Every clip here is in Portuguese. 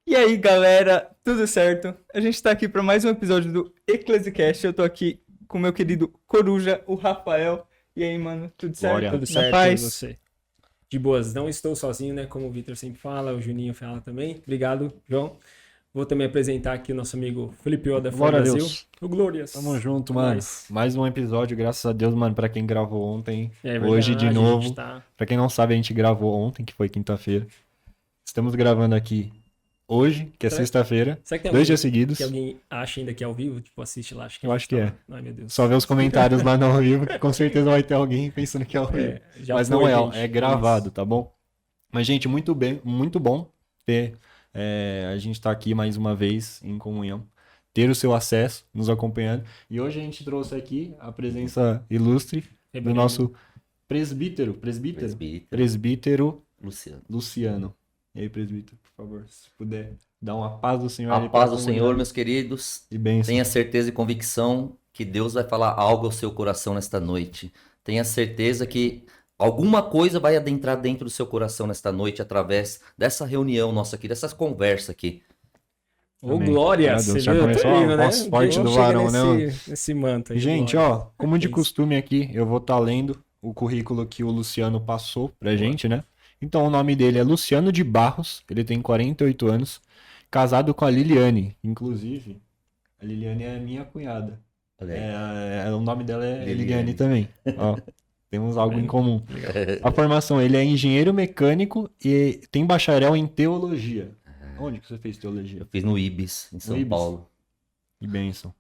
E aí, galera, tudo certo? A gente tá aqui para mais um episódio do Eclesiascast. Eu tô aqui com o meu querido Coruja, o Rafael. E aí, mano, tudo certo? Glória. Tudo Na certo, e paz? você? De boas, não estou sozinho, né? Como o Vitor sempre fala, o Juninho fala também. Obrigado, João. Vou também apresentar aqui o nosso amigo Felipe O da Fora Glória a Brasil. Deus. O Glórias. Tamo junto, É mano. nóis. Mais um episódio, graças a Deus, mano, pra quem gravou ontem. É Hoje de verdade, a novo. gente tá... Pra quem não sabe, a gente gravou ontem, que foi quinta-feira. Estamos gravando aqui hoje, que é Será- sexta-feira. Será que tem 2 dias alguém, seguidos. que alguém acha ainda que é ao vivo? Tipo, assiste lá, acho que Eu a acho gente que tá é. lá. Ai, meu Deus. Só ver os comentários lá no ao vivo, que com certeza vai ter alguém pensando que é ao vivo. É, já Mas foi, não é, gente. é gravado, Isso. tá bom? Mas, gente, muito bem, muito bom ter a gente tá aqui mais uma vez em comunhão, ter o seu acesso, nos acompanhando. E hoje a gente trouxe aqui a presença ilustre do Reverendo. nosso presbítero Luciano. Luciano. E aí, presbítero, por favor, se puder dar uma paz do Senhor. A aí paz pra do comunidade. Senhor, meus queridos. E bênção. Tenha certeza e convicção que Deus vai falar algo ao seu coração nesta noite. Tenha certeza que alguma coisa vai adentrar dentro do seu coração nesta noite através dessa reunião nossa aqui, dessa conversa aqui. Ô, Amém. Glória, Glória a você Deus. Já viu? começou Tá lindo, a né? voz forte Deus do chega varão, né, mano? nesse manto aí, Gente, Glória. ó, como de É isso. costume aqui, eu vou estar lendo o currículo que o Luciano passou pra gente, né? Então, o nome dele é Luciano de Barros, ele tem 48 anos, casado com a Liliane. Inclusive, a Liliane é minha cunhada. Olha aí. O nome dela é Liliane, Liliane. também. Ó, temos algo em comum. Legal. A formação, ele é engenheiro mecânico e tem bacharel em teologia. Onde que você fez teologia? Eu fiz no Ibis, em São Ibis. Paulo. Que bênção.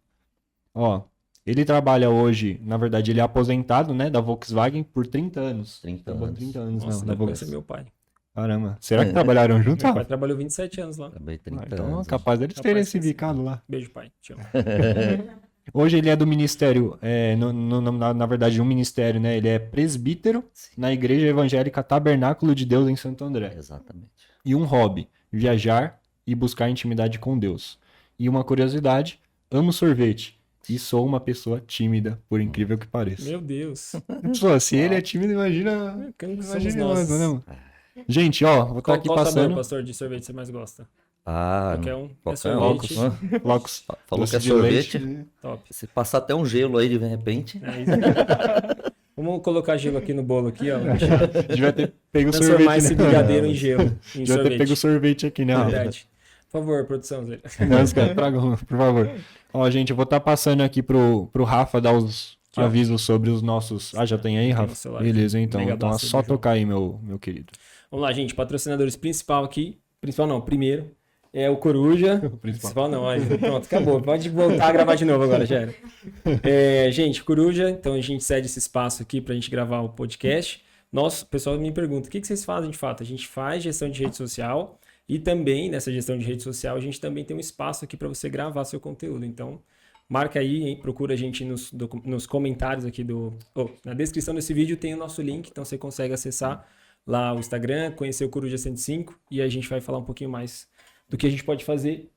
Ó, ele trabalha hoje, na verdade, ele é aposentado, né, da Volkswagen por 30 anos. 30 Trabalhou anos. 30 anos, Nossa, não, da deve conhecer Volkswagen. meu pai. Caramba. Será que trabalharam juntos? Meu pai trabalhou 27 anos lá. Trabalhei 30 Então, anos. capaz deles Capaz terem que se sim. bicado lá. Beijo, pai. Te amo. Hoje ele é do ministério, na verdade, um ministério, né? Ele é presbítero Sim. na Igreja Evangélica Tabernáculo de Deus em Santo André. Exatamente. E um hobby, viajar e buscar intimidade com Deus. E uma curiosidade, amo sorvete. E sou uma pessoa tímida, por incrível que pareça. Meu Deus. Pô, se ele é tímido, imagina. Quem somos Imagina nós? nós, não é? Gente, ó, vou estar Qual, aqui qual sabor, passando. pastor, de sorvete você mais gosta? Ah, Qualquer um. É qualquer sorvete. um. Locos. Falou Doce que é de sorvete. leite. Top. Se passar até um gelo aí de repente. É isso. Vamos colocar gelo aqui no bolo aqui, ó. Deixar Devia ter pego o sorvete. transformar esse né? brigadeiro em gelo. Em Devia ter sorvete. pego o sorvete aqui, né? Verdade. Por favor, produção. Zé. Não, os caras tragam, por favor. Ó, gente, eu vou estar passando aqui pro Rafa dar os Aqui, ó. avisos sobre os nossos. Ah, já tem aí, Tem no Rafa? celular. Beleza, então. Mega Então é Blaster só do João. tocar aí, meu querido. Vamos lá, gente. Patrocinadores principal aqui. Principal não, primeiro. É o Coruja. Principal não, aí, pronto, acabou. Pode voltar a gravar de novo agora, já era. Gente, Coruja, então a gente cede esse espaço aqui pra gente gravar o podcast. Nossa, o pessoal me pergunta, o que vocês fazem de fato? A gente faz gestão de rede social e também, nessa gestão de rede social, a gente também tem um espaço aqui para você gravar seu conteúdo. Então, marca aí, hein? Procura a gente nos comentários aqui na descrição desse vídeo tem o nosso link, então você consegue acessar lá o Instagram, conhecer o Coruja 105 e a gente vai falar um pouquinho mais do que a gente pode fazer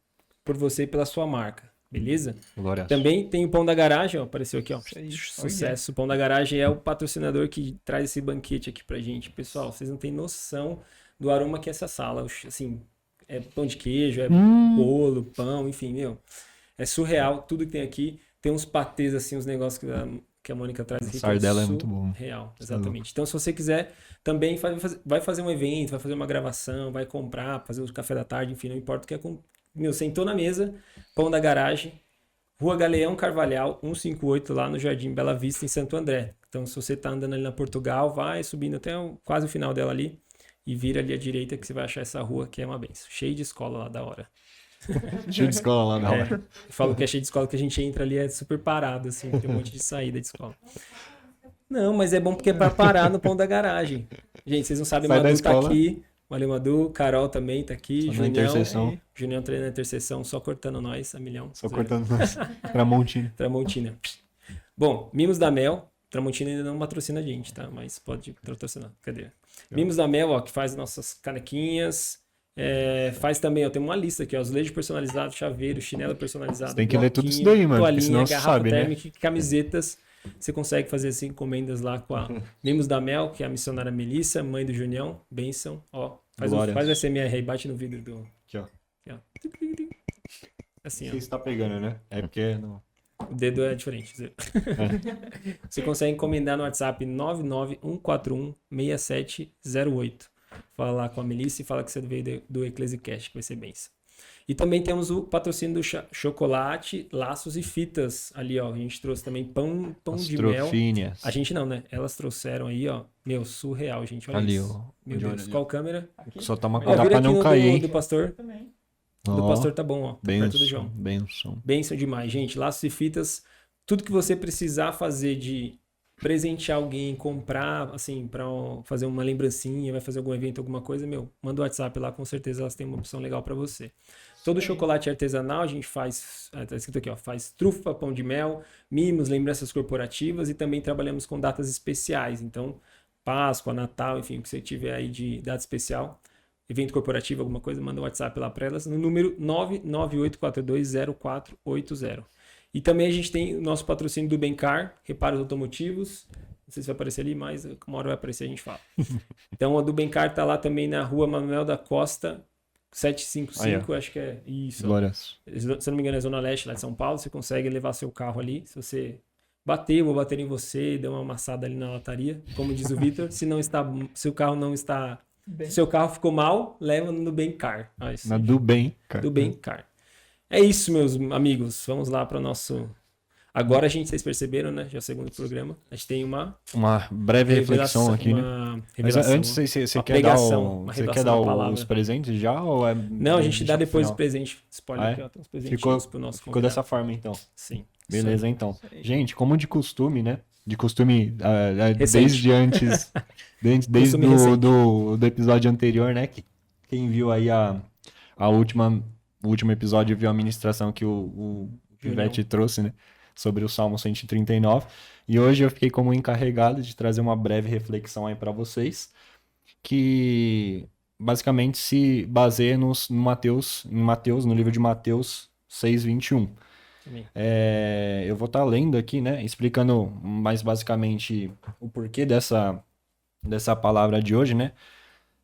por você e pela sua marca, beleza? Glória. Também tem o Pão da Garagem, ó, apareceu aqui, ó. Isso, Sucesso. O Pão da Garagem é o patrocinador que traz esse banquete aqui pra gente. Pessoal, vocês não têm noção do aroma que é essa sala. Assim, é pão de queijo, é bolo, pão, enfim, meu. É surreal tudo que tem aqui. Tem uns patês, assim, uns negócios que a Mônica traz aqui. A sardela é muito bom. Real, exatamente. Então, se você quiser, também vai fazer um evento, vai fazer uma gravação, vai comprar, fazer o café da tarde, enfim, não importa o que é. Meu, sentou na mesa, Pão da Garagem, Rua Galeão Carvalhal, 158, lá no Jardim Bela Vista, em Santo André. Então, se você tá andando ali na Portugal, vai subindo até quase o final dela ali e vira ali à direita que você vai achar essa rua que é uma benção. Cheio de escola lá, da hora. Cheio de escola lá na hora. Eu falo que é cheio de escola, que a gente entra ali, é super parado, assim, tem um monte de saída de escola. Não, mas é bom porque é pra parar no Pão da Garagem. Gente, vocês não sabem, Sai da Madu tá escola. aqui. Valeu, Madu. Carol também tá aqui. Só na Junião. interseção. Junião treina na interseção, só cortando nós, a milhão. Só cortando nós. Tramontina. Tramontina. Bom, Mimos da Mel. Tramontina ainda não patrocina a gente, tá? Mas pode patrocinar. Cadê? Mimos da Mel, ó, que faz nossas canequinhas. Faz também, ó, tem uma lista aqui, ó, azulejo personalizado, chaveiro, chinelo personalizado. Você tem que ler tudo isso bloquinho, daí, mano, porque toalhinha, senão você garrafa sabe, né? térmica, camisetas. Você consegue fazer assim encomendas lá com a Mimos da Mel, que é a missionária Melissa, mãe do Junião. Bênção, ó. Faz Glória. o SMR aí, bate no vidro do... Aqui, ó. Aqui, ó. Assim, ó. Você está pegando, né? É porque não... O dedo é diferente. Você consegue encomendar no WhatsApp 991416708. Fala lá com a Melissa e fala que você veio do Eclesiastes, que vai ser benção. E também temos o patrocínio do chocolate, laços e fitas ali, ó. A gente trouxe também pão As de mel. trofíneas. A gente não, né? Elas trouxeram aí, ó. Meu, surreal, gente. Olha Ali, isso. ó. Meu De Deus, olho qual câmera? Aqui. Só toma Ó, cuidado vira pra aqui não no cair, hein? do pastor. Também. Do Ó, pastor tá bom, ó. Perto do João. benção. Bênção demais, gente. Laços e fitas, tudo que você precisar fazer de presentear alguém, comprar, assim, pra fazer uma lembrancinha, vai fazer algum evento, alguma coisa, meu, manda o WhatsApp lá, com certeza elas têm uma opção legal pra você. Todo chocolate artesanal a gente faz, tá escrito aqui, ó, faz trufa, pão de mel, mimos, lembranças corporativas e também trabalhamos com datas especiais. Então, Páscoa, Natal, enfim, o que você tiver aí de data especial, evento corporativo, alguma coisa, manda um WhatsApp lá para elas no número 998420480. E também a gente tem o nosso patrocínio do Bencar, reparos automotivos. Não sei se vai aparecer ali, mas uma hora vai aparecer, a gente fala. Então, a do Bencar tá lá também na rua Manuel da Costa, 755, acho que é isso. Glórias. Se eu não me engano, é Zona Leste lá de São Paulo. Você consegue levar seu carro ali. Se você bater, eu vou bater em você, deu uma amassada ali na lataria, como diz o Vitor. Se o carro não está... Bem. Se seu carro ficou mal, leva no Bencar. Ah, isso Na aí. do bem, cara. Do Bencar. É isso, meus amigos. Vamos lá para o nosso... Agora vocês perceberam, né? Já é o segundo programa. A gente tem uma Uma breve reflexão aqui, né? uma Mas revelação, antes, você uma quer dar, pregação, uma você revelação quer dar da palavra. os presentes já? Ou é Não, a gente dá depois o os presentes. Spoiler Ah, é? aqui, ó. Tem uns presentinhos pro nosso Ficou convidado. dessa forma, então. Sim. Beleza, então. aí. Gente, como de costume, né? De costume Recente. desde antes, desde Costume recente. do episódio anterior, né? Quem viu aí o último episódio viu a ministração que o Pivete trouxe, né? Sobre o Salmo 139. E hoje eu fiquei como encarregado de trazer uma breve reflexão aí para vocês, que basicamente se baseia no livro de Mateus 6:21. Amém. Eu vou estar lendo aqui, né, explicando mais basicamente o porquê dessa palavra de hoje, né,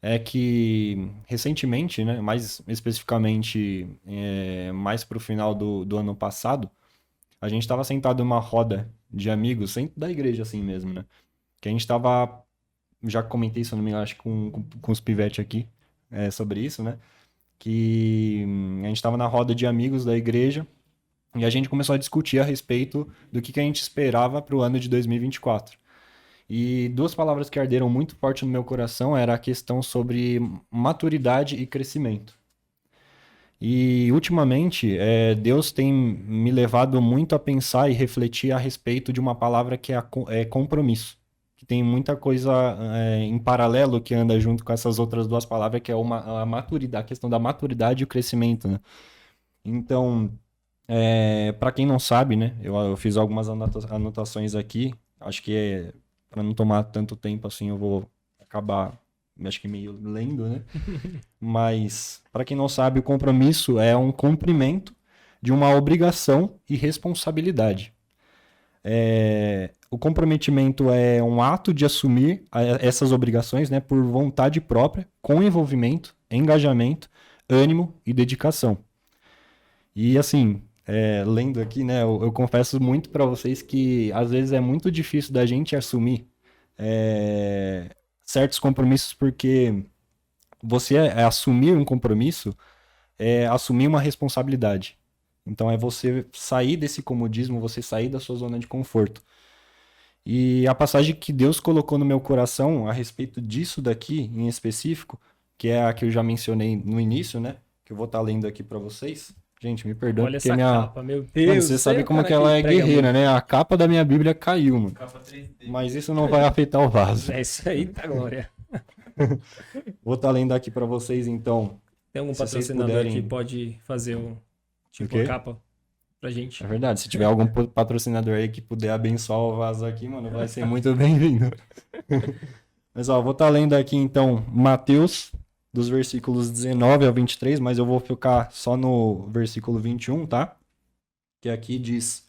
é que recentemente, né, mais especificamente mais para o final do ano passado, a gente estava sentado numa roda de amigos, da igreja assim mesmo, né, que a gente estava, já comentei, se eu não me engano, acho que com os pivetes aqui, sobre isso, né, que a gente estava na roda de amigos da igreja, e a gente começou a discutir a respeito do que a gente esperava para o ano de 2024. E duas palavras que arderam muito forte no meu coração era a questão sobre maturidade e crescimento. E ultimamente, Deus tem me levado muito a pensar e refletir a respeito de uma palavra que é compromisso. Que tem muita coisa em paralelo que anda junto com essas outras duas palavras, que é a maturidade, a questão da maturidade e o crescimento, né? Então... para quem não sabe, né? Eu fiz algumas anotações aqui. Acho que para não tomar tanto tempo assim, eu vou acabar, acho que meio lendo, né? Mas para quem não sabe, o compromisso é um cumprimento de uma obrigação e responsabilidade. O comprometimento é um ato de assumir essas obrigações, né, por vontade própria, com envolvimento, engajamento, ânimo e dedicação. E assim, lendo aqui, né, eu confesso muito para vocês que às vezes é muito difícil da gente assumir certos compromissos, porque você assumir um compromisso é assumir uma responsabilidade. Então é você sair desse comodismo, você sair da sua zona de conforto. E a passagem que Deus colocou no meu coração a respeito disso daqui, em específico, que é a que eu já mencionei no início, né, que eu vou estar lendo aqui para vocês. Gente, me perdoe, Olha porque essa capa, meu Deus. Mano, você sabe como que ela é guerreira, né? A capa da minha Bíblia caiu, mano. Capa 3D. Mas isso não vai afetar o vaso. É isso aí, tá, Glória. Vou estar lendo aqui pra vocês, então. Tem algum Se vocês patrocinador puderem- que pode fazer O a quê? capa pra gente? É verdade, se tiver algum patrocinador aí que puder abençoar o vaso aqui, mano, vai ser muito bem-vindo. Mas, ó, vou estar lendo aqui, então, Mateus, dos versículos 19 ao 23, mas eu vou focar só no versículo 21, tá? Que aqui diz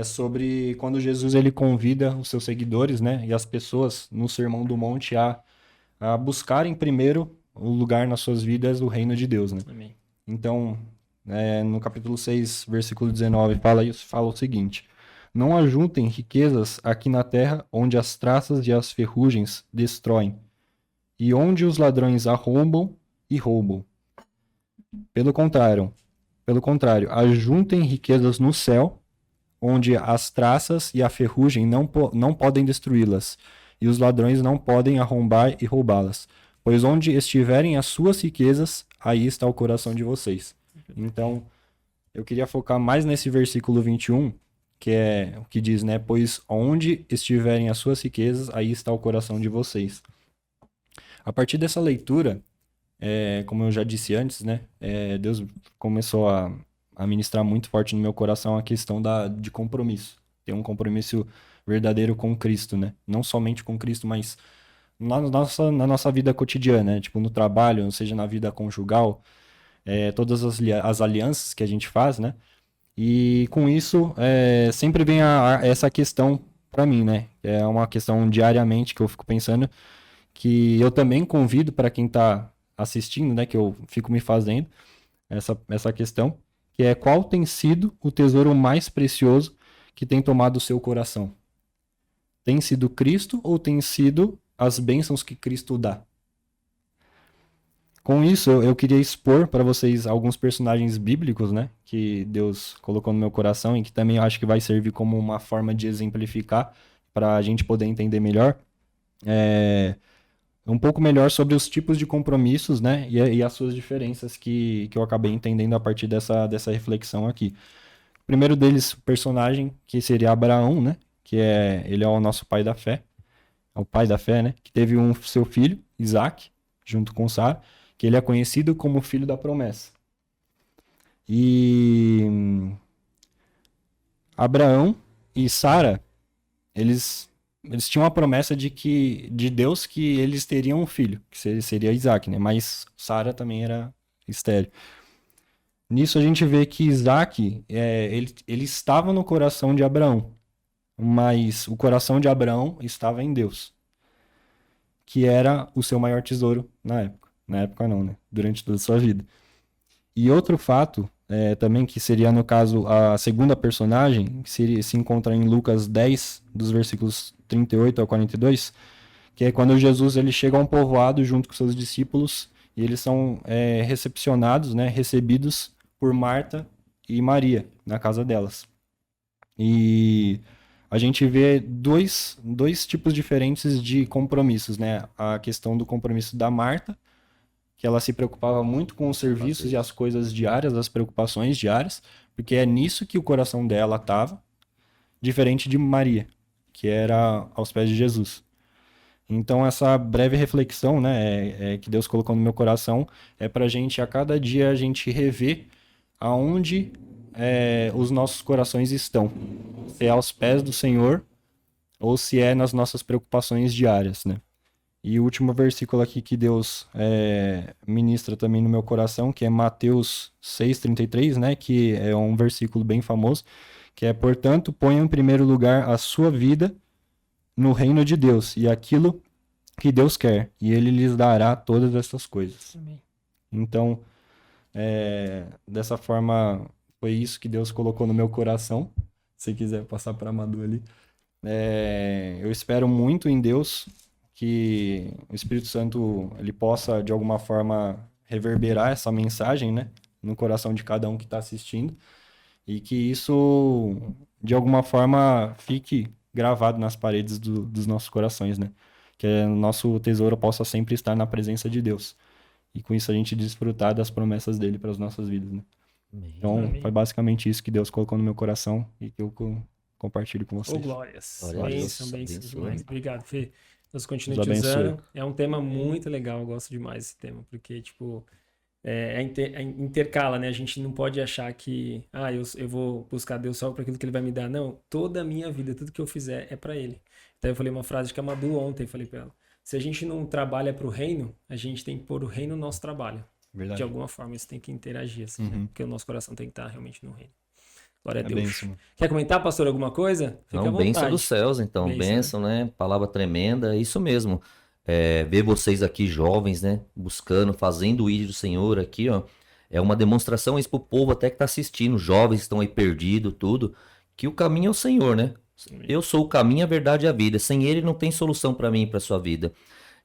sobre quando Jesus ele convida os seus seguidores, né, e as pessoas no Sermão do Monte a buscarem primeiro o lugar nas suas vidas do reino de Deus, né? Amém. Então, no capítulo 6, versículo 19, fala o seguinte: Não ajuntem riquezas aqui na terra, onde as traças e as ferrugens destroem, e onde os ladrões arrombam e roubam. Pelo contrário, ajuntem riquezas no céu, onde as traças e a ferrugem não podem destruí-las, e os ladrões não podem arrombar e roubá-las. Pois onde estiverem as suas riquezas, aí está o coração de vocês. Então, eu queria focar mais nesse versículo 21, que é o que diz, né? Pois onde estiverem as suas riquezas, aí está o coração de vocês. A partir dessa leitura, como eu já disse antes, né? Deus começou a ministrar muito forte no meu coração a questão de compromisso. Ter um compromisso verdadeiro com Cristo, né? Não somente com Cristo, mas na nossa vida cotidiana, né? Tipo no trabalho, seja na vida conjugal, todas as alianças que a gente faz, né? E com isso, sempre vem essa questão para mim, né? É uma questão diariamente que eu fico pensando, que eu também convido para quem está assistindo, né? Que eu fico me fazendo essa questão, que é: qual tem sido o tesouro mais precioso que tem tomado o seu coração? Tem sido Cristo ou tem sido as bênçãos que Cristo dá? Com isso, eu queria expor para vocês alguns personagens bíblicos, né, que Deus colocou no meu coração e que também eu acho que vai servir como uma forma de exemplificar para a gente poder entender melhor, um pouco melhor sobre os tipos de compromissos, né, e as suas diferenças que eu acabei entendendo a partir dessa reflexão aqui. O primeiro deles, o personagem, que seria Abraão, né, ele é o nosso pai da fé, é o pai da fé, né, que teve seu filho, Isaac, junto com Sara, que ele é conhecido como filho da promessa. E Abraão e Sara, eles tinham a promessa de Deus que eles teriam um filho, que seria Isaac, né? Mas Sara também era estéril. Nisso a gente vê que Isaac, ele estava no coração de Abraão, mas o coração de Abraão estava em Deus, que era o seu maior tesouro na época. Na época não, né? Durante toda a sua vida. E outro fato, também, que seria, no caso, a segunda personagem, que se encontra em Lucas 10, dos versículos 38 ao 42, que é quando Jesus ele chega a um povoado junto com seus discípulos, e eles são recepcionados, né? Recebidos por Marta e Maria, na casa delas. E a gente vê dois tipos diferentes de compromissos, né? A questão do compromisso da Marta, que ela se preocupava muito com os serviços e as coisas diárias, as preocupações diárias, porque é nisso que o coração dela estava, diferente de Maria, que era aos pés de Jesus. Então, essa breve reflexão, né, que Deus colocou no meu coração, é para a gente, a cada dia, a gente rever aonde os nossos corações estão. Se é aos pés do Senhor ou se é nas nossas preocupações diárias, né? E o último versículo aqui que Deus ministra também no meu coração, que é Mateus 6,33, né? Que é um versículo bem famoso, que é: portanto, ponha em primeiro lugar a sua vida no reino de Deus e aquilo que Deus quer, e Ele lhes dará todas essas coisas. Amém. Então, dessa forma, foi isso que Deus colocou no meu coração. Se quiser passar para a Madu ali. Eu espero muito em Deus que o Espírito Santo ele possa, de alguma forma, reverberar essa mensagem, né, no coração de cada um que está assistindo, e que isso, de alguma forma, fique gravado nas paredes dos nossos corações, né, que o nosso tesouro possa sempre estar na presença de Deus, e com isso a gente desfrutar das promessas dele para as nossas vidas, né. Então, Amém. foi basicamente isso que Deus colocou no meu coração e que eu compartilho com vocês. Ô, glórias. Glória a Deus. Bênção Abençoe. demais. Obrigado, Fê. Deus continue Deus te abençoe. usando. É um tema muito legal, eu gosto demais desse tema, porque, tipo, intercala, né? A gente não pode achar que, eu vou buscar Deus só para aquilo que Ele vai me dar. Não, toda a minha vida, tudo que eu fizer é para Ele. Então eu falei uma frase que a Madu ontem, falei para ela: se a gente não trabalha para o reino, a gente tem que pôr o reino no nosso trabalho. Verdade. De alguma forma, isso tem que interagir, assim, né? Uhum. Porque o nosso coração tem que estar realmente no reino. Glória a É Deus. bênção. Quer comentar, pastor, alguma coisa? Fica à Não, vontade. bênção dos céus, então. Bênção, Bênção, né? Palavra tremenda, é isso mesmo. Ver vocês aqui jovens, né? Buscando, fazendo o ID do Senhor aqui, ó. É uma demonstração isso pro povo até que tá assistindo, jovens que estão aí perdidos, tudo, que o caminho é o Senhor, né? Eu sou o caminho, a verdade e a vida. Sem Ele não tem solução para mim e para sua vida.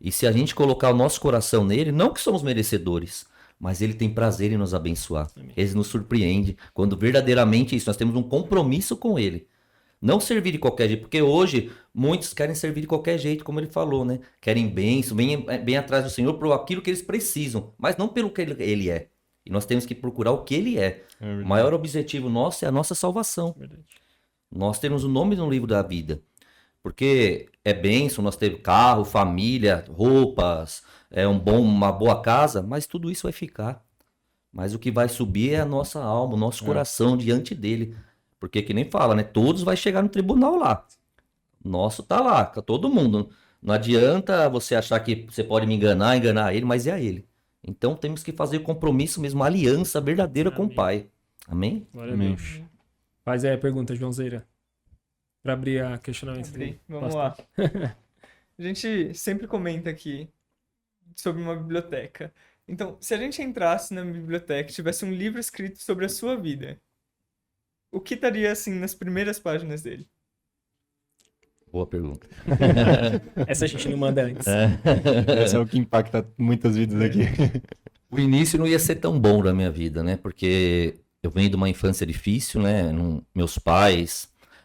E se a gente colocar o nosso coração nele, não que somos merecedores, mas Ele tem prazer em nos abençoar. Ele nos surpreende quando verdadeiramente isso, nós temos um compromisso com Ele. Não servir de qualquer jeito, porque hoje muitos querem servir de qualquer jeito, como ele falou, né? Querem bênção, bem atrás do Senhor por aquilo que eles precisam, mas não pelo que ele é. E nós temos que procurar o que ele é. O maior objetivo nosso é a nossa salvação. Nós temos o nome no livro da vida. Porque é bênção, nós temos carro, família, roupas, uma boa casa, mas tudo isso vai ficar. Mas o que vai subir é a nossa alma, o nosso coração diante dele. Porque que nem fala, né? Todos vai chegar no tribunal lá. Nosso tá lá, com todo mundo. Não adianta você achar que você pode me enganar ele, mas é a ele. Então temos que fazer compromisso mesmo, uma aliança verdadeira com o Pai. Amém? Glória a Deus. Faz aí a pergunta, Joãozeira. Pra abrir a questionamento. Vamos lá. A gente sempre comenta aqui sobre uma biblioteca. Então, se a gente entrasse na biblioteca e tivesse um livro escrito sobre a sua vida, o que estaria, assim, nas primeiras páginas dele? Boa pergunta. Essa a gente não manda antes. Esse é o que impacta muitas vidas aqui. O início não ia ser tão bom na minha vida, né? Porque eu venho de uma infância difícil, né?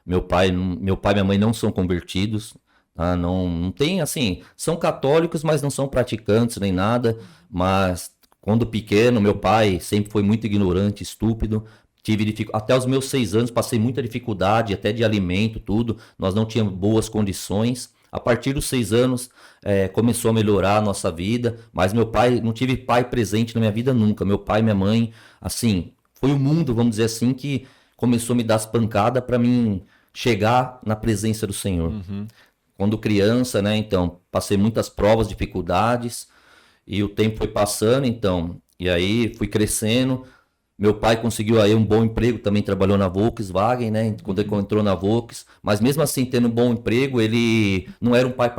Meu pai e minha mãe não são convertidos, tá? Não tem, assim, são católicos, mas não são praticantes nem nada. Mas quando pequeno, meu pai sempre foi muito ignorante, estúpido. Até os meus 6 anos passei muita dificuldade, até de alimento, tudo. Nós não tínhamos boas condições. A partir dos 6 anos começou a melhorar a nossa vida, mas não tive pai presente na minha vida nunca. Meu pai e minha mãe, assim, foi o mundo, vamos dizer assim, que começou a me dar as pancadas para mim chegar na presença do Senhor. Quando criança, né, então, passei muitas provas, dificuldades, e o tempo foi passando, então, e aí fui crescendo. Meu pai conseguiu aí um bom emprego, também trabalhou na Volkswagen, né? Quando ele entrou na Volkswagen, mas mesmo assim, tendo um bom emprego, ele não era um pai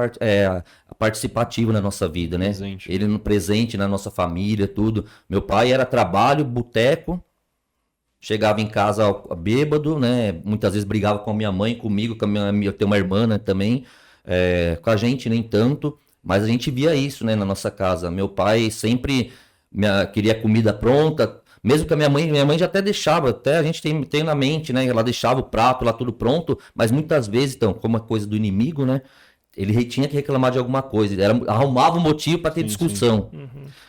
participativo na nossa vida, né? Presente. Ele no presente na nossa família, tudo. Meu pai era trabalho, boteco, chegava em casa bêbado, né? Muitas vezes brigava com a minha mãe, comigo, eu tenho uma irmã, né, também, com a gente nem tanto, mas a gente via isso, né, na nossa casa. Meu pai sempre queria comida pronta. Mesmo que a minha mãe já até deixava, até a gente tem na mente, né? Ela deixava o prato lá tudo pronto, mas muitas vezes, então, como é coisa do inimigo, né? Ele tinha que reclamar de alguma coisa, arrumava um motivo para ter discussão.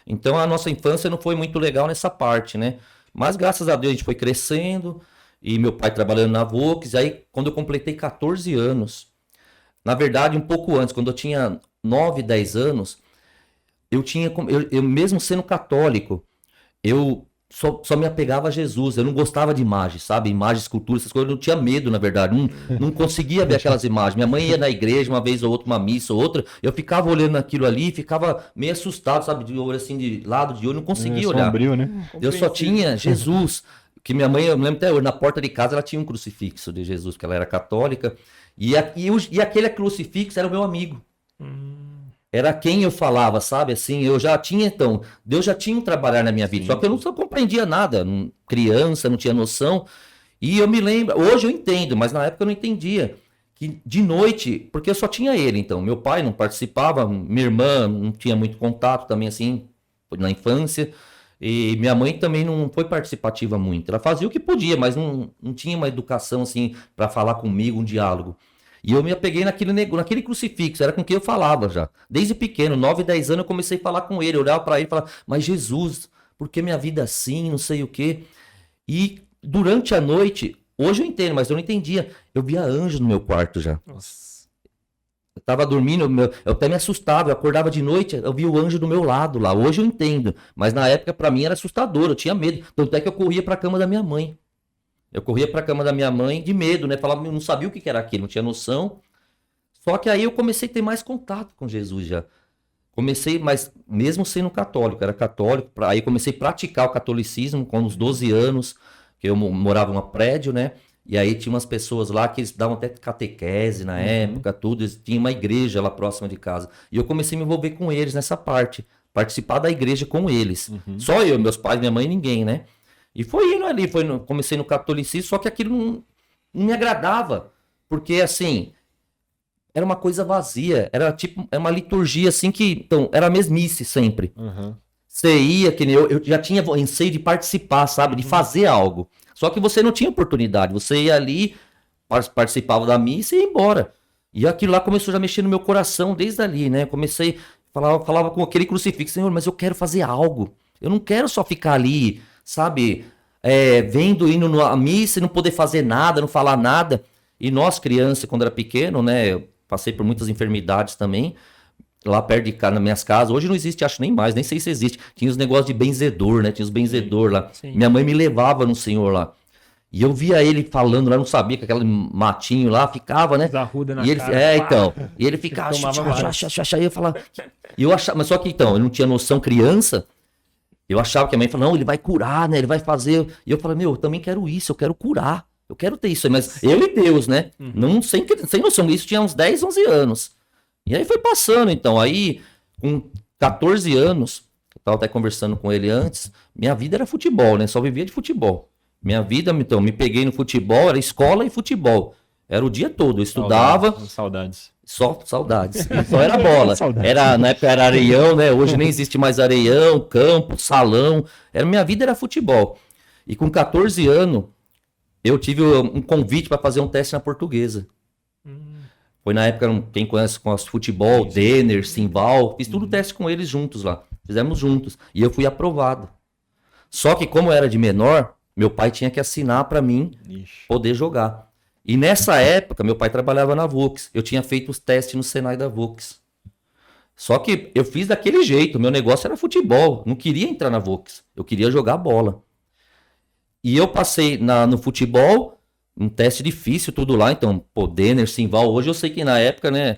Então a nossa infância não foi muito legal nessa parte, né? Mas graças a Deus a gente foi crescendo, e meu pai trabalhando na Volks, aí quando eu completei 14 anos, na verdade um pouco antes, quando eu tinha 9, 10 anos, eu mesmo sendo católico, eu só me apegava a Jesus, eu não gostava de imagens, sabe? Imagens, esculturas, essas coisas, eu não tinha medo, na verdade, não conseguia ver aquelas imagens. Minha mãe ia na igreja uma vez ou outra, uma missa ou outra, eu ficava olhando aquilo ali, ficava meio assustado, sabe? De olho assim, de lado de olho, não conseguia olhar. Sombrio, né? Eu só tinha Jesus, que minha mãe, eu me lembro até hoje, na porta de casa ela tinha um crucifixo de Jesus, porque ela era católica, e aquele crucifixo era o meu amigo. Era quem eu falava, sabe? Assim, eu já tinha, então, Deus já tinha um trabalhar na minha vida. Só que eu não compreendia nada, criança, não tinha noção. E eu me lembro, hoje eu entendo, mas na época eu não entendia. Que de noite, porque eu só tinha ele, então. Meu pai não participava, minha irmã não tinha muito contato também, assim, na infância. E minha mãe também não foi participativa muito. Ela fazia o que podia, mas não tinha uma educação, assim, para falar comigo, um diálogo. E eu me apeguei naquele crucifixo, era com quem eu falava já. Desde pequeno, 9, 10 anos, eu comecei a falar com ele, olhava para ele e falava, mas Jesus, por que minha vida é assim, não sei o quê. E durante a noite, hoje eu entendo, mas eu não entendia, eu via anjo no meu quarto já. Nossa. Eu tava dormindo, eu até me assustava, eu acordava de noite, eu via o anjo do meu lado lá. Hoje eu entendo, mas na época para mim era assustador, eu tinha medo. Tanto é que eu corria para a cama da minha mãe. Eu corria para a cama da minha mãe de medo, né? Falava, eu não sabia o que era aquilo, não tinha noção. Só que aí eu comecei a ter mais contato com Jesus já. Comecei, mas mesmo sendo católico, era católico, aí comecei a praticar o catolicismo com uns 12 anos, que eu morava em um prédio, né? E aí tinha umas pessoas lá que eles davam até catequese na época, tudo. Tinha uma igreja lá próxima de casa. E eu comecei a me envolver com eles nessa parte. participar da igreja com eles. Uhum. Só eu, meus pais, minha mãe e ninguém, né? E foi indo ali, comecei no catolicismo, só que aquilo não me agradava. Porque, assim, era uma coisa vazia. Era tipo, é uma liturgia, assim, que... Então, era mesmice sempre. Uhum. Você ia, que nem eu já tinha anseio de participar, sabe? De fazer algo. Só que você não tinha oportunidade. Você ia ali, participava da missa e ia embora. E aquilo lá começou já a mexer no meu coração desde ali, né? Comecei, falava com aquele crucifixo, Senhor, mas eu quero fazer algo. Eu não quero só ficar ali, sabe? Indo na missa e não poder fazer nada, não falar nada. E nós, criança, quando era pequeno, né? Eu passei por muitas enfermidades também. Lá perto de casa, nas minhas casas. Hoje não existe, acho nem mais, nem sei se existe. Tinha os negócios de benzedor, né? Tinha os benzedor lá. Sim. Minha mãe me levava no Senhor lá. E eu via ele falando lá, não sabia que aquele matinho lá ficava, né? Arruda na E ele, cara. então. E ele ficava. Tomava várias. Aí eu falava. E eu achava, mas só que então, eu não tinha noção criança. Eu achava que a mãe falava, não, ele vai curar, né? Ele vai fazer. E eu falei, meu, eu também quero isso, eu quero curar. Eu quero ter isso aí, mas eu e Deus, né? Não, sem noção. Isso tinha uns 10, 11 anos. E aí foi passando, então. Aí, com 14 anos, eu tava até conversando com ele antes, minha vida era futebol, né? Só vivia de futebol. Minha vida, então, me peguei no futebol, era escola e futebol. Era o dia todo. Eu estudava, Saudades. só saudades. Só era bola. Saudades. Na época era areião, né? Hoje nem existe mais areião, campo, salão. Minha vida era futebol. E com 14 anos, eu tive um convite para fazer um teste na Portuguesa. Foi na época, quem conhece com as futebol, Denner, Simval, fiz tudo teste com eles juntos lá. Fizemos juntos. E eu fui aprovado. Só que como eu era de menor, meu pai tinha que assinar para mim Ixi. poder jogar. E nessa época, meu pai trabalhava na Vux. Eu tinha feito os testes no Senai da Vux. Só que eu fiz daquele jeito. Meu negócio era futebol. Não queria entrar na Vux. Eu queria jogar bola. E eu passei no futebol, um teste difícil, tudo lá. Então, pô, Denner, Simval. Hoje eu sei que na época, né?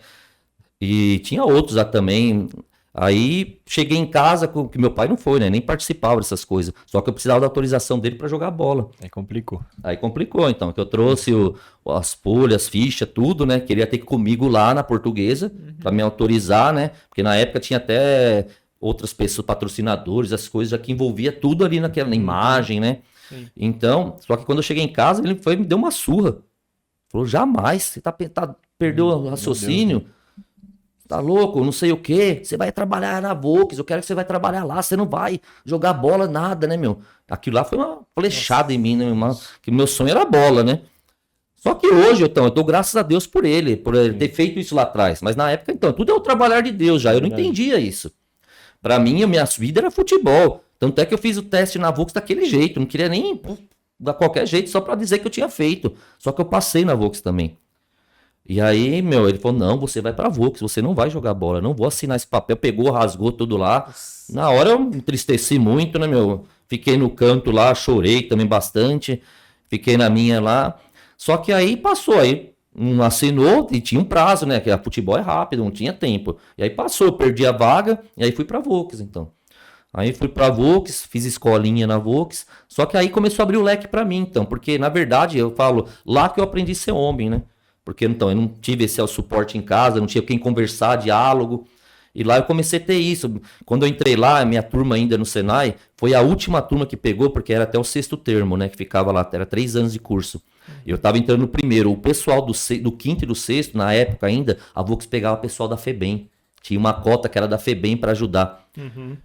E tinha outros lá também. Aí cheguei em casa, que meu pai não foi, né? Nem participava dessas coisas. Só que eu precisava da autorização dele para jogar bola. Aí complicou. Aí complicou, então, que eu trouxe as folhas, ficha, tudo, né? Queria ter comigo lá na Portuguesa, para me autorizar, né? Porque na época tinha até outras pessoas, patrocinadores, as coisas já que envolvia tudo ali naquela imagem, né? Sim. Então, só que quando eu cheguei em casa, ele foi e me deu uma surra. Falou, jamais, você perdeu o raciocínio. Tá louco, não sei o quê. Você vai trabalhar na Volks, eu quero que você vai trabalhar lá. Você não vai jogar bola, nada, né, meu? Aquilo lá foi uma flechada em mim, né, que meu sonho era bola, né? Só que hoje, então, eu dou graças a Deus por ele ter feito isso lá atrás. Mas na época, então, tudo é o trabalhar de Deus já. Eu não entendia isso. Pra mim, a minha vida era futebol. Tanto é que eu fiz o teste na Volks daquele jeito. Não queria nem dar qualquer jeito, só pra dizer que eu tinha feito. Só que eu passei na Volks também. E aí, meu, ele falou, não, você vai pra Volks, você não vai jogar bola, não vou assinar esse papel. Pegou, rasgou tudo lá. Na hora eu me entristeci muito, né, meu? Fiquei no canto lá, chorei também bastante. Fiquei na minha lá. Só que aí passou, aí não assinou e tinha um prazo, né? Que a futebol é rápido, não tinha tempo. E aí passou, eu perdi a vaga e aí fui pra Volks, então. Aí fui pra Volks, fiz escolinha na Volks. Só que aí começou a abrir o leque pra mim, então. Porque, na verdade, eu falo, lá que eu aprendi a ser homem, né? Porque, então, eu não tive esse suporte em casa, não tinha quem conversar, diálogo. E lá eu comecei a ter isso. Quando eu entrei lá, minha turma ainda no Senai, foi a última turma que pegou, porque era até o 6º termo, né? Que ficava lá, era 3 anos de curso. Eu tava entrando no primeiro. O pessoal do 5º e do 6º, na época ainda, a Volks pegava o pessoal da FEBEM. Tinha uma cota que era da FEBEM para ajudar.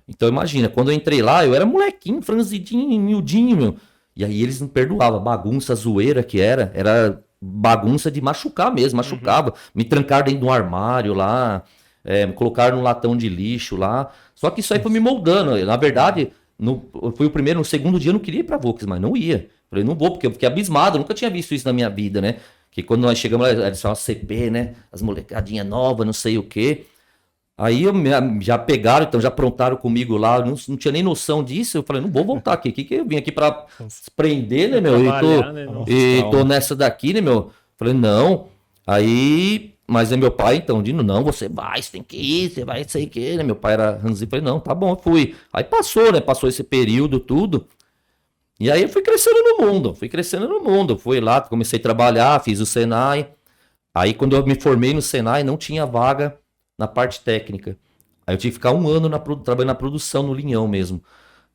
Então imagina, quando eu entrei lá, eu era molequinho, franzidinho, miudinho, meu. E aí eles não perdoavam. Bagunça, zoeira que era bagunça de machucar mesmo, machucava. Me trancaram dentro de um armário lá, me colocaram num latão de lixo lá. Só que isso aí foi me moldando. Na verdade, eu fui o primeiro, no segundo dia eu não queria ir pra Volks, mas não ia. Falei, não vou, porque eu fiquei abismado, eu nunca tinha visto isso na minha vida, né? Que quando nós chegamos lá, era só uma CP, né? As molecadinhas novas, não sei o quê. Aí já pegaram, então já aprontaram comigo lá, eu não tinha nem noção disso. Eu falei, não vou voltar aqui, que eu vim aqui pra prender, né, meu? E tô nessa daqui, né, meu? Falei, não. Aí, mas é meu pai, então, dizendo, não, você tem que ir, você vai, sei o que, né? Meu pai era ranzinho, falei, não, tá bom, eu fui. Aí passou, né? Passou esse período, tudo. E aí eu fui crescendo no mundo. Fui lá, comecei a trabalhar, fiz o Senai. Aí quando eu me formei no Senai, não tinha vaga na parte técnica. Aí eu tive que ficar um ano trabalhando na produção, no linhão mesmo.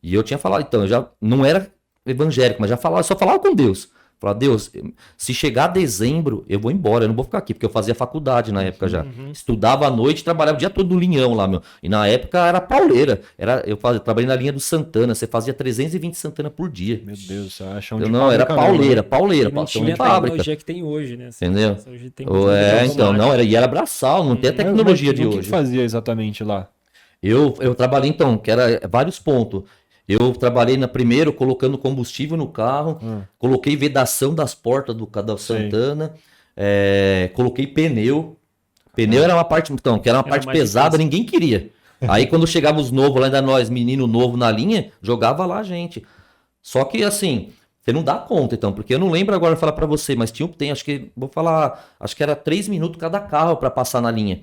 E eu tinha falado, então, eu já não era evangélico, mas já falava, só falava com Deus. Falava, Deus, se chegar dezembro, eu vou embora, eu não vou ficar aqui, porque eu fazia faculdade na época já. Estudava à noite, trabalhava o dia todo no linhão lá, meu. E na época era pauleira. Eu trabalhei na linha do Santana, você fazia 320 Santana por dia. Meu Deus, você acha Eu não, era pauleira, pauleira, E não passou tinha em a fábrica. tecnologia que tem hoje, né? Entendeu? Hoje tem Então, não, e era braçal, não tem a tecnologia de O que hoje. fazia exatamente lá? Eu trabalhei, então, que era vários pontos. Eu trabalhei primeiro colocando combustível no carro, coloquei vedação das portas do Santana, coloquei pneu. Pneu era uma parte, então, que era uma parte mais pesada, difícil. ninguém queria. Aí quando chegava os novos, lá ainda nós, menino novo na linha, jogava lá a gente. Só que assim, você não dá conta, então, porque eu não lembro agora falar pra você, mas acho que era 3 minutos cada carro pra passar na linha.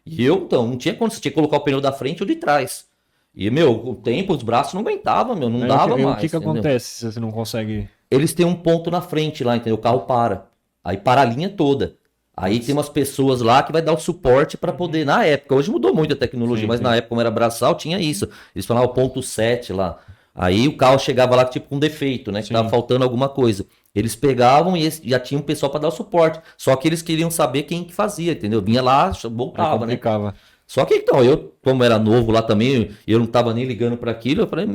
E eu, então, não tinha condição, você tinha que colocar o pneu da frente ou de trás. E, meu, o tempo, os braços não aguentavam, meu, não dava mais. O que entendeu? acontece se você não consegue... Eles têm um ponto na frente lá, entendeu? O carro para. Aí para a linha toda. Aí tem umas pessoas lá que vai dar o suporte para poder, na época, hoje mudou muito a tecnologia, Sim, mas sim. na época, como era braçal, tinha isso. Eles falavam o ponto 7 lá. Aí o carro chegava lá tipo com defeito, né? Que Sim. tava faltando alguma coisa. Eles pegavam e já tinha um pessoal para dar o suporte. Só que eles queriam saber quem que fazia, entendeu? Vinha lá, Aí voltava, né? complicava. Só que então, eu, como era novo lá também, eu não tava nem ligando para aquilo, eu falei,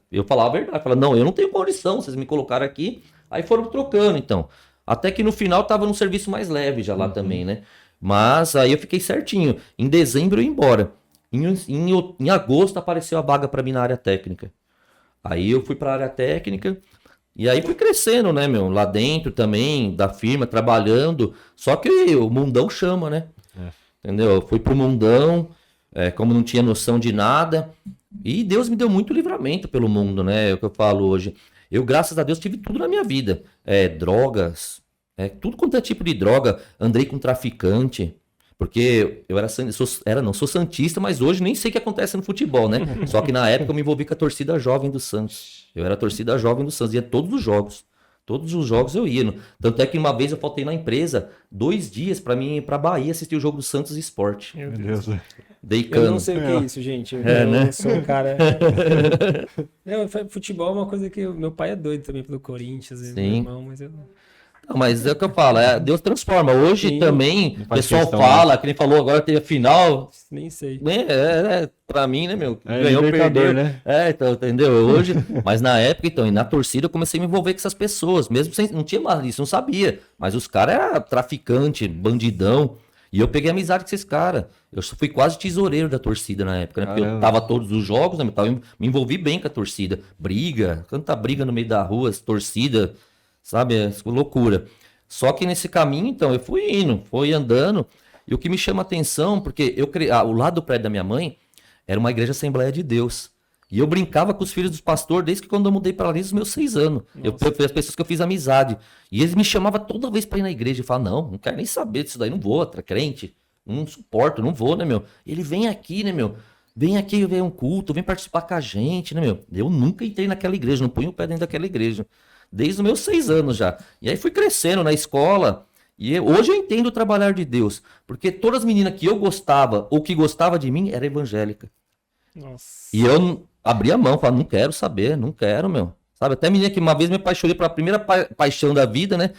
eu falava a verdade. Eu falava, não, eu não tenho condição, vocês me colocaram aqui. Aí foram trocando, então. Até que no final tava num serviço mais leve já lá também, né? Mas aí eu fiquei certinho. Em dezembro eu ia embora. Em agosto apareceu a vaga para mim na área técnica. Aí eu fui para a área técnica e aí fui crescendo, né, meu? Lá dentro também, da firma, trabalhando. Só que o mundão chama, né? Entendeu? Eu fui pro mundão, como não tinha noção de nada. E Deus me deu muito livramento pelo mundo, né? É o que eu falo hoje. Eu, graças a Deus, tive tudo na minha vida. Drogas, tudo quanto é tipo de droga. Andei com traficante. Porque eu sou santista, mas hoje nem sei o que acontece no futebol, né? Só que na época eu me envolvi com a torcida jovem do Santos. Eu era a torcida jovem do Santos, ia todos os jogos. Todos os jogos eu ia. Tanto é que uma vez eu faltei na empresa 2 dias pra mim ir pra Bahia assistir o jogo do Santos Esporte. Meu Meu Deus. Deus. Eu Dei não cano. sei o que é isso, gente. Eu né? sou um cara. Não, futebol é uma coisa que meu pai é doido também pelo Corinthians, meu Sim. irmão, mas eu. Não, mas é o que eu falo, Deus transforma. Hoje Sim. também, o Faz pessoal questão, fala, que nem falou, agora teve a final. Nem sei. Pra mim, né, meu? É Ganhou, libertador, perdeu. né? Então, entendeu? Hoje, mas na época, então, e na torcida, eu comecei a me envolver com essas pessoas, mesmo sem, não tinha mais isso, não sabia. Mas os caras eram traficante, bandidão. E eu peguei amizade com esses caras. Eu fui quase tesoureiro da torcida na época, né? Porque eu Caramba. tava todos os jogos, né? Me envolvi bem com a torcida. Briga, tanta briga no meio da rua, torcida, sabe? Loucura. Só que nesse caminho, então, eu fui andando. E o que me chama a atenção, porque o lado do prédio da minha mãe era uma igreja Assembleia de Deus. E eu brincava com os filhos dos pastores desde que quando eu mudei para lá, desde os meus 6 anos. As pessoas que eu fiz amizade. E eles me chamavam toda vez para ir na igreja. E falavam, não quero nem saber disso daí, não vou, crente. Não suporto, não vou, né, meu? Ele vem aqui, né, meu? Vem aqui ver um culto, vem participar com a gente, né, meu? Eu nunca entrei naquela igreja, não ponho o pé dentro daquela igreja. Desde os meus 6 anos já. E aí fui crescendo na escola. E hoje eu entendo o trabalhar de Deus. Porque todas as meninas que eu gostava ou que gostavam de mim era evangélica. Nossa. E eu abri a mão, falei, não quero saber, não quero, meu. Sabe, até menina que uma vez me apaixonei pela primeira paixão da vida, né?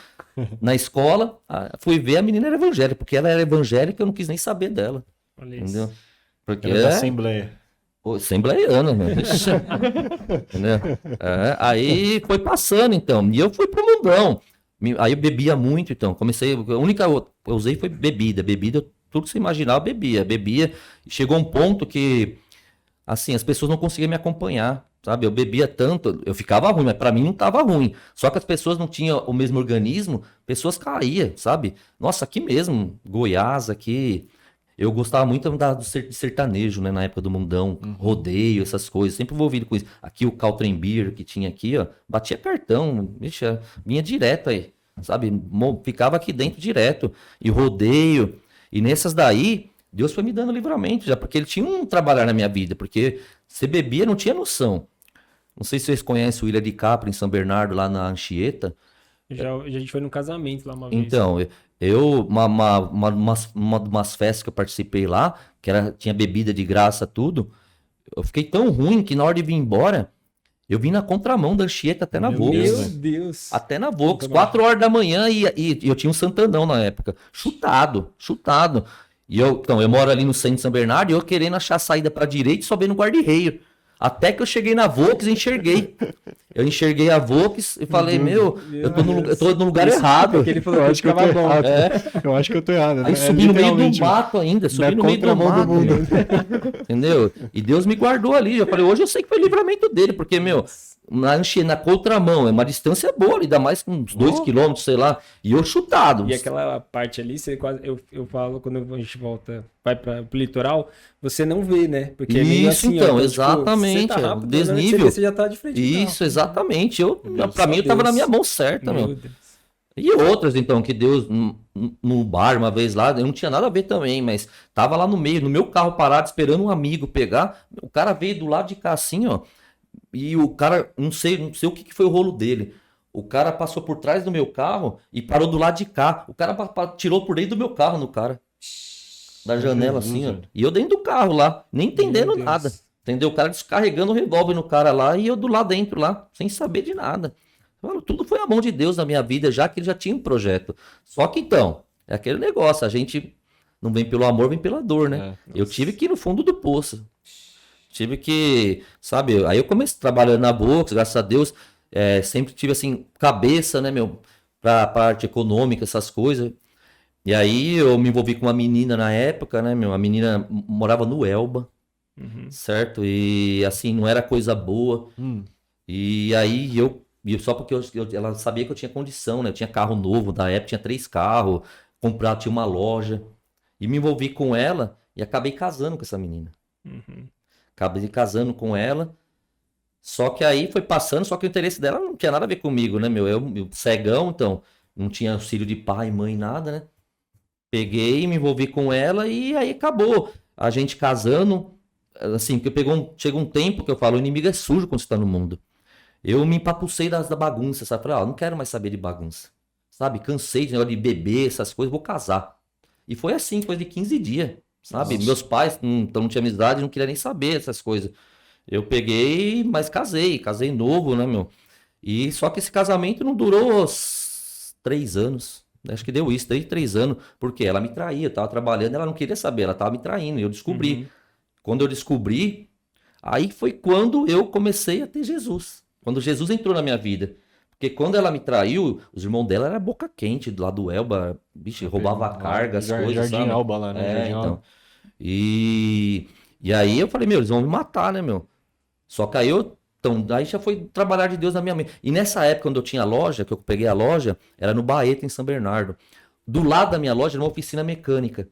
Na escola, fui ver, a menina era evangélica. Porque ela era evangélica, eu não quis nem saber dela. Olha Entendeu? isso. Porque Era da Assembleia. Assembleiana, meu. Ixi. Entendeu? Aí foi passando, então. E eu fui pro mundão. Aí eu bebia muito, então. Comecei. A única eu usei foi bebida. Bebida, tudo que você imaginar, eu bebia. Bebia. Chegou um ponto que, assim, as pessoas não conseguiam me acompanhar. Sabe? Eu bebia tanto, eu ficava ruim, mas pra mim não tava ruim. Só que as pessoas não tinham o mesmo organismo, pessoas caíam, sabe? Nossa, aqui mesmo, Goiás, aqui. Eu gostava muito do sertanejo, né? Na época do mundão, rodeio, essas coisas. Sempre envolvido com isso. Aqui o Caltrim Beer que tinha aqui, ó. Batia cartão, bicho, vinha direto aí, sabe? Ficava aqui dentro direto. E rodeio. E nessas daí, Deus foi me dando livramento já. Porque ele tinha um trabalhar na minha vida. Porque você bebia, não tinha noção. Não sei se vocês conhecem o Ilha de Capra, em São Bernardo, lá na Anchieta. A gente foi num casamento lá uma vez. Então, umas festas que eu participei lá, que tinha bebida de graça, tudo. Eu fiquei tão ruim que na hora de vir embora, eu vim na contramão da Anchieta até na Meu Volks. Deus, Meu velho. Deus. Até na Volks, Nunca mais. 4 horas da manhã e eu tinha um Santandão na época. Chutado. E então, eu moro ali no centro de São Bernardo e eu querendo achar a saída pra direita e só vendo o guarda-reio. Até que eu cheguei na Volks e enxerguei. Eu enxerguei a Volks e falei, meu, eu tô no lugar errado. Porque ele falou Eu que acho que eu tô ficava bom. errado. É. Eu acho que eu tô errado, né? Aí É subi no meio do literalmente mato ainda, subi na no meio do contramão do mato. mundo. Entendeu? E Deus me guardou ali. Eu falei, hoje eu sei que foi livramento dele, porque, meu, na contramão, é uma distância boa, ainda mais com uns 2 quilômetros, sei lá, e eu chutado. E aquela parte ali, você quase, eu falo quando a gente volta, vai pro litoral, você não vê, né? Porque é meio Isso, assim, então, ó, exatamente, você tá é, rápido, desnível. você já tá de frente. pro carro. Isso, exatamente. Pra Só mim, eu tava na Deus. minha mão certa, meu. Meu Deus. E outras, então, que Deus, no bar uma vez lá, eu não tinha nada a ver também, mas tava lá no meio, no meu carro parado, esperando um amigo pegar. O cara veio do lado de cá assim, ó. E o cara, não sei o que foi o rolo dele. O cara passou por trás do meu carro e parou do lado de cá. O cara tirou por dentro do meu carro no cara. Da janela, Jesus, assim, ó. velho. E eu dentro do carro lá, nem entendendo Meu Deus. nada. Entendeu? O cara descarregando o revólver no cara lá e eu do lado dentro lá, sem saber de nada. Mano, tudo foi a mão de Deus na minha vida, já que ele já tinha um projeto. Só que então, é aquele negócio, a gente não vem pelo amor, vem pela dor, né? É. Eu tive que ir no fundo do poço. Tive que, sabe, aí eu comecei trabalhando na Volks, graças a Deus, sempre tive, assim, cabeça, né, meu, pra parte econômica, essas coisas. E aí eu me envolvi com uma menina na época, né, meu, a menina morava no Elba, certo? E, assim, não era coisa boa. E aí só porque ela sabia que eu tinha condição, né, eu tinha carro novo, da época tinha 3 carros, tinha uma loja. E me envolvi com ela e acabei casando com essa menina. Acabei casando com ela. Só que aí foi passando, só que o interesse dela não tinha nada a ver comigo, né, meu? Eu cegão, então, não tinha auxílio de pai, mãe, nada, né? Peguei, me envolvi com ela e aí acabou. A gente casando, assim, porque chega um tempo que eu falo, o inimigo é sujo quando você tá no mundo. Eu me empapucei da bagunça, sabe? Falei, não quero mais saber de bagunça. Sabe? Cansei de negócio de beber, essas coisas, vou casar. E foi assim, coisa de 15 dias. Sabe? Nossa. Meus pais não tinham amizade, não queriam nem saber essas coisas. Eu peguei, mas casei novo, né, meu? E só que esse casamento não durou 3 anos. Acho que deu isso, 3 anos. Porque ela me traía, eu tava trabalhando, ela não queria saber, ela tava me traindo. E eu descobri. Quando eu descobri, aí foi quando eu comecei a ter Jesus. Quando Jesus entrou na minha vida. Porque quando ela me traiu, os irmãos dela eram boca quente, lá do Elba, bicho, roubava a carga, as coisas, Jardim sabe? Alba lá, né? Jardim Alba. Então. E aí eu falei, meu, eles vão me matar, né, meu? Só que aí aí já foi trabalhar de Deus na minha mente. E nessa época, quando eu tinha loja, que eu peguei a loja, era no Baeta, em São Bernardo. Do lado da minha loja era uma oficina mecânica.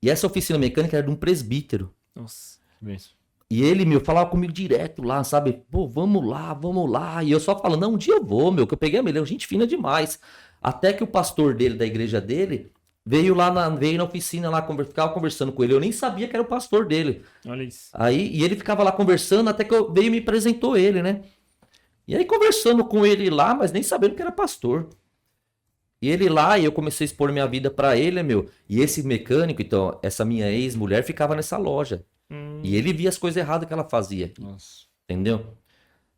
E essa oficina mecânica era de um presbítero. Nossa. Benção. E ele, meu, falava comigo direto lá, sabe? Pô, vamos lá. E eu só falando, não, um dia eu vou, meu, que eu peguei a melhor, gente fina demais. Até que o pastor dele, da igreja dele, veio na oficina lá, ficava conversando com ele. Eu nem sabia que era o pastor dele. Olha isso. Aí, e ele ficava lá conversando, até que veio e me apresentou ele, né? E aí conversando com ele lá, mas nem sabendo que era pastor. E ele lá, e eu comecei a expor minha vida pra ele, meu. E esse mecânico, então, essa minha ex-mulher ficava nessa loja. E ele via as coisas erradas que ela fazia, Nossa. entendeu?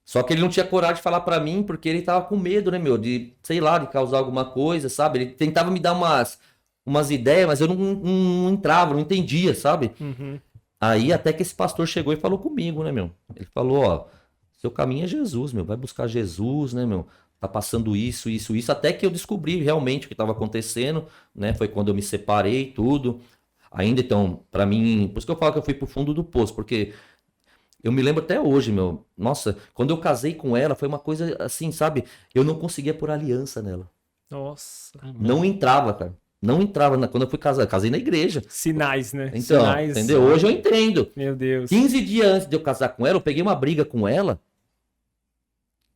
Só que ele não tinha coragem de falar pra mim, porque ele tava com medo, né, meu? De, sei lá, de causar alguma coisa, sabe? Ele tentava me dar umas ideias, mas eu não entrava, não entendia, sabe? Aí até que esse pastor chegou e falou comigo, né, meu? Ele falou, ó, seu caminho é Jesus, meu. Vai buscar Jesus, né, meu? Tá passando isso. Até que eu descobri realmente o que estava acontecendo, né? Foi quando eu me separei, tudo. Ainda, então, pra mim... Por isso que eu falo que eu fui pro fundo do poço, porque... Eu me lembro até hoje, meu. Nossa, quando eu casei com ela, foi uma coisa assim, sabe? Eu não conseguia pôr aliança nela. Nossa. Não entrava, cara. Não entrava. Quando eu fui casar, casei na igreja. Sinais, né? Então, Sinais. entendeu? Hoje eu entendo. Meu Deus. 15 dias antes de eu casar com ela, eu peguei uma briga com ela.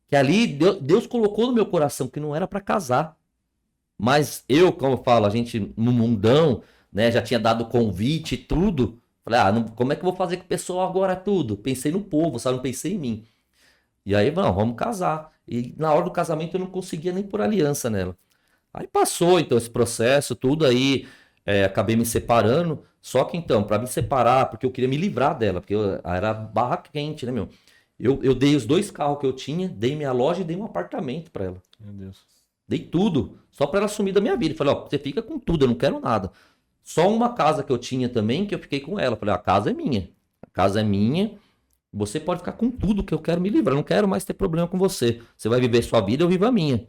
Que ali Deus colocou no meu coração que não era pra casar. Mas eu, como eu falo, a gente no mundão, né? Já tinha dado convite e tudo. Falei, como é que eu vou fazer com o pessoal agora tudo? Pensei no povo, sabe? Não pensei em mim. E aí, não, vamos casar. E na hora do casamento eu não conseguia nem pôr aliança nela. Aí passou, então, esse processo, tudo aí, acabei me separando. Só que então, pra me separar, porque eu queria me livrar dela, porque era barra quente, né, meu? Eu dei os 2 carros que eu tinha, dei minha loja e dei um apartamento pra ela. Meu Deus. Dei tudo, só pra ela sumir da minha vida. Falei, ó, você fica com tudo, eu não quero nada. Só uma casa que eu tinha também, que eu fiquei com ela. Falei, a casa é minha. A casa é minha. Você pode ficar com tudo que eu quero me livrar. Eu não quero mais ter problema com você. Você vai viver sua vida, eu vivo a minha.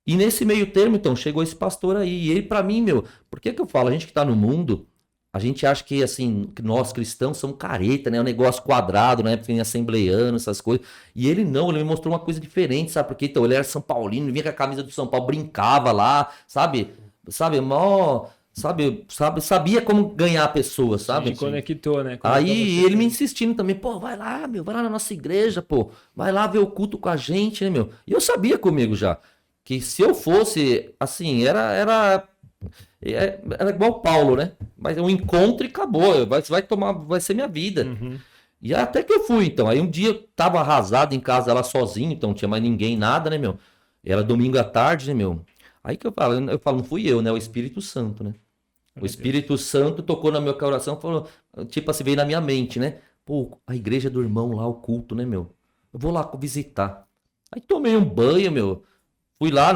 E nesse meio termo, então, chegou esse pastor aí. E ele, pra mim, meu, por que que eu falo? A gente que tá no mundo, a gente acha que, assim, que nós cristãos somos careta, né? Um negócio quadrado, né? Porque assembleiano, essas coisas. E ele não, ele me mostrou uma coisa diferente, sabe? Porque, então, ele era São Paulino, vinha com a camisa do São Paulo, brincava lá, sabe? Mó, sabia como ganhar a pessoa, sabe? Se conectou, né? Aí ele me insistindo também, pô, vai lá, meu, vai lá na nossa igreja, pô, vai lá ver o culto com a gente, né, meu? E eu sabia comigo já, que se eu fosse, assim, era igual o Paulo, né? Mas um encontro e acabou, vai ser minha vida. Uhum. E até que eu fui, então. Aí um dia eu tava arrasado em casa, ela sozinha, então não tinha mais ninguém, nada, né, meu? Era domingo à tarde, né, meu? Aí que eu falo, não fui eu, né? O Espírito Santo, né? O Espírito Santo tocou na meu coração, falou, tipo assim, veio na minha mente, né? Pô, a igreja do irmão lá, o culto, né, meu? Eu vou lá visitar. Aí tomei um banho, meu. Fui lá,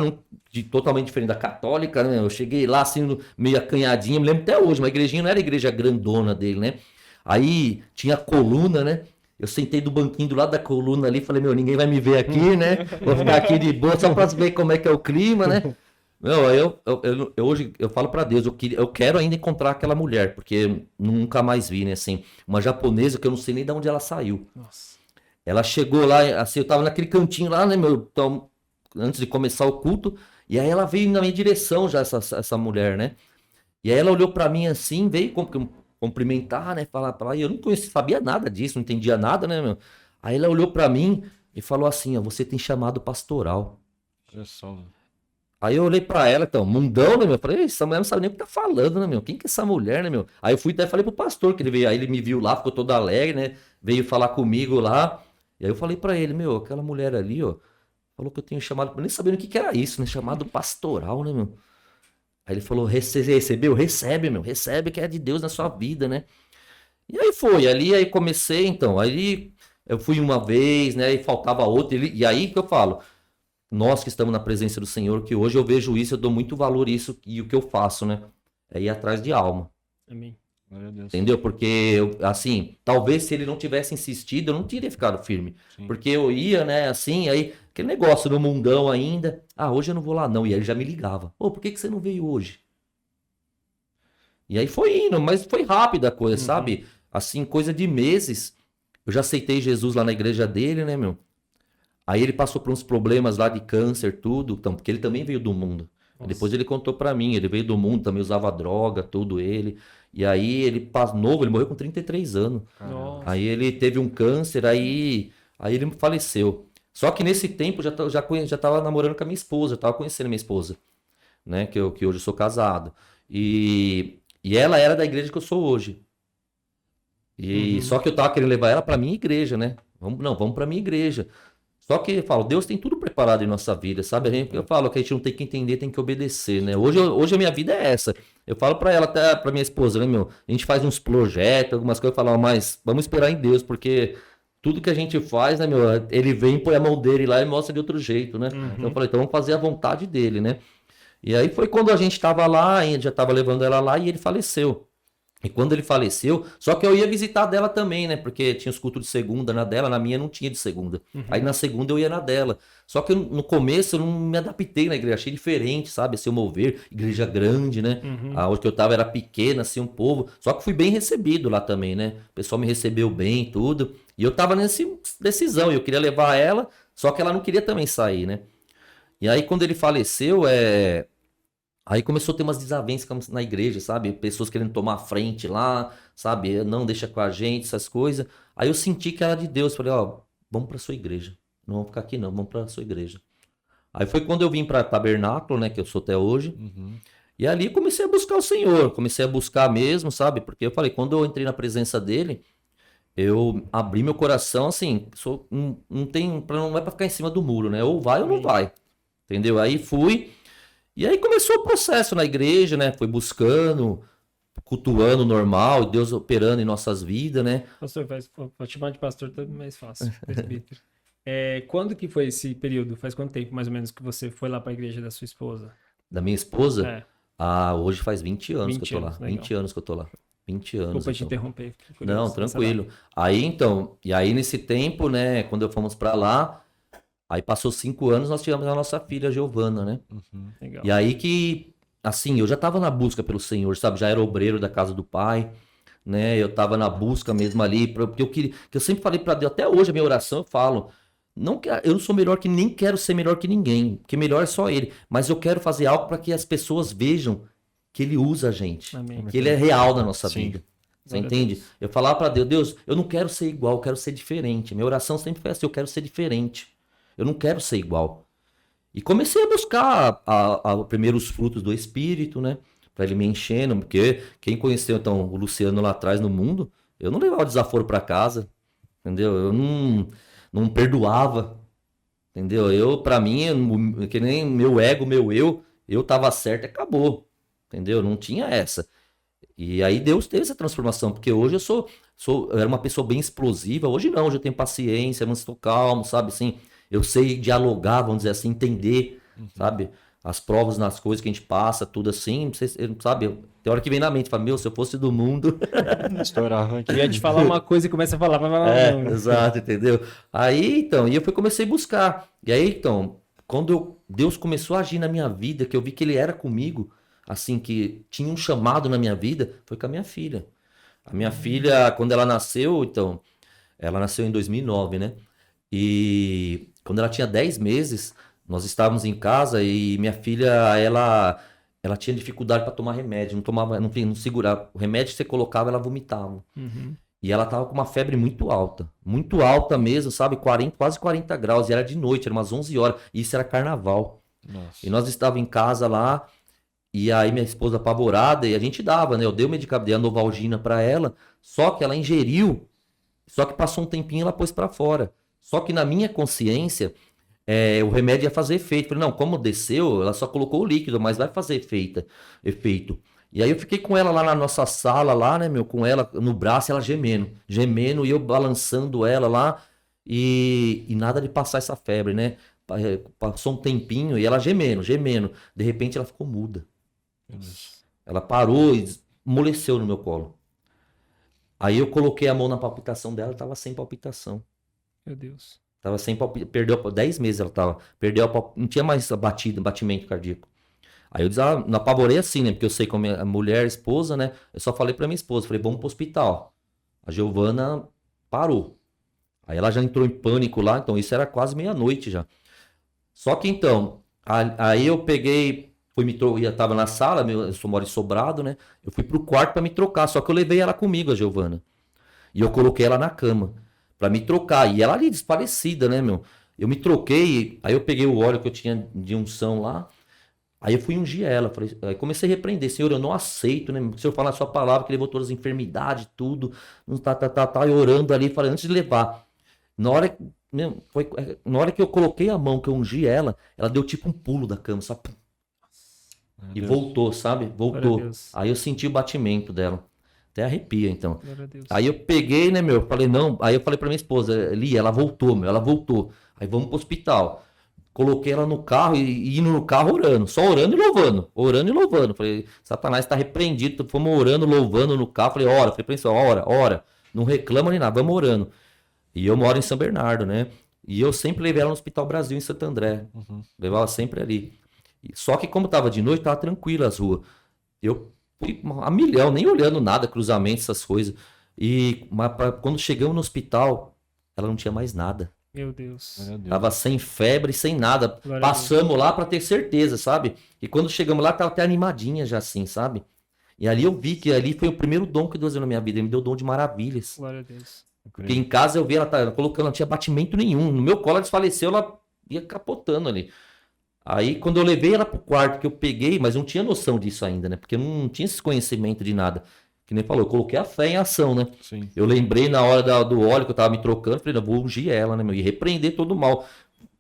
totalmente diferente da católica, né? Eu cheguei lá, assim, meio acanhadinho, me lembro até hoje, uma igrejinha não era a igreja grandona dele, né? Aí tinha coluna, né? Eu sentei do banquinho do lado da coluna ali, falei, meu, ninguém vai me ver aqui, né? Vou ficar aqui de boa, só pra ver como é que é o clima, né? Não, hoje eu falo pra Deus, eu quero ainda encontrar aquela mulher, porque nunca mais vi, né? Assim, uma japonesa que eu não sei nem de onde ela saiu. Nossa. Ela chegou lá, assim, eu tava naquele cantinho lá, né, meu? Então, antes de começar o culto, e aí ela veio na minha direção já, essa mulher, né? E aí ela olhou pra mim assim, veio cumprimentar, né? Falar, e eu não sabia nada disso, não entendia nada, né, meu? Aí ela olhou pra mim e falou assim, ó, você tem chamado pastoral. Olha só, mano. Aí eu olhei pra ela, então, mundão, né, meu? Eu falei, essa mulher não sabe nem o que tá falando, né, meu? Quem que é essa mulher, né, meu? Aí eu fui até falei pro pastor, que ele veio, aí ele me viu lá, ficou todo alegre, né? Veio falar comigo lá. E aí eu falei pra ele, meu, aquela mulher ali, ó, falou que eu tenho chamado, nem sabendo o que que era isso, né? Chamado pastoral, né, meu? Aí ele falou, você recebeu? Recebe, meu, recebe que é de Deus na sua vida, né? E aí foi, aí comecei, então, aí eu fui uma vez, né, e faltava outra, e aí que eu falo, nós que estamos na presença do Senhor, que hoje eu vejo isso, eu dou muito valor a isso, e o que eu faço, né, é ir atrás de alma. Amém. Glória a Deus. Entendeu? Porque, assim, talvez se ele não tivesse insistido, eu não teria ficado firme. Sim. Porque eu ia, né, assim, aí, aquele negócio no mundão ainda. Ah, hoje eu não vou lá não. E aí ele já me ligava. Ô, por que que você não veio hoje? E aí foi indo, mas foi rápida a coisa, sabe? Assim, coisa de meses. Eu já aceitei Jesus lá na igreja dele, né, meu? Aí ele passou por uns problemas lá de câncer, tudo. Então, porque ele também veio do mundo. Depois ele contou pra mim, ele veio do mundo, também usava droga, tudo ele. E aí ele novo, ele morreu com 33 anos. Nossa. Aí ele teve um câncer, aí ele faleceu. Só que nesse tempo já tava namorando com a minha esposa, já tava conhecendo a minha esposa, né? Que hoje eu sou casado. E ela era da igreja que eu sou hoje. E só que eu tava querendo levar ela pra minha igreja, né? Vamos pra minha igreja. Só que eu falo, Deus tem tudo preparado em nossa vida, sabe? Eu falo que a gente não tem que entender, tem que obedecer, né? Hoje a minha vida é essa. Eu falo pra ela, até pra minha esposa, né, meu? A gente faz uns projetos, algumas coisas, eu falo, mas vamos esperar em Deus, porque tudo que a gente faz, né, meu? Ele vem, põe a mão dele lá e mostra de outro jeito, né? Então eu falei, então vamos fazer a vontade dele, né? E aí foi quando a gente tava lá, já tava levando ela lá e ele faleceu. E quando ele faleceu, só que eu ia visitar dela também, né? Porque tinha os cultos de segunda na dela, na minha não tinha de segunda. Aí na segunda eu ia na dela. Só que no começo eu não me adaptei na igreja, achei diferente, sabe? Assim, o mover, igreja grande, né? Onde que eu tava era pequena, assim, um povo. Só que fui bem recebido lá também, né? O pessoal me recebeu bem, tudo. E eu tava nessa decisão, eu queria levar ela, só que ela não queria também sair, né? E aí quando ele faleceu, aí começou a ter umas desavenças na igreja, sabe? Pessoas querendo tomar a frente lá, sabe? Não, deixa com a gente, essas coisas. Aí eu senti que era de Deus. Falei, ó, vamos pra sua igreja. Não vamos ficar aqui não, vamos pra sua igreja. Aí foi quando eu vim pra Tabernáculo, né? Que eu sou até hoje. E ali comecei a buscar o Senhor. Comecei a buscar mesmo, sabe? Porque eu falei, quando eu entrei na presença dele, eu abri meu coração, assim, não é pra ficar em cima do muro, né? Ou vai ou não vai. Entendeu? Aí fui... E aí começou o processo na igreja, né? Fui buscando, cultuando normal, e Deus operando em nossas vidas, né? Pastor, vou te chamar de pastor, tá mais fácil. Presbítero. Quando que foi esse período? Faz quanto tempo, mais ou menos, que você foi lá para a igreja da sua esposa? Da minha esposa, É, hoje faz 20 anos 20 que eu tô lá. anos, legal. 20 anos que eu tô lá. 20 anos. desculpa te então. interromper. fiquei curioso Não, nessa tranquilo. Aí então, e aí nesse tempo, né, quando fomos pra lá, aí passou 5 anos, nós tivemos a nossa filha Giovana, né? Uhum. Legal. E aí que, assim, eu já tava na busca pelo Senhor, sabe? Já era obreiro da casa do Pai, né? Eu tava na busca mesmo ali, porque eu queria, que eu sempre falei pra Deus, até hoje a minha oração eu falo, não que eu não sou melhor que nem quero ser melhor que ninguém, porque melhor é só Ele, mas eu quero fazer algo para que as pessoas vejam que Ele usa a gente, Amém. que Ele é real na nossa Sim. vida. Você Glória a entende? Deus. Eu falava pra Deus, Deus, eu não quero ser igual, eu quero ser diferente. Minha oração sempre foi assim, eu quero ser diferente. Eu não quero ser igual. E comecei a buscar primeiro os frutos do Espírito, né? Pra ele me enchendo, porque quem conheceu então o Luciano lá atrás no mundo, eu não levava desaforo pra casa, entendeu? Eu não perdoava, entendeu? Pra mim, que nem meu ego, meu eu tava certo e acabou, entendeu? Não tinha essa. E aí Deus teve essa transformação, porque hoje eu era uma pessoa bem explosiva, hoje não, hoje eu tenho paciência, mas estou calmo, sabe, assim, eu sei dialogar, vamos dizer assim, entender, sabe, as provas nas coisas que a gente passa, tudo assim, sabe, tem hora que vem na mente, fala, meu, se eu fosse do mundo, Estourava aqui. Eu ia te falar uma coisa e começa a falar, vai falar, não. exato, entendeu? Aí, então, e eu comecei a buscar, e aí, então, quando Deus começou a agir na minha vida, que eu vi que Ele era comigo, assim, que tinha um chamado na minha vida, foi com a minha filha. A minha filha, quando ela nasceu, então, ela nasceu em 2009, né? E quando ela tinha 10 meses, nós estávamos em casa e minha filha, ela tinha dificuldade para tomar remédio, não tomava, não segurava. O remédio que você colocava, ela vomitava. Uhum. E ela tava com uma febre muito alta mesmo, sabe? 40, quase 40 graus, e era de noite, era umas 11 horas, e isso era carnaval. Nossa. E nós estávamos em casa lá, e aí minha esposa apavorada, e a gente dava, né? Eu dei o medicamento, dei a Novalgina pra ela, só que ela ingeriu, só que passou um tempinho e ela pôs pra fora. Só que na minha consciência, o remédio ia fazer efeito. Falei, não, como desceu, ela só colocou o líquido, mas vai fazer efeito. E aí eu fiquei com ela lá na nossa sala, lá, né, meu, com ela no braço, ela gemendo, e eu balançando ela lá, e nada de passar essa febre, né? Passou um tempinho e ela gemendo. De repente ela ficou muda. Meu Deus. Ela parou e amoleceu no meu colo. Aí eu coloquei a mão na palpitação dela, tava sem palpitação. Meu Deus. Tava sem palpitação, perdeu 10 meses ela tava, perdeu não tinha mais batimento cardíaco. Aí eu não apavorei assim, né, porque eu sei como a mulher, esposa, né, eu só falei pra minha esposa, falei, vamos pro hospital. A Giovana parou. Aí ela já entrou em pânico lá, então isso era quase meia-noite já. Só que então, aí eu peguei, eu tava na sala, eu moro em Sobrado, né, eu fui pro quarto pra me trocar, só que eu levei ela comigo, a Giovana. E eu coloquei ela na cama pra me trocar. E ela ali desfalecida, né, meu? Eu me troquei, aí eu peguei o óleo que eu tinha de unção lá, aí eu fui ungir ela. Aí comecei a repreender. Senhor, eu não aceito, né? O Senhor fala a sua palavra, que levou todas as enfermidades, tudo. E orando ali, falei, antes de levar. Na hora que eu coloquei a mão, que eu ungi ela deu tipo um pulo da cama, só. Meu E Deus. voltou, sabe? Glória a Voltou. Deus. Aí eu senti o batimento dela. Até arrepia, então. Glória a Deus. Aí eu peguei, né, meu? Falei, não. Aí eu falei pra minha esposa, Lia, ela voltou, meu, ela voltou. Aí vamos pro hospital. Coloquei ela no carro e indo no carro orando, só orando e louvando. Orando e louvando. Falei, Satanás tá repreendido. Fomos orando, louvando no carro. Falei, ora. Falei pra ele, ora. Não reclama nem nada, vamos orando. E eu moro em São Bernardo, né? E eu sempre levei ela no Hospital Brasil em Santo André. Uhum. Levava sempre ali. Só que como tava de noite, tava tranquilo as ruas. Eu fui a milhão, nem olhando nada, cruzamento, essas coisas. Mas quando chegamos no hospital, ela não tinha mais nada. Meu Deus. Meu Deus. Tava sem febre, sem nada. Glória a Passamos lá pra ter certeza, sabe? E quando chegamos lá, tava até animadinha já assim, sabe? E ali eu vi que ali foi o primeiro dom que Deus deu na minha vida. Ele me deu o dom de maravilhas. Glória a Deus. Porque em casa eu vi ela colocando, não tinha batimento nenhum. No meu colo ela desfaleceu, ela ia capotando ali. Aí quando eu levei ela pro quarto, que eu peguei, mas eu não tinha noção disso ainda, né? Porque eu não tinha esse conhecimento de nada. Que nem falou, eu coloquei a fé em ação, né? Sim. Eu lembrei na hora do óleo que eu tava me trocando, falei, não, vou ungir ela, né, meu? E repreender todo o mal.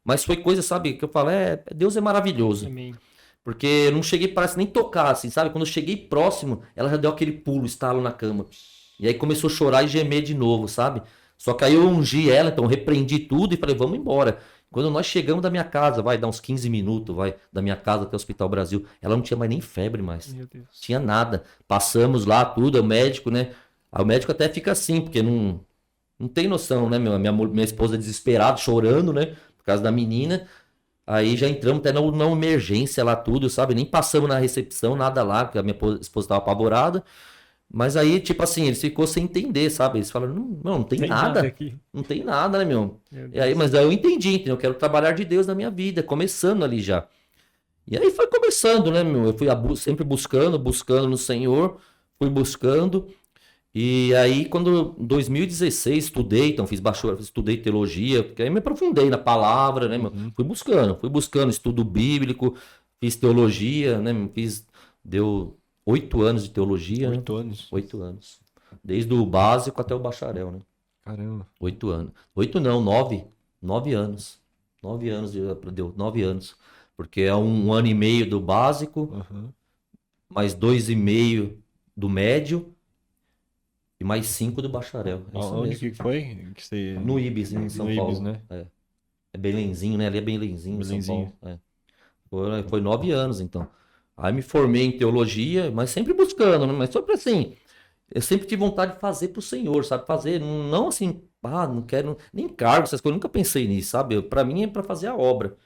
Mas foi coisa, sabe, que eu falo, Deus é maravilhoso. Amém. Porque eu não cheguei, parece, nem tocar, assim, sabe? Quando eu cheguei próximo, ela já deu aquele pulo, estalo na cama. E aí começou a chorar e gemer de novo, sabe? Só que aí eu ungi ela, então repreendi tudo e falei, vamos embora. Quando nós chegamos da minha casa, vai dar uns 15 minutos, vai, da minha casa até o Hospital Brasil, ela não tinha mais nem febre mais. Meu Deus. Tinha nada. Passamos lá tudo, o médico, né? Aí o médico até fica assim, porque não tem noção, né? Minha esposa desesperada, chorando, né? Por causa da menina. Aí já entramos até na emergência lá, tudo, sabe? Nem passamos na recepção, nada lá, porque a minha esposa estava apavorada. Mas aí, tipo assim, eles ficou sem entender, sabe? Eles falaram, não tem nada. aqui. Não tem nada, né, meu? Meu E aí, mas aí eu entendi, entendeu? Eu quero trabalhar de Deus na minha vida, começando ali já. E aí foi começando, né, meu? Eu fui sempre buscando no Senhor, fui buscando. E aí, quando em 2016 estudei, então fiz bacharel, estudei teologia, porque aí me aprofundei na palavra, né, meu? Fui buscando estudo bíblico, fiz teologia, né? Deu 8 anos de teologia, né? 8 anos. 8 anos. Desde o básico até o bacharel, né? Caramba. 8 anos. 8 não, 9. 9 anos. 9 anos, deu 9 anos. Porque é um ano e meio do básico, Aham. mais 2,5 do médio e mais 5 do bacharel. É isso Onde mesmo. que foi? Que você... No Ibis, em São No Paulo. Ibis, né? É Belenzinho, né? Ali é Belenzinho, São Belenzinho. Paulo. Foi 9 anos, então. Aí me formei em teologia, mas sempre buscando, né? Mas sempre assim, eu sempre tive vontade de fazer pro Senhor, sabe? Fazer, não assim, não quero nem cargo, essas coisas, eu nunca pensei nisso, sabe? Pra mim é pra fazer a obra.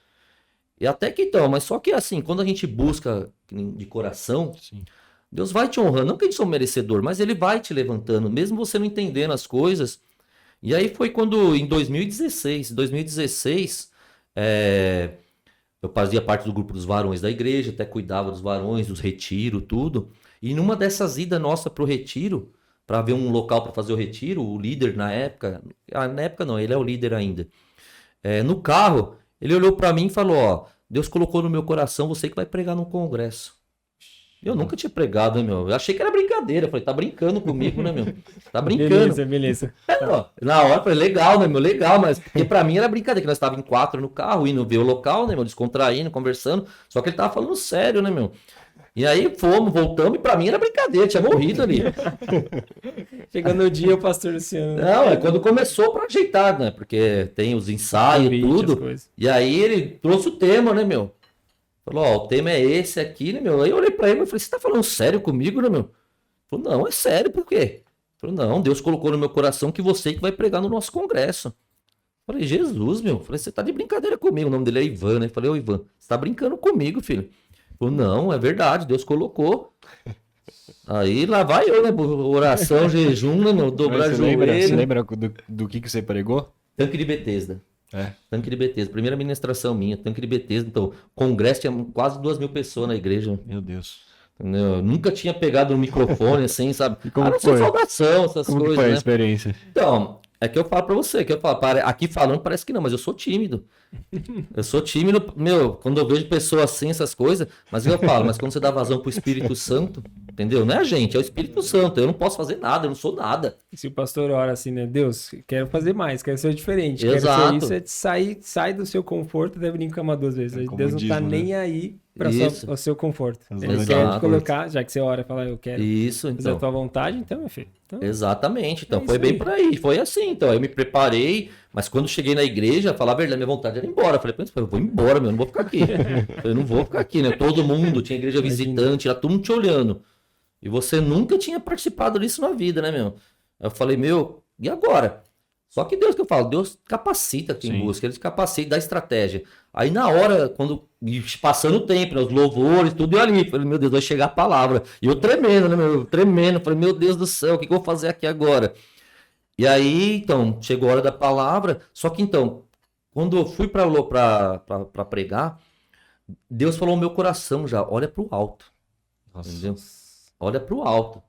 E até que então, mas só que assim, quando a gente busca de coração, Sim. Deus vai te honrando. Não que a gente sou merecedor, mas Ele vai te levantando, mesmo você não entendendo as coisas. E aí foi quando, em 2016, eu fazia parte do grupo dos varões da igreja, até cuidava dos varões, dos retiros, tudo. E numa dessas idas nossa pro retiro, para ver um local para fazer o retiro, o líder na época não, ele é o líder ainda. No carro, ele olhou para mim e falou, ó, Deus colocou no meu coração você que vai pregar num congresso. Eu nunca tinha pregado, né, meu? Eu achei que era brincadeira. Eu falei, tá brincando comigo, né, meu? Tá brincando. Beleza. Ó, na hora eu falei, legal, né, meu? Legal, mas porque pra mim era brincadeira, que nós estávamos em 4 no carro, indo ver o local, né, meu? Descontraindo, conversando. Só que ele tava falando sério, né, meu? E aí voltamos, e pra mim era brincadeira, tinha morrido ali. Chegando o dia, o pastor Luciano. Não, é quando começou pra ajeitar, né? Porque tem os ensaios, Convite, as tudo. coisas. E aí ele trouxe o tema, né, meu? Falou, ó, o tema é esse aqui, né, meu? Aí eu olhei pra ele e falei, você tá falando sério comigo, né, meu? Falou, não, é sério, por quê? Falou, não, Deus colocou no meu coração que você que vai pregar no nosso congresso. Falei, Jesus, meu. Falei, você tá de brincadeira comigo. O nome dele é Ivan, né? Falei, ô Ivan, você tá brincando comigo, filho. Falou, não, é verdade, Deus colocou. Aí lá vai eu, né? Oração, jejum, né, meu? Dobrar Você joelho. lembra do que você pregou? Tanque de Betesda. É. Tanque de Betesda. Primeira ministração minha, Tanque de Betesda. Então, congresso tinha quase 2.000 pessoas na igreja. Meu Deus. Entendeu? Eu nunca tinha pegado um microfone assim, sabe? E como não que sei foi? saudação, essas Como que coisas, foi a né? experiência? Então, é que eu falo pra você, aqui falando parece que não, mas eu sou tímido. Eu sou tímido, meu, quando eu vejo pessoas assim, essas coisas, mas eu falo, mas quando você dá vazão pro Espírito Santo, entendeu? Não é a gente, é o Espírito Santo, eu não posso fazer nada, eu não sou nada. Se o pastor ora assim, né? Deus, quero fazer mais, quero ser diferente, Exato. quero ser isso, sai do seu conforto, deve brincar uma 2 vezes. É como Deus não tá diz, né? nem aí para Isso. o seu conforto. As Ele zonas de quer te conforto. colocar, já que você ora e fala, eu quero Isso, fazer a então. tua vontade, então, meu filho. Então, Exatamente, então É foi isso bem aí. por aí, foi assim, então eu me preparei, mas quando cheguei na igreja, falar a verdade, minha vontade era ir embora, eu falei, eu vou embora, meu, eu não vou ficar aqui, eu não vou ficar aqui, né, todo mundo, tinha igreja visitante, era todo mundo te olhando, e você nunca tinha participado disso na vida, né, meu, eu falei, meu, e agora? Só que Deus que eu falo, Deus capacita quem Sim. busca, Ele capacita, dá estratégia. Aí na hora, quando passando o tempo, né, os louvores, tudo, eu ali, falei, meu Deus, vai chegar a palavra. E eu tremendo, né, meu, tremendo, falei, meu Deus do céu, o que eu vou fazer aqui agora? E aí, então, chegou a hora da palavra, só que então, quando eu fui para pregar, Deus falou no meu coração já, olha pro alto, Nossa. entendeu? Olha pro alto.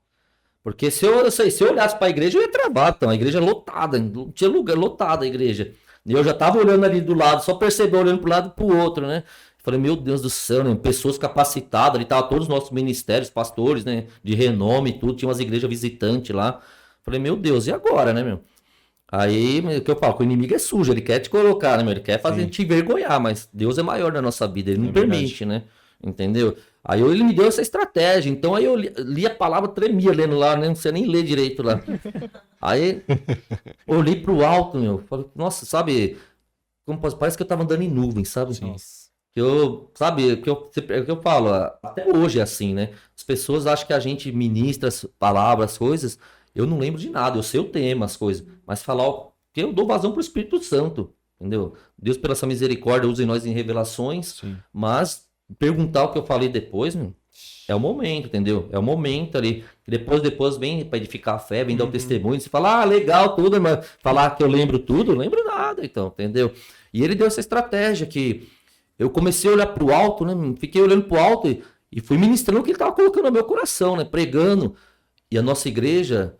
Porque se eu olhasse para a igreja, eu ia travar, então, a igreja é lotada, não tinha lugar, lotada a igreja. E eu já tava olhando ali do lado, só percebi olhando pro lado e pro outro, né? Falei, meu Deus do céu, né? Pessoas capacitadas, ali tava todos os nossos ministérios, pastores, né? De renome e tudo, tinha umas igrejas visitantes lá. Falei, meu Deus, e agora, né, meu? Aí, o que eu falo, que o inimigo é sujo, ele quer te colocar, né, meu? Ele quer fazer Sim. te envergonhar, mas Deus é maior na nossa vida, ele não É verdade. permite, né? entendeu? Aí ele me deu essa estratégia, então aí eu li a palavra, tremia lendo lá, né? Não sei nem ler direito lá. Aí olhei pro alto, meu, falei, nossa, sabe, parece que eu tava andando em nuvens, sabe? Nossa. É o que eu falo, até hoje é assim, né? As pessoas acham que a gente ministra as palavras, as coisas, eu não lembro de nada, eu sei o tema, as coisas, mas falar que eu dou vazão pro Espírito Santo, entendeu? Deus, pela sua misericórdia, usa em nós em revelações, Sim. mas perguntar o que eu falei depois, meu, é o momento, entendeu? É o momento ali. Depois vem para edificar a fé, vem dar o testemunho, você fala, legal, tudo, mas falar que eu lembro tudo, eu lembro nada, então, entendeu? E ele deu essa estratégia que eu comecei a olhar pro alto, né? Fiquei olhando pro alto e fui ministrando o que ele estava colocando no meu coração, né? Pregando. E a nossa igreja,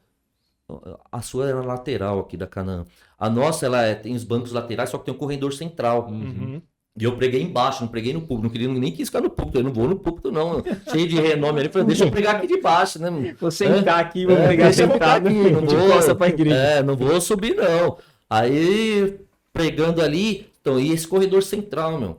a sua era lateral aqui da Canaã. A nossa, tem os bancos laterais, só que tem um corredor central. Uhum. E eu preguei embaixo, não preguei no púlpito. Não queria, nem quis ficar no púlpito. Eu não vou no púlpito, não. Cheio de renome ali. Falei, deixa eu pregar aqui de baixo, né? Vou sentar aqui, vou pegar Deixa eu ficar sentado aqui, não de vou, costa pra igreja. não vou subir, não. Aí, pregando ali, então, e esse corredor central, meu.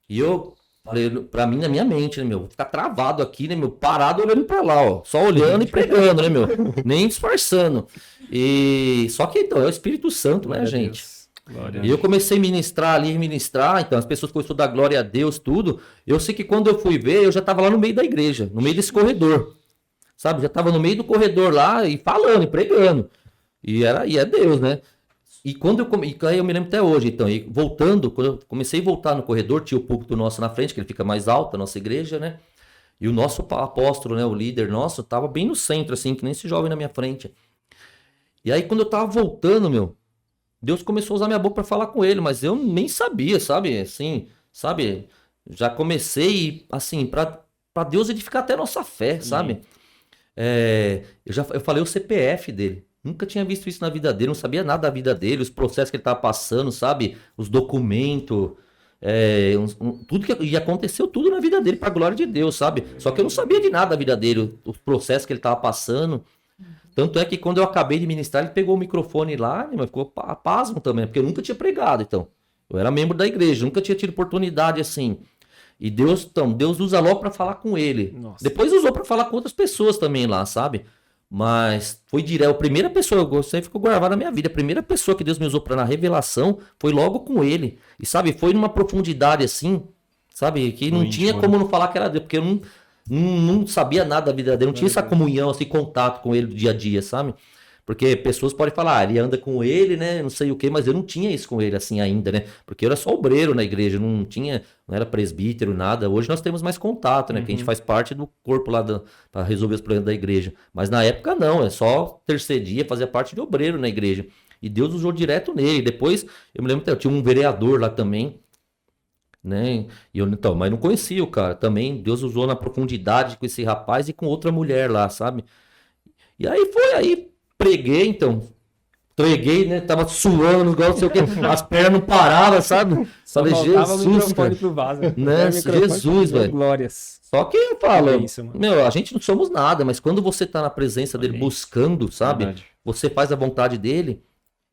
E eu falei, pra mim, na minha mente, né, meu? Vou ficar travado aqui, né, meu? Parado olhando pra lá, ó. Só olhando e pregando, né, meu? Nem disfarçando. E só que, então, é o Espírito Santo, né, Glória a gente? Deus. Glória a E eu comecei a ministrar, então as pessoas começaram a dar glória a Deus, tudo. Eu sei que quando eu fui ver, eu já estava lá no meio da igreja, no meio desse corredor, sabe? Já estava no meio do corredor lá e falando, e pregando. E é Deus, né? E aí eu me lembro até hoje, então, e voltando, quando eu comecei a voltar no corredor, tinha o púlpito nosso na frente, que ele fica mais alto, a nossa igreja, né? E o nosso apóstolo, né, o líder nosso, estava bem no centro, assim, que nem esse jovem na minha frente. E aí quando eu tava voltando, meu, Deus começou a usar minha boca para falar com ele, mas eu nem sabia, sabe? Assim, sabe? Já comecei, assim, para Deus edificar até a nossa fé, sabe? Eu falei o CPF dele. Nunca tinha visto isso na vida dele, não sabia nada da vida dele, os processos que ele estava passando, sabe? Os documentos, tudo e aconteceu tudo na vida dele, para glória de Deus, sabe? Só que eu não sabia de nada da vida dele, os processos que ele estava passando. Tanto é que quando eu acabei de ministrar, ele pegou o microfone lá, mas ficou pasmo também, porque eu nunca tinha pregado, então. Eu era membro da igreja, nunca tinha tido oportunidade assim. E Deus usa logo para falar com ele. Nossa. Depois usou para falar com outras pessoas também lá, sabe? Mas foi direto. A primeira pessoa, eu gostei, ficou gravada na minha vida. A primeira pessoa que Deus me usou para na revelação foi logo com ele. E sabe, foi numa profundidade assim, sabe? Que não tinha como não falar que era Deus, porque eu não sabia nada da vida dele, não tinha essa comunhão, esse contato com ele do dia a dia, sabe? Porque pessoas podem falar, ele anda com ele, né? Não sei o quê, mas eu não tinha isso com ele assim ainda, né? Porque eu era só obreiro na igreja, não era presbítero, nada. Hoje nós temos mais contato, né? Que a gente faz parte do corpo lá para resolver os problemas da igreja. Mas na época não, é só terceiro dia, fazia parte de obreiro na igreja. E Deus usou direto nele. Depois, eu me lembro que eu tinha um vereador lá também, né? Mas não conhecia o cara. Também Deus usou na profundidade com esse rapaz e com outra mulher lá, sabe? E aí preguei, né? Tava suando, igual não sei o que, as pernas não paravam, sabe? Só Falei, faltava o Jesus, microfone cara. pro vaso. Né? O microfone Jesus, pro- velho. Glórias. Só que eu falo, É isso, mano. meu, a gente não somos nada, mas quando você tá na presença dele, buscando, sabe? Verdade. Você faz a vontade dele,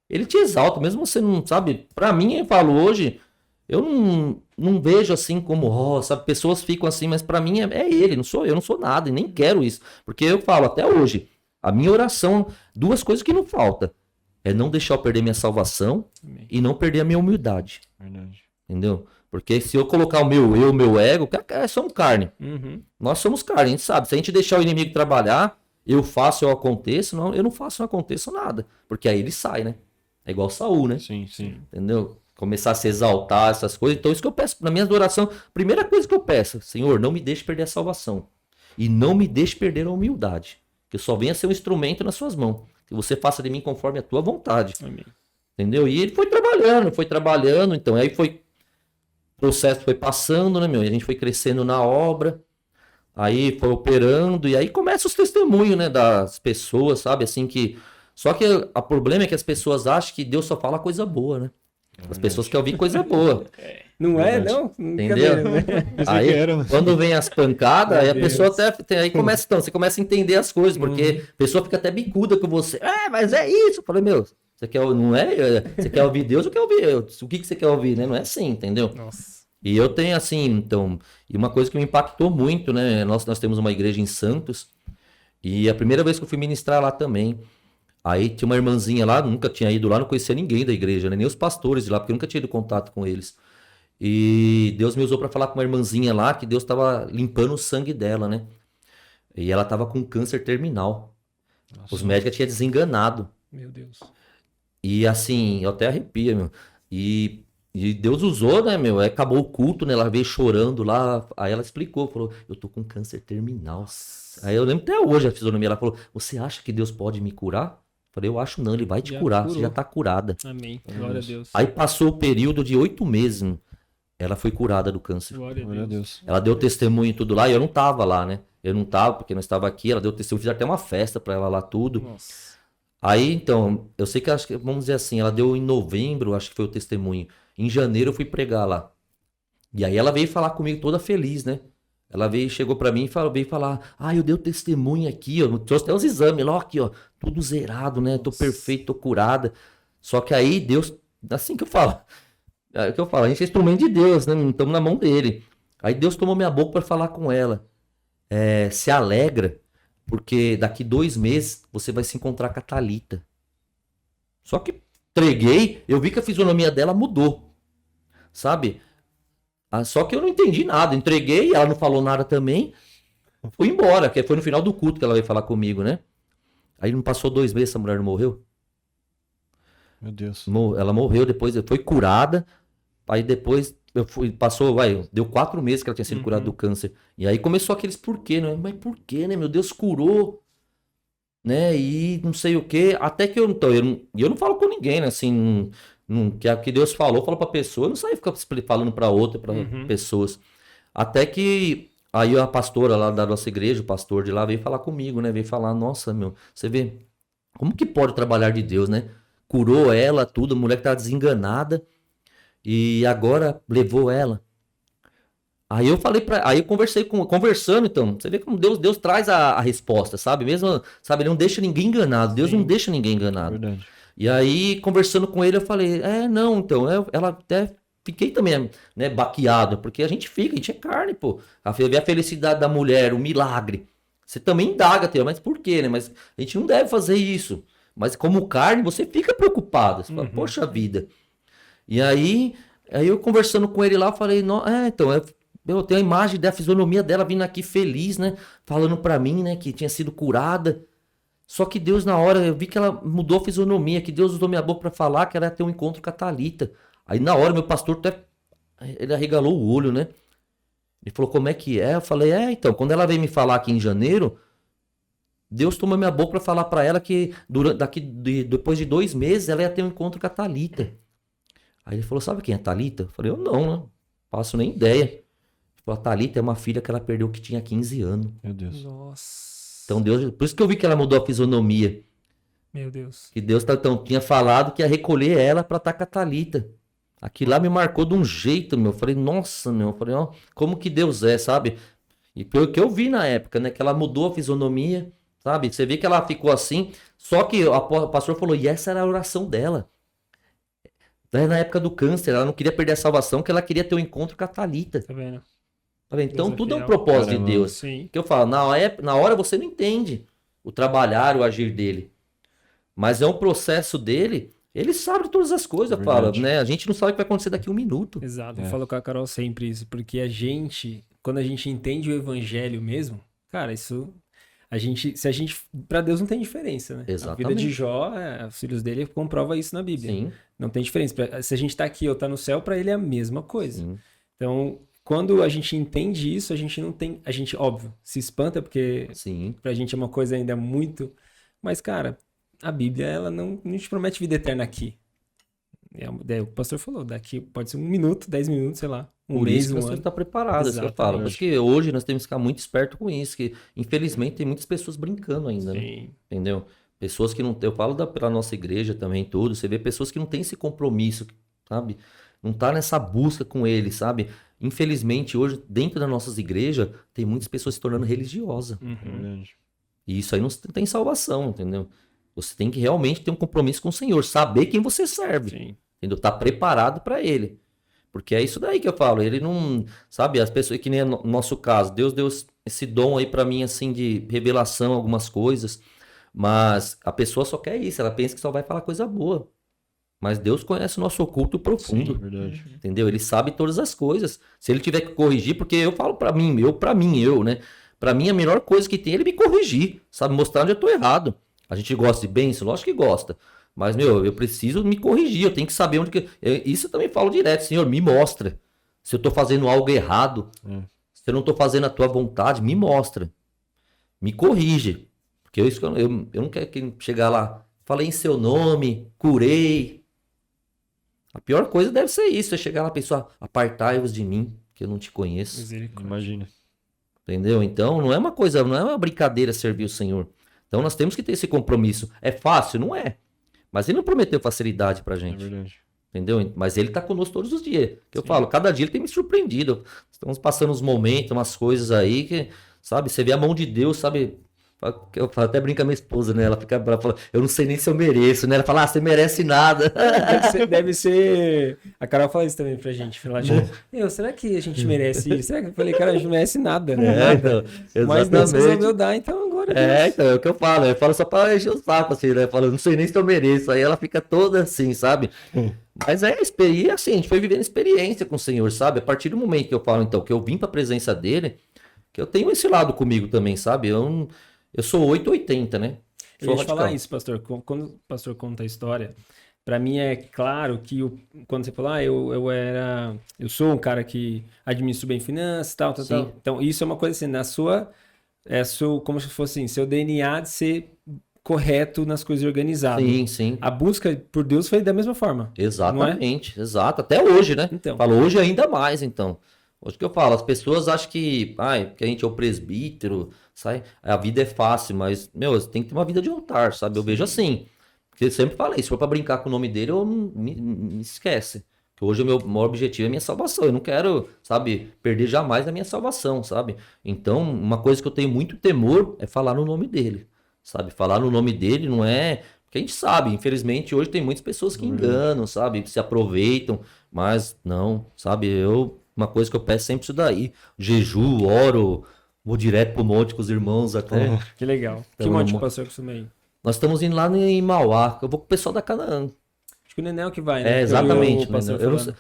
ele te exalta, mesmo você não, sabe? Pra mim, eu falo hoje, eu não vejo assim como, sabe? Pessoas ficam assim, mas pra mim é ele, não sou eu, não sou nada e nem quero isso. Porque eu falo até hoje, a minha oração, duas coisas que não falta, é não deixar eu perder minha salvação Amém. e não perder a minha humildade, Verdade. entendeu? Porque se eu colocar o meu ego, somos carne. Uhum. Nós somos carne, a gente sabe. Se a gente deixar o inimigo trabalhar, eu faço, eu aconteço, não, eu não faço, não aconteço nada. Porque aí ele sai, né? É igual Saul, né? Sim, sim. Entendeu? Começar a se exaltar, essas coisas. Então, isso que eu peço na minha oração. Primeira coisa que eu peço, Senhor, não me deixe perder a salvação. E não me deixe perder a humildade. Que eu só venha ser um instrumento nas suas mãos. Que você faça de mim conforme a tua vontade. Amém. Entendeu? E ele foi trabalhando. Então, aí o processo foi passando, né, meu? E a gente foi crescendo na obra. Aí foi operando. E aí começa os testemunhos, né, das pessoas, sabe? Assim que... Só que o problema é que as pessoas acham que Deus só fala coisa boa, né? As pessoas querem ouvir coisa boa. Não é, Verdade. não? Entendeu? Brincadeira, né? Aí, que era. quando vem as pancadas, aí a Meu pessoa Deus. até. Aí começa, então, você começa a entender as coisas, porque a pessoa fica até bicuda com você. Mas é isso. Eu falei, meu, você quer, não é? Você quer ouvir Deus ou quer ouvir eu? O que você quer ouvir, né? Não é assim, entendeu? Nossa. E eu tenho assim, então, e uma coisa que me impactou muito, né? Nós temos uma igreja em Santos, e a primeira vez que eu fui ministrar lá também, aí tinha uma irmãzinha lá, nunca tinha ido lá, não conhecia ninguém da igreja, né? Nem os pastores de lá, porque eu nunca tinha ido em contato com eles. E Deus me usou para falar com uma irmãzinha lá, que Deus estava limpando o sangue dela, né? E ela estava com câncer terminal. Os médicos tinham desenganado. Meu Deus. E assim, eu até arrepia, meu. E Deus usou, né, meu? Aí acabou o culto, né? Ela veio chorando lá. Aí ela explicou, falou: eu tô com câncer terminal. Aí eu lembro até hoje a fisionomia. Ela falou: você acha que Deus pode me curar? Eu falei: eu acho não, ele vai te Já curar, curou. você já tá curada. Amém. Glória a Deus. Aí passou o período de 8 meses, meu. Ela foi curada do câncer. Glória Glória a a Deus. Deus. Ela deu testemunho e tudo lá, e eu não tava lá, né? Eu não tava, porque não estava aqui. Ela deu testemunho, fiz até uma festa pra ela lá, tudo. Nossa. Aí, então, eu sei que acho que, vamos dizer assim, ela deu em novembro, acho que foi o testemunho. Em janeiro eu fui pregar lá. E aí ela veio falar comigo toda feliz, né? Ela veio, chegou pra mim e veio falar: ah, eu dei o testemunho aqui, ó. Trouxe até os exames lá, aqui, ó. Tudo zerado, né? Tô perfeito, tô curada. Só que aí Deus, assim que eu falo. É o que eu falo, a gente é instrumento de Deus, né? Não estamos na mão dele. Aí Deus tomou minha boca pra falar com ela. Se alegra, porque daqui 2 meses você vai se encontrar com a Thalita. Só que entreguei, eu vi que a fisionomia dela mudou, sabe? Só que eu não entendi nada. Entreguei, ela não falou nada também. Fui embora, que foi no final do culto que ela veio falar comigo, né? Aí não passou 2 meses, essa mulher não morreu? Meu Deus. Ela morreu, depois foi curada. Aí depois passou, deu 4 meses que ela tinha sido curada do câncer. E aí começou aqueles porquê, né? Mas por quê, né? Meu Deus, curou, né? E não sei o quê. Até que eu não falo com ninguém, né? Assim, que Deus falou pra pessoa. Eu não saio ficar falando pra outra, pra pessoas. Até que aí a pastora lá da nossa igreja, o pastor de lá, veio falar comigo, né? Veio falar: nossa, meu, você vê, como que pode trabalhar de Deus, né? Curou ela, tudo, a mulher que tava desenganada. E agora levou ela. Aí eu falei aí eu conversando, então, você vê como Deus traz a resposta, sabe? Mesmo, sabe, ele não deixa ninguém enganado, Deus não deixa ninguém enganado. Verdade. E aí, conversando com ele, eu falei: não, então, ela até fiquei também, né, baqueado, porque a gente é carne, pô. Ver a felicidade da mulher, o milagre. Você também indaga, mas por quê, né? Mas a gente não deve fazer isso. Mas como carne, você fica preocupado. Você fala: poxa vida. E aí eu conversando com ele lá, eu falei: então, eu tenho a imagem da fisionomia dela vindo aqui feliz, né? Falando pra mim, né, que tinha sido curada. Só que Deus, na hora, eu vi que ela mudou a fisionomia, que Deus usou minha boca pra falar que ela ia ter um encontro com a Thalita. Aí na hora, meu pastor ele arregalou o olho, né? Ele falou: como é que é? Eu falei: então, quando ela veio me falar aqui em janeiro, Deus tomou minha boca pra falar pra ela que depois de 2 meses ela ia ter um encontro com a Thalita. Aí ele falou: sabe quem é a Thalita? Eu falei: eu não faço nem ideia. Ele falou: a Thalita é uma filha que ela perdeu que tinha 15 anos. Meu Deus. Nossa. Então Deus, por isso que eu vi que ela mudou a fisionomia. Meu Deus. Que Deus tinha falado que ia recolher ela pra estar com a Thalita. Aquilo lá me marcou de um jeito, meu. Eu falei: nossa, meu. Eu falei: ó, como que Deus é, sabe? E pelo que eu vi na época, né? Que ela mudou a fisionomia, sabe? Você vê que ela ficou assim. Só que o pastor falou: e essa era a oração dela. Na época do câncer, ela não queria perder a salvação, que ela queria ter um encontro com a Thalita. Tá vendo? Falei: então Deus é tudo é um fiel. propósito Caramba. de Deus. Sim. Que eu falo, na hora você não entende o trabalhar, o agir dele. Mas é um processo dele, ele sabe todas as coisas, É fala, verdade. né? A gente não sabe o que vai acontecer daqui a 1 minuto. Exato. É. Eu falo com a Carol sempre isso, porque quando a gente entende o evangelho mesmo, cara, pra Deus não tem diferença, né? A vida Exatamente. de Jó, os filhos dele comprova isso na Bíblia. Sim, Não tem diferença. Se a gente tá aqui ou tá no céu, pra ele é a mesma coisa. sim. Então, quando a gente entende isso, a gente, óbvio, se espanta, porque Sim. pra gente é uma coisa ainda muito... Mas, cara, a Bíblia, ela não te promete vida eterna aqui. Daí o pastor falou, daqui pode ser 1 minuto, 10 minutos, sei lá, um Por mês, isso que um você ano. está preparado, isso que eu falo. Exatamente. Porque hoje nós temos que ficar muito esperto com isso, que infelizmente tem muitas pessoas brincando ainda, né? Sim. Entendeu? Pessoas que não... Eu falo pela nossa igreja também, tudo. Você vê pessoas que não têm esse compromisso, sabe? Não tá nessa busca com ele, sabe? Infelizmente, hoje, dentro das nossas igrejas, tem muitas pessoas se tornando religiosas. Uhum. É verdade. E isso aí não tem salvação, entendeu? Você tem que realmente ter um compromisso com o Senhor, saber quem você serve, Sim. entendeu? Tá preparado para ele. Porque é isso daí que eu falo. Ele não, sabe, as pessoas, que nem no nosso caso, Deus deu esse dom aí pra mim, assim, de revelação, algumas coisas. Mas a pessoa só quer isso, ela pensa que só vai falar coisa boa. Mas Deus conhece o nosso oculto Sim, profundo. verdade. Entendeu? Ele sabe todas as coisas. Se ele tiver que corrigir, porque eu falo pra mim, né? Pra mim, a melhor coisa que tem é ele me corrigir, sabe? Mostrar onde eu tô errado. A gente gosta de bênção? Lógico que gosta. Mas, meu, eu preciso me corrigir, eu tenho que saber onde que... Isso eu também falo direto, Senhor, me mostra. Se eu tô fazendo algo errado, se eu não tô fazendo a tua vontade, me mostra. Me corrige. Porque eu não quero que chegar lá, falei em seu nome, curei. A pior coisa deve ser isso, é chegar lá e pessoa, apartai-vos de mim, que eu não te conheço. Misericórdia. Imagina. Entendeu? Então, não é uma coisa, não é uma brincadeira servir o Senhor. Então, nós temos que ter esse compromisso. É fácil? Não é. Mas ele não prometeu facilidade pra É gente. verdade. Entendeu? Mas ele tá conosco todos os dias. Que eu falo, cada dia ele tem me surpreendido. Estamos passando uns momentos, umas coisas aí que, sabe, você vê a mão de Deus, sabe? Eu falo, até brinco com a minha esposa, né? Ela fica brava, fala, eu não sei nem se eu mereço, né? Ela fala, você merece nada. Deve ser. A Carol fala isso também pra gente. Fala, meu, será que a gente merece isso? Será que eu falei, cara, a gente não merece nada. Então, Mas Deus resolveu exatamente. dar, então agora. Então, é o que eu falo. Eu falo só pra encher o saco, assim, né? Eu falo, não sei nem se eu mereço. Aí ela fica toda assim, sabe? Mas experiência, assim, a gente foi vivendo experiência com o Senhor, sabe? A partir do momento que eu falo, então, que eu vim pra presença dele, que eu tenho esse lado comigo também, sabe? Eu sou 880, né? Eu Sou ia te falar radical. isso, pastor. Quando o pastor conta a história, pra mim é claro que quando você fala, eu sou um cara que administro bem finanças, tal. Sim. Então, isso é uma coisa assim, como se fosse assim, seu DNA de ser correto nas coisas organizado. Sim, sim. A busca por Deus foi da mesma forma. Não é? Exatamente, exato. Até hoje, né? Então. Falo hoje ainda mais, então. Hoje que eu falo, as pessoas acham que, que a gente é o presbítero, sabe? A vida é fácil, mas, meu, você tem que ter uma vida de altar, sabe? Eu vejo assim. Porque eu sempre falei, se for pra brincar com o nome dele, eu não me esquece. Que hoje o meu maior objetivo é a minha salvação. Eu não quero, sabe, perder jamais a minha salvação, sabe? Então, uma coisa que eu tenho muito temor é falar no nome dele, sabe? Falar no nome dele não é... Porque a gente sabe, infelizmente, hoje tem muitas pessoas que enganam, sabe? Se aproveitam, mas não, sabe? Uma coisa que eu peço sempre isso daí. Jeju, oro, vou direto pro monte com os irmãos até. Que legal. Que Então, monte de pastor costuma ir? Nós estamos indo lá em Mauá. Eu vou com o pessoal da Canaã. Acho que o Nenel que vai, né? Exatamente. Eu vi o pastor Eu não falando.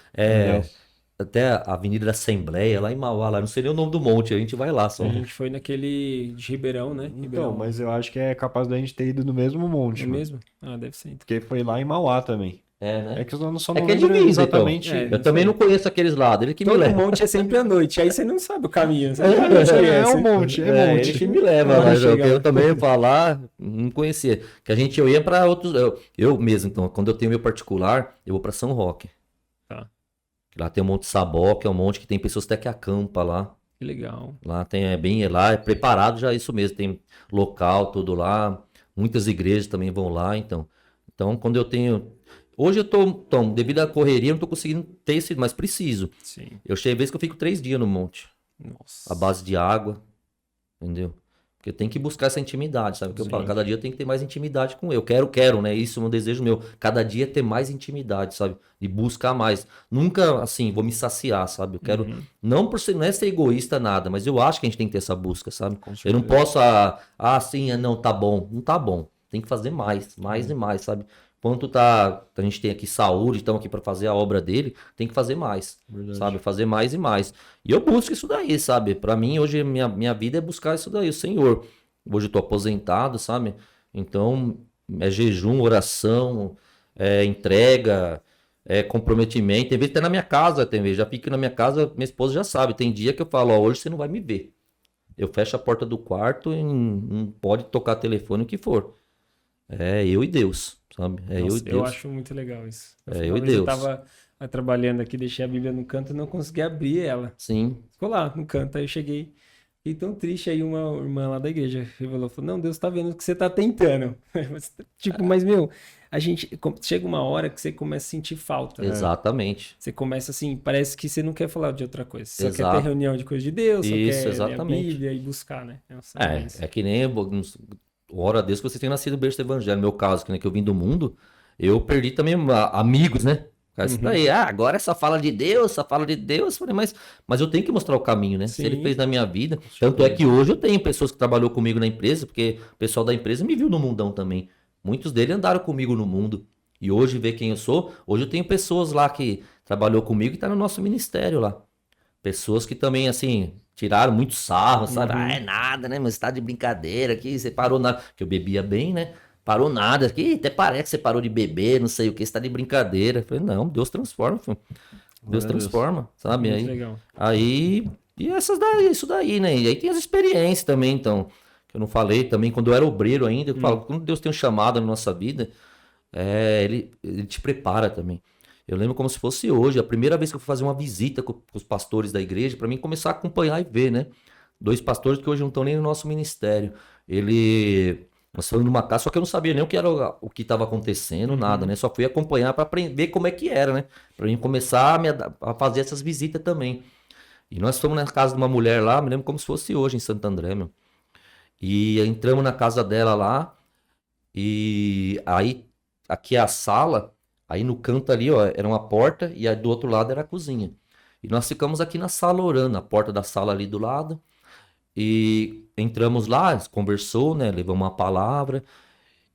sei- até a Avenida da Assembleia, lá em Mauá, lá. Não sei nem o nome do monte, a gente vai lá só. A gente foi naquele de Ribeirão, né? Então, Ribeirão. mas eu acho que é capaz da gente ter ido no mesmo monte, É mano. mesmo? Ah, deve ser então. Porque foi lá em Mauá também. Né? É que eu só É não que é lembro divisa, exatamente. então. Eu também não conheço aqueles lados, ele que me Todo leva. monte é sempre à noite, aí você não sabe o caminho. Não sabe onde que É você- um monte, Ele que me leva Vamos lá, chegar. eu também ia falar, não conhecia. Que eu ia pra outros. Eu mesmo, então, quando eu tenho meu particular, eu vou pra São Roque. Tá. Lá tem um monte de Sabó, que é um monte que tem pessoas até que acampam lá. Que legal. Lá tem, lá é preparado já isso mesmo, tem local, tudo lá. Muitas igrejas também vão lá, então. Então, quando eu tenho. Hoje eu tô, então, devido à correria, eu não tô conseguindo ter esse, mas preciso. Sim. Eu chego, às vezes que eu fico 3 dias no monte, Nossa. à base de água, entendeu? Porque tem que buscar essa intimidade, sabe? O que eu Sim. falo, cada dia tem que ter mais intimidade com eu. Quero, né? Isso é um desejo meu. Cada dia ter mais intimidade, sabe? E buscar mais. Nunca, assim, vou me saciar, sabe? Eu quero, não é ser egoísta nada, mas eu acho que a gente tem que ter essa busca, sabe? Eu não posso, não, tá bom. Não tá bom. Tem que fazer mais e mais, sabe? Quanto a gente tem aqui saúde, estamos aqui para fazer a obra dele, tem que fazer mais, Verdade. sabe? Fazer mais e mais. E eu busco isso daí, sabe? Para mim, hoje, minha vida é buscar isso daí, o Senhor. Hoje eu tô aposentado, sabe? Então, é jejum, oração, é entrega, é comprometimento. Tem vezes até na minha casa, já fico na minha casa, minha esposa já sabe. Tem dia que eu falo, ó, hoje você não vai me ver. Eu fecho a porta do quarto e não pode tocar telefone, o que for. É eu e Deus, sabe? É eu Nossa, e Deus. eu acho muito legal isso. É, Uma eu e vez Deus. tava trabalhando aqui, deixei a Bíblia no canto e não consegui abrir ela. Sim, Ficou lá no canto, aí eu cheguei. Fiquei tão triste, aí uma irmã lá da igreja revelou, falou, não, Deus tá vendo o que você tá tentando. Tipo, mas meu, chega uma hora que você começa a sentir falta. exatamente. Você começa assim, parece que você não quer falar de outra coisa. Você só quer Exato. ter reunião de coisa de Deus, só Isso, quer ler a exatamente. Bíblia e buscar, né? Nossa, É que nem ora a Deus que você tenha nascido berço do evangelho. No meu caso, que eu vim do mundo, eu perdi também amigos, né? Isso daí, agora é só fala de Deus, só fala de Deus. Eu falei, mas eu tenho que mostrar o caminho, né? Se Sim. ele fez na minha vida. Tanto é que hoje eu tenho pessoas que trabalhou comigo na empresa, porque o pessoal da empresa me viu no mundão também. Muitos deles andaram comigo no mundo. E hoje vê quem eu sou. Hoje eu tenho pessoas lá que trabalhou comigo e tá no nosso ministério lá. Pessoas que também, assim, tiraram muito sarro, sabe? Ah, é nada, né? Mas você tá de brincadeira aqui, você parou nada. Porque eu bebia bem, né? Parou nada aqui, até parece que você parou de beber, não sei o que, você tá de brincadeira. Eu falei, não, Deus transforma, filho. Deus transforma, sabe? Muito Aí, legal. aí, e isso daí, né? E aí tem as experiências também, então, que eu não falei também, quando eu era obreiro ainda, eu falo, quando Deus tem um chamado na nossa vida, ele te prepara também. Eu lembro como se fosse hoje, a primeira vez que eu fui fazer uma visita com os pastores da igreja, para mim começar a acompanhar e ver, né? 2 pastores que hoje não estão nem no nosso ministério. Nós fomos numa casa, só que eu não sabia nem o que era o que estava acontecendo, nada, né? Só fui acompanhar para ver como é que era, né? Para mim começar a fazer essas visitas também. E nós fomos na casa de uma mulher lá, me lembro como se fosse hoje em Santo André, meu. E entramos na casa dela lá, e aí aqui é a sala, aí no canto ali, ó, era uma porta e aí do outro lado era a cozinha. E nós ficamos aqui na sala orando, a porta da sala ali do lado. E entramos lá, conversou, né? Levamos uma palavra.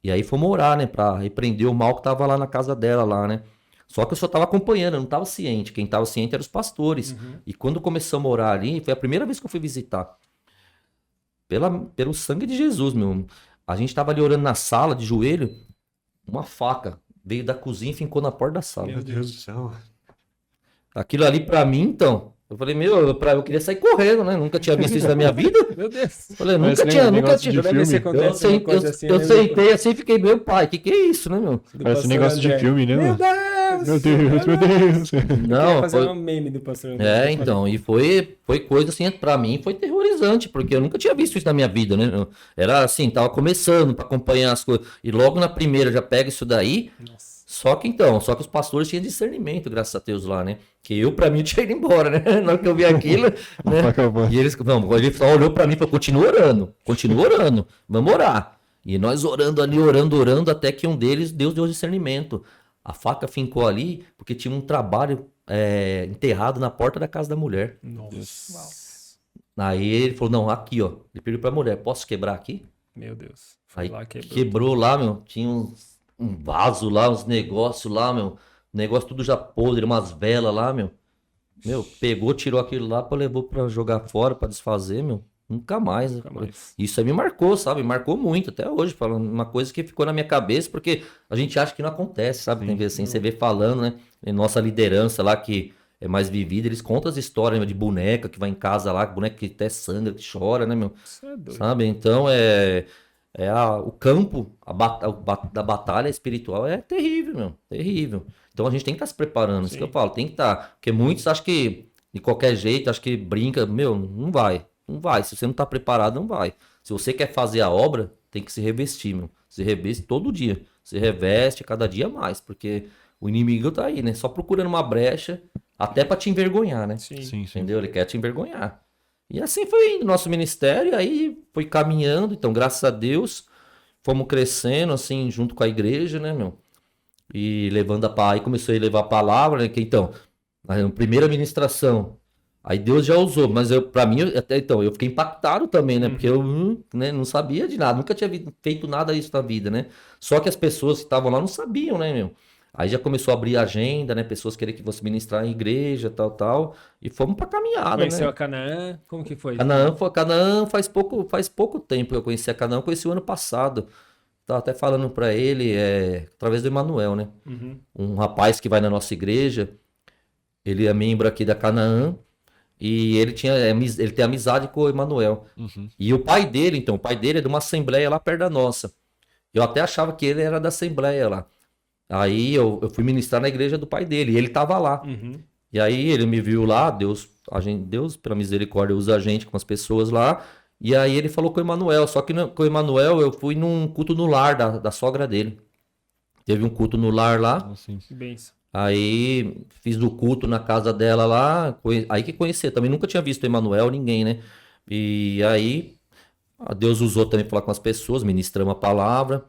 E aí fomos orar, né? Pra repreender o mal que tava lá na casa dela, lá, né? Só que eu só tava acompanhando, eu não tava ciente. Quem tava ciente eram os pastores. E quando começamos a orar ali, foi a primeira vez que eu fui visitar. Pelo sangue de Jesus, meu. A gente tava ali orando na sala, de joelho, uma faca veio da cozinha e fincou na porta da sala. Meu Deus do céu. Aquilo ali pra mim, então. Eu falei, eu queria sair correndo, né? Nunca tinha visto isso na minha vida. Meu Deus. Falei, Parece nunca negócio tinha. de Toda vez que filme. acontece uma coisa assim, Eu né, sentei assim e fiquei, meu pai, que é isso, né, meu? do Parece pastor negócio de André. filme, né? Meu mano? Deus! Meu Deus, meu Deus. Eu queria Não, fazer foi... um meme do pastor André. então, e foi coisa assim, pra mim foi terrorizante, porque eu nunca tinha visto isso na minha vida, né? Era assim, tava começando pra acompanhar as coisas, e logo na primeira já pega isso daí. Nossa. Só que os pastores tinham discernimento, graças a Deus lá, né? Que pra mim, eu tinha ido embora, né? Na hora que eu vi aquilo, né? E ele só olhou pra mim e falou, continua orando, vamos orar. E nós orando ali, orando, até que um deles, Deus deu discernimento. A faca fincou ali, porque tinha um trabalho enterrado na porta da casa da mulher. Nossa. Aí ele falou, não, aqui, ó. Ele pediu pra mulher, posso quebrar aqui? Meu Deus. Foi Aí lá, quebrou. quebrou lá, meu. Tinha um vaso lá, uns negócios lá, meu. Negócio tudo já podre, umas velas lá, meu. Meu, pegou, tirou aquilo lá, levou pra jogar fora, pra desfazer, meu. Nunca mais. Nunca mais. Isso aí me marcou, sabe? Marcou muito até hoje. Falando uma coisa que ficou na minha cabeça, porque a gente acha que não acontece, sabe? Tem vezes assim, você vê falando, né? E nossa liderança lá que é mais vivida, eles contam as histórias, né, de boneca que vai em casa lá, boneca que até sangra, que chora, né, meu? Isso é doido. Sabe? Então o campo da batalha espiritual é terrível, meu. Terrível. Então a gente tem que estar se preparando, isso que eu falo, tem que estar. Porque muitos acham que de qualquer jeito, acho que brinca, meu, não vai. Não vai. Se você não está preparado, não vai. Se você quer fazer a obra, tem que se revestir, meu. Se reveste todo dia. Se reveste cada dia mais, porque o inimigo tá aí, né? Só procurando uma brecha, até para te envergonhar, né? Sim. Entendeu? Ele quer te envergonhar. E assim foi indo nosso ministério, aí foi caminhando, então graças a Deus fomos crescendo assim junto com a igreja, né, meu? E aí comecei a levar a palavra, né, que então, na primeira ministração, aí Deus já usou, mas para mim até então eu fiquei impactado também, né? Porque eu, né, não sabia de nada, nunca tinha feito nada disso na vida, né? Só que as pessoas que estavam lá não sabiam, né, meu? Aí já começou a abrir a agenda, né? Pessoas querendo que você ministrar em igreja, tal. E fomos pra caminhada, Conheceu né? a Canaã? Como que foi? Canaã faz pouco tempo que eu conheci a Canaã. Eu conheci o ano passado. Tava até falando pra ele, através do Emanuel, né? Uhum. Um rapaz que vai na nossa igreja. Ele é membro aqui da Canaã. E ele tem amizade com o Emanuel. E o pai dele é de uma assembleia lá perto da nossa. Eu até achava que ele era da assembleia lá. Aí eu fui ministrar na igreja do pai dele, e ele tava lá. Uhum. E aí ele me viu lá, Deus, pela misericórdia, usa a gente com as pessoas lá. E aí ele falou com o Emanuel, só que com o Emanuel eu fui num culto no lar da sogra dele. Teve um culto no lar lá, Que benção. aí fiz o culto na casa dela lá, aí que conheci, também nunca tinha visto o Emanuel, ninguém, né? E aí Deus usou também pra falar com as pessoas, ministramos a palavra.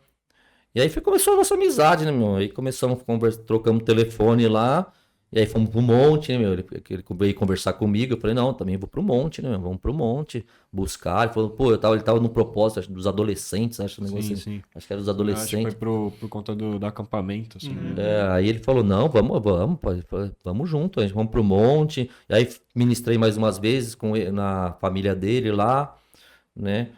E aí começou a nossa amizade, né, meu? Aí começamos, trocamos telefone lá, e aí fomos pro monte, né, meu? Ele veio conversar comigo, eu falei, não, também vou pro monte, né, meu? Vamos pro monte, buscar. Ele falou, pô, ele tava no propósito, acho, dos adolescentes, acho, um negócio assim. Sim. Acho que era dos Acho que adolescentes. foi por conta do acampamento, assim. Né? Aí ele falou, não, vamos junto, a gente vamos pro monte. E aí ministrei mais umas vezes na família dele lá, né?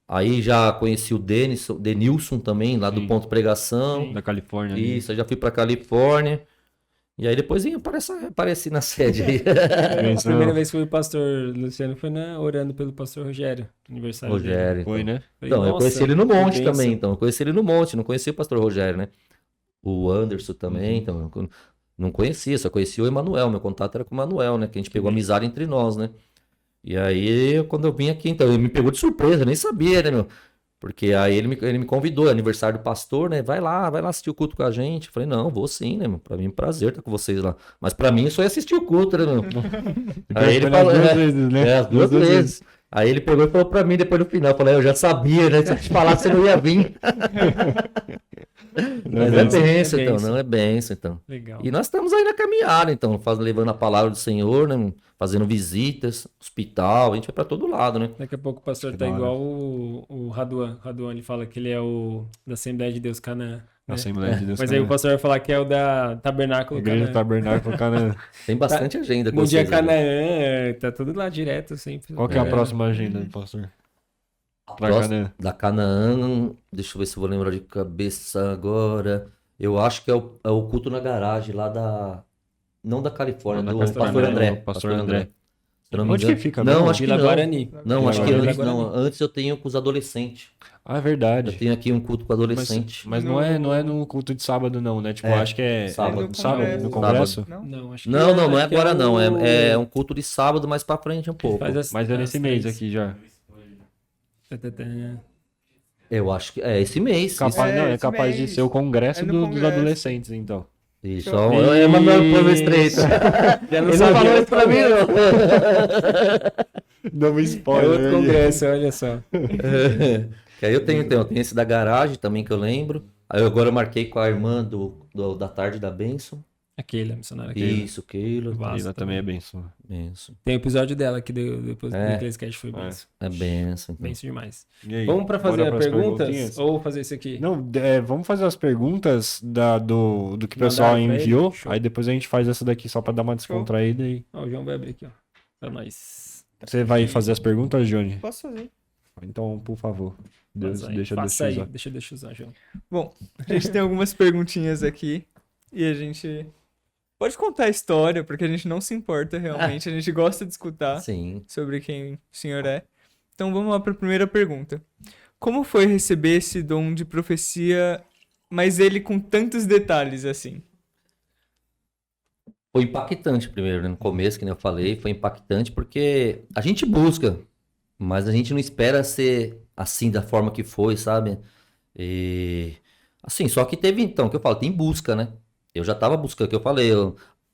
Aí já conheci o Denilson também, lá do Sim. Ponto Pregação. Da Califórnia. ali. Isso, eu já fui pra Califórnia. E aí depois apareci na sede aí. A Benção. primeira vez que foi o pastor Luciano foi orando pelo pastor Rogério, aniversário dele. Rogério. Foi, então. né? Falei, Então, eu nossa, conheci ele no que monte bênção. também, então. Eu conheci ele no monte, não conheci o pastor Rogério, né? O Anderson também, então. Eu não conhecia, só conhecia o Emanuel. Meu contato era com o Emanuel, né? Que a gente pegou amizade entre nós, né? E aí, quando eu vim aqui, então, ele me pegou de surpresa, eu nem sabia, né, meu? Porque aí ele me convidou, aniversário do pastor, né? Vai lá assistir o culto com a gente. Eu falei, não, vou sim, né, meu? Pra mim é um prazer estar com vocês lá. Mas pra mim só ia assistir o culto, né, meu? Aí ele Foi nas falou, duas né? vezes, né? As duas vezes. Aí ele pegou e falou pra mim depois no final. Eu falei, eu já sabia, né? Se eu te falar, você não ia vir. Mas é benção, benção, é então, benção. não é benção, então. Legal. E nós estamos aí na caminhada, então, levando a palavra do Senhor, né? Fazendo visitas, hospital, a gente vai pra todo lado, né? Daqui a pouco o pastor Que tá da hora. igual o Raduan. Raduan, ele fala que ele é o da Assembleia de Deus Canaã. Né? Assembleia de Deus. Mas aí o pastor vai falar que é o da Tabernáculo Igreja Canaã. Tabernáculo Canaã. Tem bastante agenda com Bom dia vocês aí. Canaã, tá tudo lá direto sempre. Qual que é a próxima agenda do pastor? Pra Próximo- Canaã. Da Canaã, deixa eu ver se eu vou lembrar de cabeça agora. Eu acho que é o culto na garagem lá da. Não da Califórnia, Não, do da pastor Califórnia, André. do pastor André. Se eu não me Onde engano. que fica Não, mesmo? acho que Vila não. Guarani. Não, acho que Vila antes, Guarani. não. Antes eu tenho com os adolescentes. Ah, é Eu verdade. tenho aqui um culto com adolescente. Mas não é no culto de sábado, não, né? Tipo, É, acho que é sábado. no congresso. Não? Não, acho que Não é acho que agora não. o- É um culto de sábado, mais pra frente um pouco. Faz Mas é nesse mês três. aqui já. Eu acho que é esse mês. Capaz, É, não, é esse capaz de mês. ser o congresso É no dos congresso. adolescentes, então. Isso, Show. é Manuel Plano Estreito. Já não Ele não sabia. falou isso pra mim, não. Dá um É spoiler. outro congresso, olha só. Que aí eu tenho esse da garagem também que eu lembro. Aí agora eu marquei com a irmã da tarde da Bênção. Aquele, a missionária aquele. Isso, Keila. Vasco Ela também é benção. Benção. Tem o episódio dela que depois do É. Eclesiastes foi benção. É benção. Então. Benção demais. E aí, Vamos pra fazer bora as pras perguntas perguntinhas? ou fazer isso aqui? Não, vamos fazer as perguntas do que o Mandar pessoal pra ele? enviou. Show. Aí depois a gente faz essa daqui só pra dar uma descontraída. E... Ó, o João vai abrir aqui, ó. Pra nós. Você vai fazer as perguntas, Johnny? Posso fazer. Então, por favor. Deus, Faz aí. deixa Deus te Faça aí. usar. Deixa Deus te usar, João. Bom, a gente tem algumas perguntinhas aqui e a gente pode contar a história, porque a gente não se importa realmente, a gente gosta de escutar Sim. sobre quem o senhor é. Então vamos lá para a primeira pergunta. Como foi receber esse dom de profecia, mas ele com tantos detalhes assim? Foi impactante primeiro, né? No começo, que nem eu falei, foi impactante porque a gente busca, mas a gente não espera ser assim da forma que foi, sabe? E assim, só que teve então, que eu falo, tem busca, né? Eu já tava buscando, que eu falei,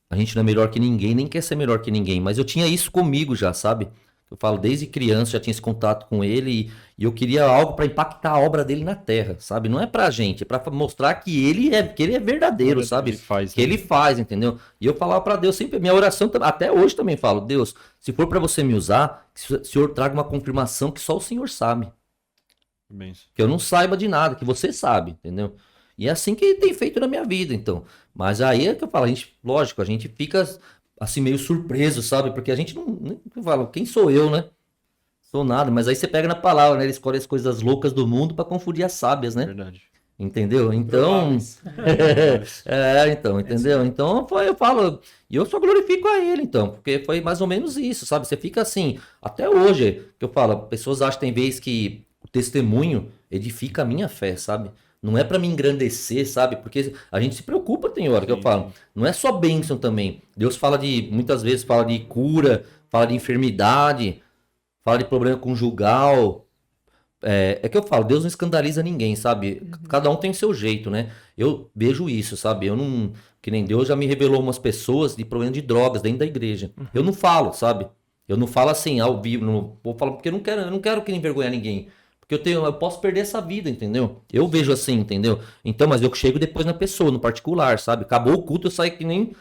a gente não é melhor que ninguém, nem quer ser melhor que ninguém, mas eu tinha isso comigo já, sabe? Eu falo, desde criança já tinha esse contato com ele e eu queria algo para impactar a obra dele na terra, sabe? Não é pra gente, é pra mostrar que ele é verdadeiro, sabe? Ele faz, Que né? ele faz, entendeu? E eu falava pra Deus sempre, minha oração, até hoje também falo, Deus, se for pra você me usar, que o Senhor traga uma confirmação que só o Senhor sabe. Benção. Que eu não saiba de nada, que você sabe, entendeu? E é assim que ele tem feito na minha vida, então. Mas aí é que eu falo, lógico, a gente fica assim meio surpreso, sabe? Porque a gente não fala, quem sou eu, né? Sou nada, mas aí você pega na palavra, né? Ele escolhe as coisas loucas do mundo pra confundir as sábias, né? Verdade. Entendeu? Então, então, entendeu? Então, eu falo, e eu só glorifico a ele, então, porque foi mais ou menos isso, sabe? Você fica assim, até hoje, que eu falo, pessoas acham, tem vezes que o testemunho edifica a minha fé, sabe? Não é pra me engrandecer, sabe? Porque a gente se preocupa, tem hora que eu falo, não é só bênção também. Deus muitas vezes fala de cura, fala de enfermidade, fala de problema conjugal. É que eu falo, Deus não escandaliza ninguém, sabe? Cada um tem o seu jeito, né? Eu vejo isso, sabe? Eu não. Que nem Deus já me revelou umas pessoas de problema de drogas dentro da igreja. Eu não falo, sabe? Eu não falo assim, ao vivo, não vou falar, porque eu não quero que envergonhar ninguém. Porque eu posso perder essa vida, entendeu? Eu vejo assim, entendeu? Então, mas eu chego depois na pessoa, no particular, sabe? Acabou o culto, eu saio que nem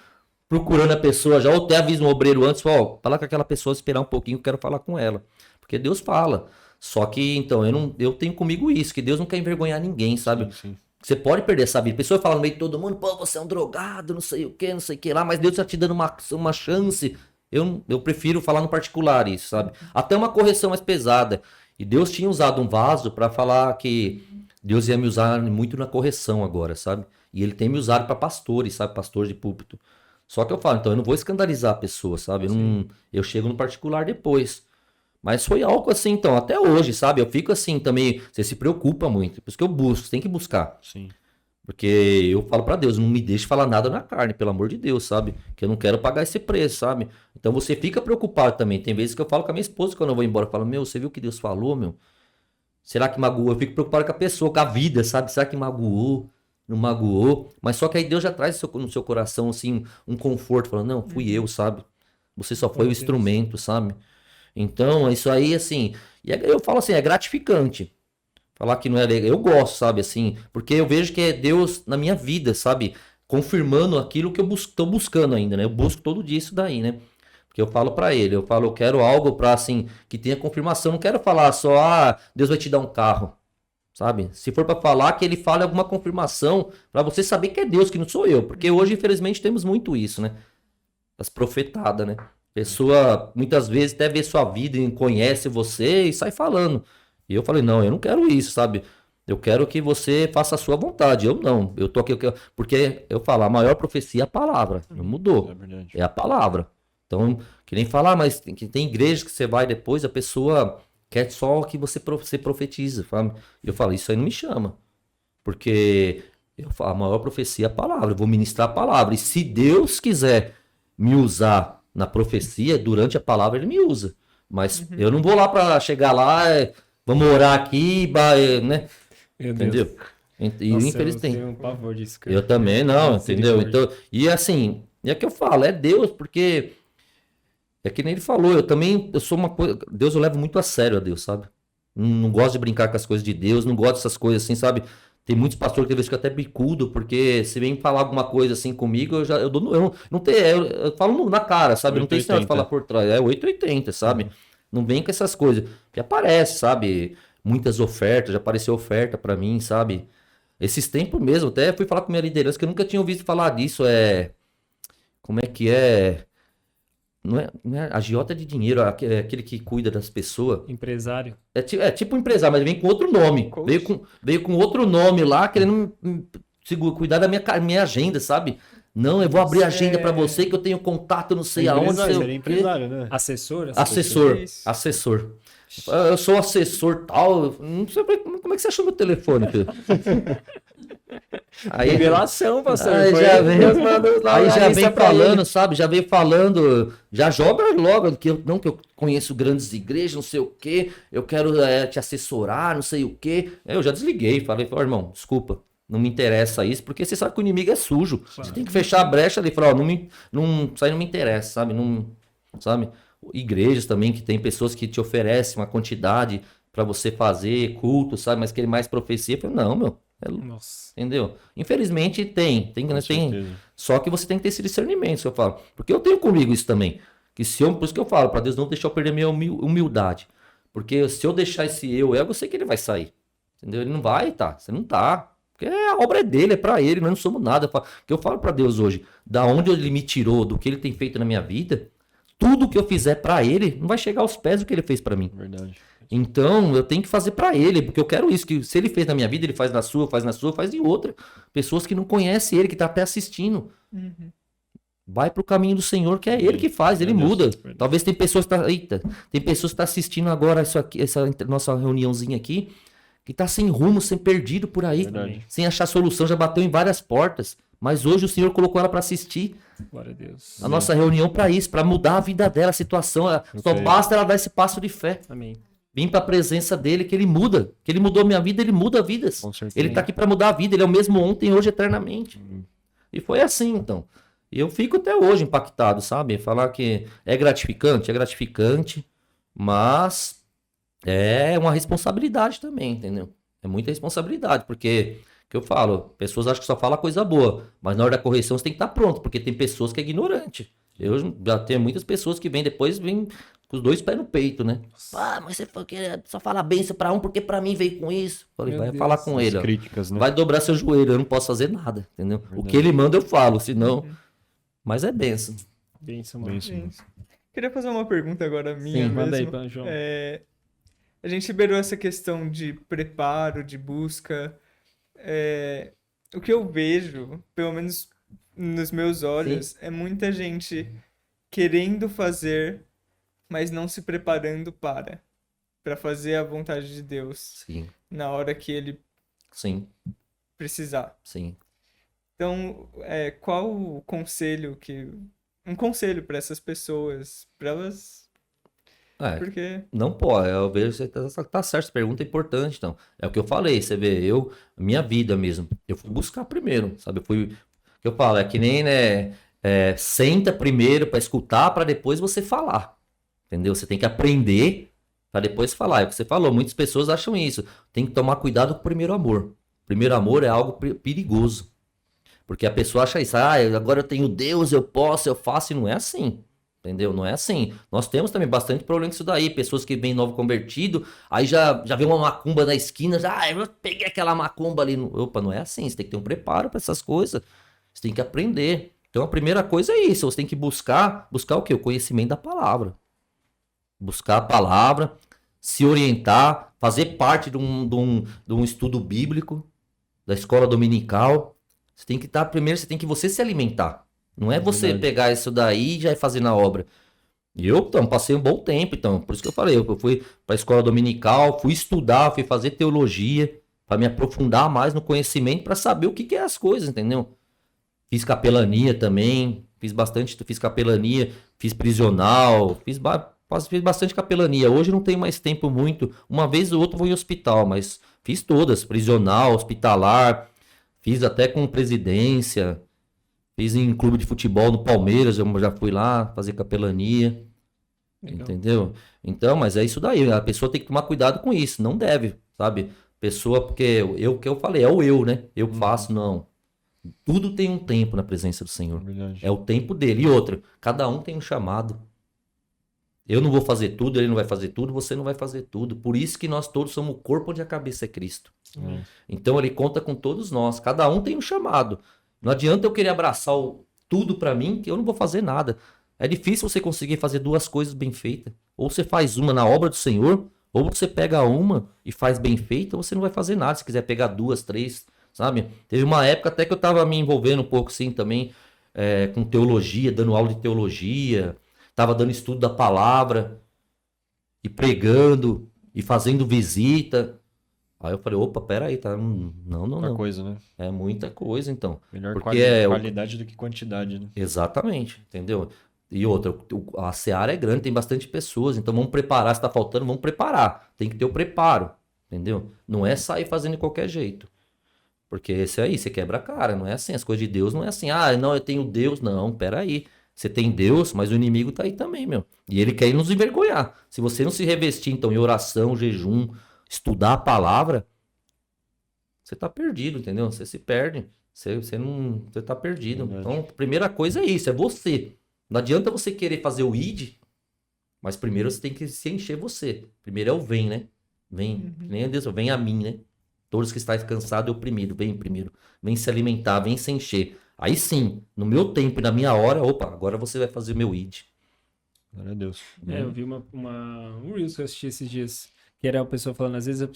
procurando a pessoa já, ou até aviso um obreiro antes, ó, fala com aquela pessoa, esperar um pouquinho, eu quero falar com ela. Porque Deus fala. Só que, então, eu tenho comigo isso, que Deus não quer envergonhar ninguém, sabe? Sim. Você pode perder essa vida. A pessoa fala no meio de todo mundo, pô, você é um drogado, não sei o que, não sei o que lá, mas Deus está te dando uma chance. Eu prefiro falar no particular isso, sabe? Até uma correção mais pesada. E Deus tinha usado um vaso para falar que Deus ia me usar muito na correção agora, sabe? E ele tem me usado para pastores, sabe? Pastores de púlpito. Só que eu falo, então eu não vou escandalizar a pessoa, sabe? Eu chego no particular depois. Mas foi algo assim, então, até hoje, sabe? Eu fico assim também, você se preocupa muito. Por isso que eu busco, você tem que buscar. Sim. Porque eu falo pra Deus, não me deixe falar nada na carne, pelo amor de Deus, sabe? Que eu não quero pagar esse preço, sabe? Então você fica preocupado também. Tem vezes que eu falo com a minha esposa quando eu vou embora, eu falo, meu, você viu o que Deus falou, meu? Será que magoou? Eu fico preocupado com a pessoa, com a vida, sabe? Será que magoou? Não magoou? Mas só que aí Deus já traz no seu coração, assim, um conforto, falando, não, fui eu, sabe? Você só foi o instrumento, sabe? Então, isso aí, assim, eu falo assim, é gratificante. Falar que não é legal, eu gosto, sabe, assim, porque eu vejo que é Deus na minha vida, sabe, confirmando aquilo que eu tô buscando ainda, né, eu busco todo dia isso daí, né, porque eu falo pra ele, eu quero algo pra, assim, que tenha confirmação, não quero falar só, Deus vai te dar um carro, sabe, se for pra falar, que ele fale alguma confirmação, pra você saber que é Deus, que não sou eu, porque hoje, infelizmente, temos muito isso, né, as profetadas, né, pessoa, muitas vezes, até vê sua vida e conhece você e sai falando. E eu falei, não, eu não quero isso, sabe? Eu quero que você faça a sua vontade. Eu não. Eu tô aqui, porque eu falo, a maior profecia é a palavra. Não mudou. É verdade. É a palavra. Então, que nem falar, mas tem igrejas que você vai depois, a pessoa quer só que você profetiza, sabe? E eu falo, isso aí não me chama. Porque a maior profecia é a palavra. Eu vou ministrar a palavra. E se Deus quiser me usar na profecia, durante a palavra ele me usa. Mas eu não vou lá para chegar lá, vamos orar aqui, né? Meu Entendeu? Deus. E Nossa, infelizmente eu tenho um pavor disso, cara. eu também não, Nossa, entendeu? misericórdia. Então, e assim, é que eu falo, é Deus, porque é que nem ele falou, eu sou uma coisa, Deus eu levo muito a sério a Deus, sabe? Não gosto de brincar com as coisas de Deus, não gosto dessas coisas assim, sabe? Tem muitos pastores que tem vezes que eu até bicudo, porque se vem falar alguma coisa assim comigo, eu não tenho, eu falo na cara, sabe? Não tem esse negócio de 880. falar por trás, é 880, sabe? Não vem com essas coisas. Que aparece, sabe? Muitas ofertas, já apareceu oferta pra mim, sabe? Esses tempos mesmo, até fui falar com minha liderança, que eu nunca tinha ouvido falar disso, como é que é? Não é agiota de dinheiro, é aquele que cuida das pessoas. Empresário. É tipo um empresário, mas vem com outro nome. Coach? Veio com outro nome lá, querendo cuidar da minha agenda, sabe? Não, eu vou abrir a agenda pra você, que eu tenho contato não sei aonde, sei o Seria quê. empresário, né? Assessor? Assessor. Isso. Eu sou assessor tal. Não sei como é que você achou meu telefone, filho? Aí, Revelação, pastor. aí Foi já Deus mandou lá aí na já lista vem pra ele. falando, sabe? Já vem falando, já joga logo, que eu conheço grandes igrejas, não sei o quê, eu quero te assessorar, não sei o quê. Eu já desliguei, falei, irmão, desculpa, não me interessa isso, porque você sabe que o inimigo é sujo. Você tem que fechar a brecha ali e falar, ó, isso aí não me interessa, sabe? Não, sabe? Igrejas também que tem pessoas que te oferecem uma quantidade pra você fazer culto, sabe? Mas querem mais profecia. Eu falei, não, meu. Nossa. Entendeu? Infelizmente tem, Com certeza. só que você tem que ter esse discernimento, isso que eu falo. Porque eu tenho comigo isso também. Por isso que eu falo, para Deus não deixar eu perder minha humildade. Porque se eu deixar esse eu sei que ele vai sair. Entendeu? Ele não vai, tá? Você não tá. Porque a obra é dele, é para ele, nós não somos nada. Que eu falo para Deus hoje, da onde ele me tirou, do que ele tem feito na minha vida, tudo que eu fizer para ele não vai chegar aos pés do que ele fez para mim. Verdade. Então, eu tenho que fazer pra ele, porque eu quero isso, que se ele fez na minha vida, ele faz na sua, faz em outra. Pessoas que não conhecem ele, que tá até assistindo. Vai pro caminho do Senhor, que é ele que faz, ele Meu Deus, muda. verdade. Talvez tem pessoas que tem pessoas que tá assistindo agora isso aqui, essa nossa reuniãozinha aqui, que tá sem rumo, sem perdido por aí, Verdade. sem achar solução, já bateu em várias portas. Mas hoje o Senhor colocou ela pra assistir Glória a Deus. a nossa reunião pra isso, pra mudar a vida dela, a situação. Só creio. basta ela dar esse passo de fé. Amém. Vim pra presença dele, que ele muda. Que ele mudou minha vida, ele muda vidas. Com certeza. Ele tá aqui pra mudar a vida, ele é o mesmo ontem, hoje, eternamente. E foi assim, então. E eu fico até hoje impactado, sabe? Falar que é gratificante, mas É uma responsabilidade também, entendeu? É muita responsabilidade, porque, que eu falo, pessoas acham que só fala coisa boa, mas na hora da correção você tem que estar pronto, porque tem pessoas que é ignorante. Eu já tenho muitas pessoas que vêm depois, vêm com os dois pés no peito, né? Ah, mas você só fala bênção pra um, porque pra mim veio com isso. Falei, Meu vai Deus. falar com As ele, ó. críticas, né? Vai dobrar seu joelho, eu não posso fazer nada, entendeu? O Verdade. que ele manda eu falo, senão... Mas é bênção. Benção, mano. Bem isso, mano. Gente, queria fazer uma pergunta agora minha Sim, Manda aí, mesmo. João. A gente liberou essa questão de preparo, de busca. O que eu vejo, pelo menos nos meus olhos, é muita gente querendo fazer, mas não se preparando para fazer a vontade de Deus Sim, na hora que ele sim, precisar. sim. Então, qual o conselho um conselho para essas pessoas, para elas, É, porque não pode, eu vejo que você tá certo, essa pergunta é importante, então. É o que eu falei, você vê, minha vida mesmo, eu fui buscar primeiro, sabe? O que eu falo, é que nem, né, senta primeiro para escutar, para depois você falar, entendeu? Você tem que aprender para depois falar. É o que você falou, muitas pessoas acham isso. Tem que tomar cuidado com o primeiro amor. Primeiro amor é algo perigoso, porque a pessoa acha isso, agora eu tenho Deus, eu posso, eu faço, e não é assim. Entendeu? Não é assim. Nós temos também bastante problema com isso daí. Pessoas que vêm novo convertido, aí já vê uma macumba na esquina, eu peguei aquela macumba ali. Opa, não é assim. Você tem que ter um preparo para essas coisas. Você tem que aprender. Então a primeira coisa é isso. Você tem que buscar o quê? O conhecimento da palavra. Buscar a palavra, se orientar, fazer parte de um estudo bíblico, da escola dominical. Você tem que estar primeiro, você tem que você se alimentar. Não é você Verdade. pegar isso daí e já ir fazer na obra. E eu, então, passei um bom tempo, então, por isso que eu falei, eu fui para a escola dominical, fui estudar, fui fazer teologia, para me aprofundar mais no conhecimento, para saber o que que é as coisas, entendeu? Fiz capelania também, fiz capelania, fiz prisional, fiz bastante capelania. Hoje não tenho mais tempo muito, uma vez ou outra vou em hospital, mas fiz todas, prisional, hospitalar, fiz até com presidência. Fiz em clube de futebol no Palmeiras, eu já fui lá fazer capelania, Legal. entendeu? Então, mas é isso daí, a pessoa tem que tomar cuidado com isso, não deve, sabe? Pessoa, porque o que eu falei, é o eu, né? Eu faço, não. Tudo tem um tempo na presença do Senhor. Verdade. É o tempo dele. E outra, cada um tem um chamado. Eu não vou fazer tudo, ele não vai fazer tudo, você não vai fazer tudo. Por isso que nós todos somos o corpo onde a cabeça é Cristo. É. Então ele conta com todos nós. Cada um tem um chamado. Não adianta eu querer abraçar tudo pra mim, que eu não vou fazer nada. É difícil você conseguir fazer duas coisas bem feitas. Ou você faz uma na obra do Senhor, ou você pega uma e faz bem feita, ou você não vai fazer nada. Se quiser pegar duas, três, sabe? Teve uma época até que eu tava me envolvendo um pouco, sim, também, com teologia, dando aula de teologia. Tava dando estudo da palavra, e pregando, e fazendo visita. Aí eu falei, opa, peraí, tá? Não, Muita coisa, né? É muita coisa, então. Melhor Porque é o- qualidade do que quantidade, né? Exatamente, entendeu? E outra, a seara é grande, tem bastante pessoas, então vamos preparar, se tá faltando, vamos preparar. Tem que ter o preparo, entendeu? Não é sair fazendo de qualquer jeito. Porque esse aí, você quebra a cara, não é assim. As coisas de Deus não é assim, não, eu tenho Deus. Não, peraí. Você tem Deus, mas o inimigo tá aí também, meu. E ele quer nos envergonhar. Se você não se revestir, então, em oração, jejum, estudar a palavra, você tá perdido, entendeu? Você se perde. Você tá perdido. Verdade. Então, a primeira coisa é isso, é você. Não adianta você querer fazer o id, mas primeiro você tem que se encher você. Primeiro é o vem, né? Vem, que nem Deus, vem a mim, né? Todos que estáis cansados, eu primeiro, vem primeiro. Vem se alimentar, vem se encher. Aí sim, no meu tempo e na minha hora, opa, agora você vai fazer o meu id. Glória a Deus. Eu vi um Reels que eu assisti esses dias, que era a pessoa falando, às vezes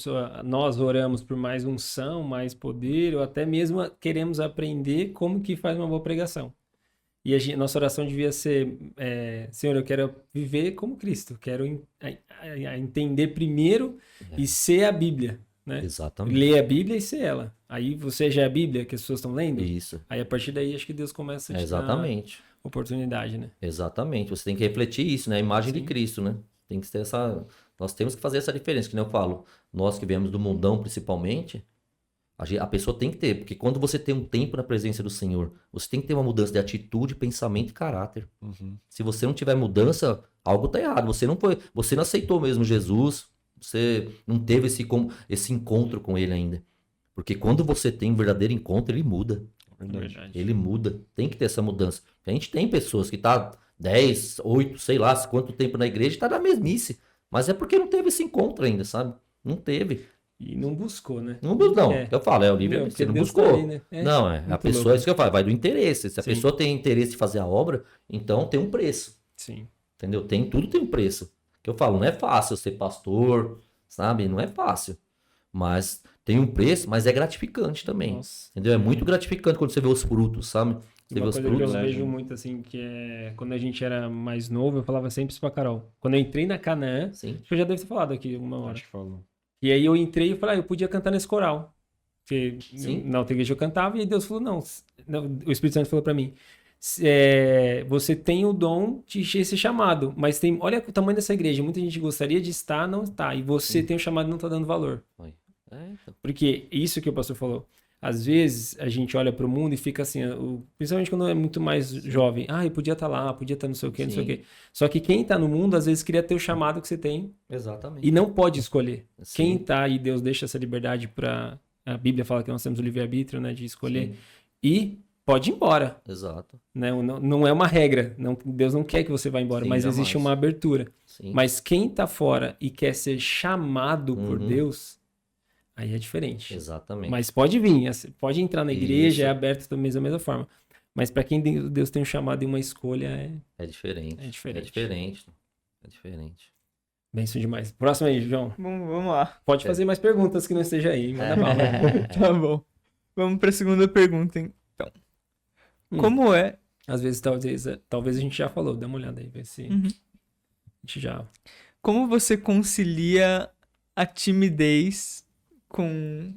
nós oramos por mais unção, mais poder, ou até mesmo queremos aprender como que faz uma boa pregação. E nossa oração devia ser, Senhor, eu quero viver como Cristo, quero entender primeiro e ser a Bíblia, né? Exatamente. Ler a Bíblia e ser ela. Aí você já é a Bíblia que as pessoas estão lendo? Isso. Aí a partir daí acho que Deus começa a te dar Exatamente. oportunidade, né? Exatamente. Você tem que refletir isso, né? A imagem de Sim. Cristo, né? Tem que ter Nós temos que fazer essa diferença, que nem eu falo. Nós que viemos do mundão, principalmente, a pessoa tem que ter, porque quando você tem um tempo na presença do Senhor, você tem que ter uma mudança de atitude, pensamento e caráter. Uhum. Se você não tiver mudança, algo tá errado. Você não aceitou mesmo Jesus, Você não teve esse encontro com ele ainda. Porque quando você tem um verdadeiro encontro, ele muda. Verdade. Ele muda. Tem que ter essa mudança. A gente tem pessoas que tá 10, 8, sei lá, quanto tempo na igreja e tá na mesmice. Mas é porque não teve esse encontro ainda, sabe? Não teve. E não buscou, né? Não, não. É. Eu falo, o livre, Meu, você porque não Deus tá buscou. ali, né? É. Não, a Muito pessoa, louco. é isso que eu falo, vai do interesse. Se a Sim. pessoa tem interesse de fazer a obra, então tem um preço. Sim. Entendeu? Tudo tem um preço. Que eu falo, não é fácil ser pastor, sabe? Não é fácil. Mas tem um preço, mas é gratificante também. Nossa. Entendeu? É muito gratificante quando você vê os frutos, sabe? Você vê Uma os coisa que eu frutos. vejo muito, assim, que é... Quando a gente era mais novo, eu falava sempre isso pra Carol. Quando eu entrei na Canaã, Sim. acho que eu já devo ter falado aqui uma hora. Acho que falou. E aí eu entrei e falei, eu podia cantar nesse coral. Porque Sim. na outra igreja eu cantava, e aí Deus falou, não, o Espírito Santo falou pra mim, você tem o dom de ser chamado, mas olha o tamanho dessa igreja, muita gente gostaria de estar, não está, e você tem o chamado e não tá dando valor. Então. Porque isso que o pastor falou, às vezes a gente olha pro mundo e fica assim, principalmente quando é muito mais jovem, eu podia estar lá, podia estar não sei o quê, não sei o Sim. quê. Só que quem tá no mundo, às vezes queria ter o chamado que você tem, Exatamente. e não pode escolher. Sim. Quem tá aí, Deus deixa essa liberdade para a Bíblia fala que nós temos o livre-arbítrio, né, de escolher. Sim. E pode ir embora, Exato. né? Não é uma regra. Deus não quer que você vá embora, Sim, mas jamais. existe uma abertura. Sim. Mas quem tá fora e quer ser chamado por Uhum. Deus, aí é diferente. Exatamente. Mas pode vir, pode entrar na igreja, Isso. é aberto da mesma forma. Mas para quem Deus tem um chamado e uma escolha, É diferente. É diferente. É diferente. É diferente. benção demais. Próximo aí, João. Bom, vamos lá. Pode fazer mais perguntas que não esteja aí. Manda bala. Tá bom. Vamos pra segunda pergunta, então. Hum. Como é... Às vezes, talvez a gente já falou, dá uma olhada aí, ver se Uhum. a gente já... Como você concilia a timidez com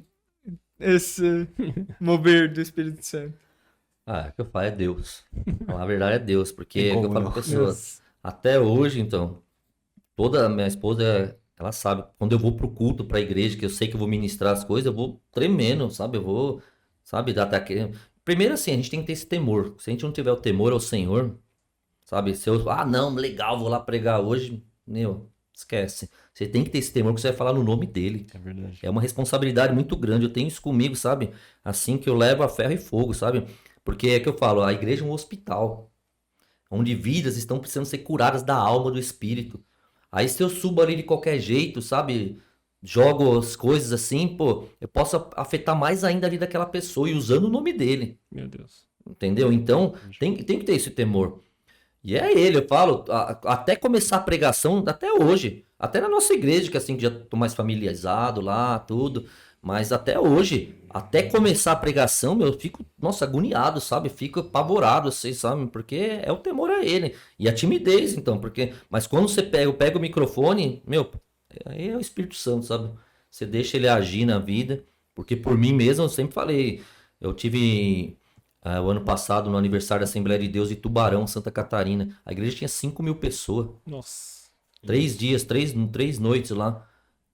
esse mover do Espírito Santo? O que eu falo é Deus. A verdade é Deus, porque Tem é o que como eu falo não. pra pessoas. Até hoje, então, toda a minha esposa, ela sabe, quando eu vou pro culto, pra igreja, que eu sei que eu vou ministrar as coisas, eu vou tremendo, sabe? Eu vou, sabe, dar ataque. Primeiro assim, a gente tem que ter esse temor. Se a gente não tiver o temor ao Senhor, sabe? Se eu, não, legal, vou lá pregar hoje, esquece. Você tem que ter esse temor que você vai falar no nome dele. É verdade. É uma responsabilidade muito grande. Eu tenho isso comigo, sabe? Assim que eu levo a ferro e fogo, sabe? Porque é que eu falo, a igreja é um hospital, onde vidas estão precisando ser curadas da alma, do espírito. Aí se eu subo ali de qualquer jeito, sabe? Jogo as coisas assim, pô, eu posso afetar mais ainda a vida daquela pessoa e usando o nome dele. Meu Deus. Entendeu? Então, tem que ter esse temor. E é ele, eu falo, até começar a pregação, até hoje, até na nossa igreja, que assim, que já tô mais familiarizado lá, tudo, mas até hoje, até começar a pregação, eu fico, nossa, agoniado, sabe? Fico apavorado, assim, sabe? Porque é o temor a ele. E a timidez, então, mas quando você pega o microfone, aí é o Espírito Santo, sabe? Você deixa ele agir na vida, porque por mim mesmo, eu sempre falei, eu tive... o ano passado, no aniversário da Assembleia de Deus de Tubarão, Santa Catarina, a igreja tinha 5.000 pessoas. Nossa. 3 dias, 3 noites lá.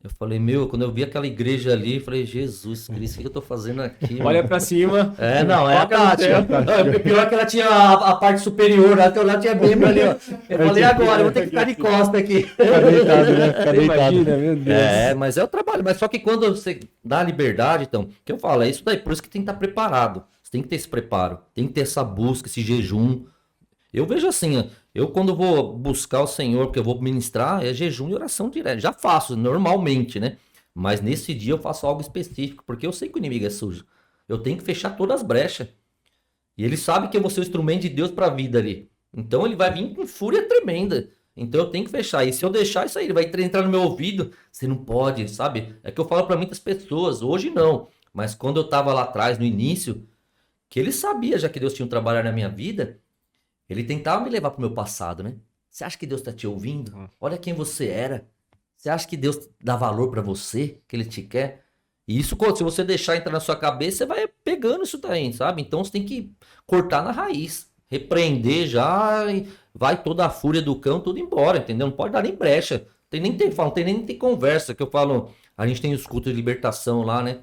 Eu falei, quando eu vi aquela igreja ali, eu falei, Jesus Cristo, o que eu tô fazendo aqui? Olha pra cima. Não, é a Foca no Tati. céu. Não, pior que ela tinha a parte superior, lá tinha membro ali, ó. Eu falei, agora, eu vou ter que ficar de costa aqui. Fica deitado, né? Fica Você deitado. imagina, meu Deus. Mas é o trabalho. Mas só que quando você dá liberdade, então, que eu falo, é isso daí. Por isso que tem que estar preparado. Você tem que ter esse preparo. Tem que ter essa busca, esse jejum. Eu vejo assim, ó, eu quando vou buscar o Senhor, porque eu vou ministrar, é jejum e oração direto. Já faço, normalmente, né? Mas nesse dia eu faço algo específico, porque eu sei que o inimigo é sujo. Eu tenho que fechar todas as brechas. E ele sabe que eu vou ser o instrumento de Deus para a vida ali. Então ele vai vir com fúria tremenda. Então eu tenho que fechar. E se eu deixar isso aí, ele vai entrar no meu ouvido. Você não pode, sabe? É que eu falo para muitas pessoas. Hoje não. Mas quando eu tava lá atrás, no início, que ele sabia já que Deus tinha um trabalho na minha vida, ele tentava me levar pro meu passado, né? Você acha que Deus tá te ouvindo? Olha quem você era. Você acha que Deus dá valor para você? Que ele te quer? E isso, se você deixar entrar na sua cabeça, você vai pegando isso daí, sabe? Então você tem que cortar na raiz. Repreender já e vai toda a fúria do cão, tudo embora, entendeu? Não pode dar nem brecha. Não tem nem ter conversa, que eu falo... A gente tem os cultos de libertação lá, né?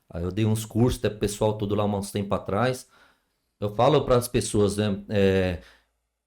Aí eu dei uns cursos até pro pessoal todo lá uns tempos atrás. Eu falo para as pessoas, né?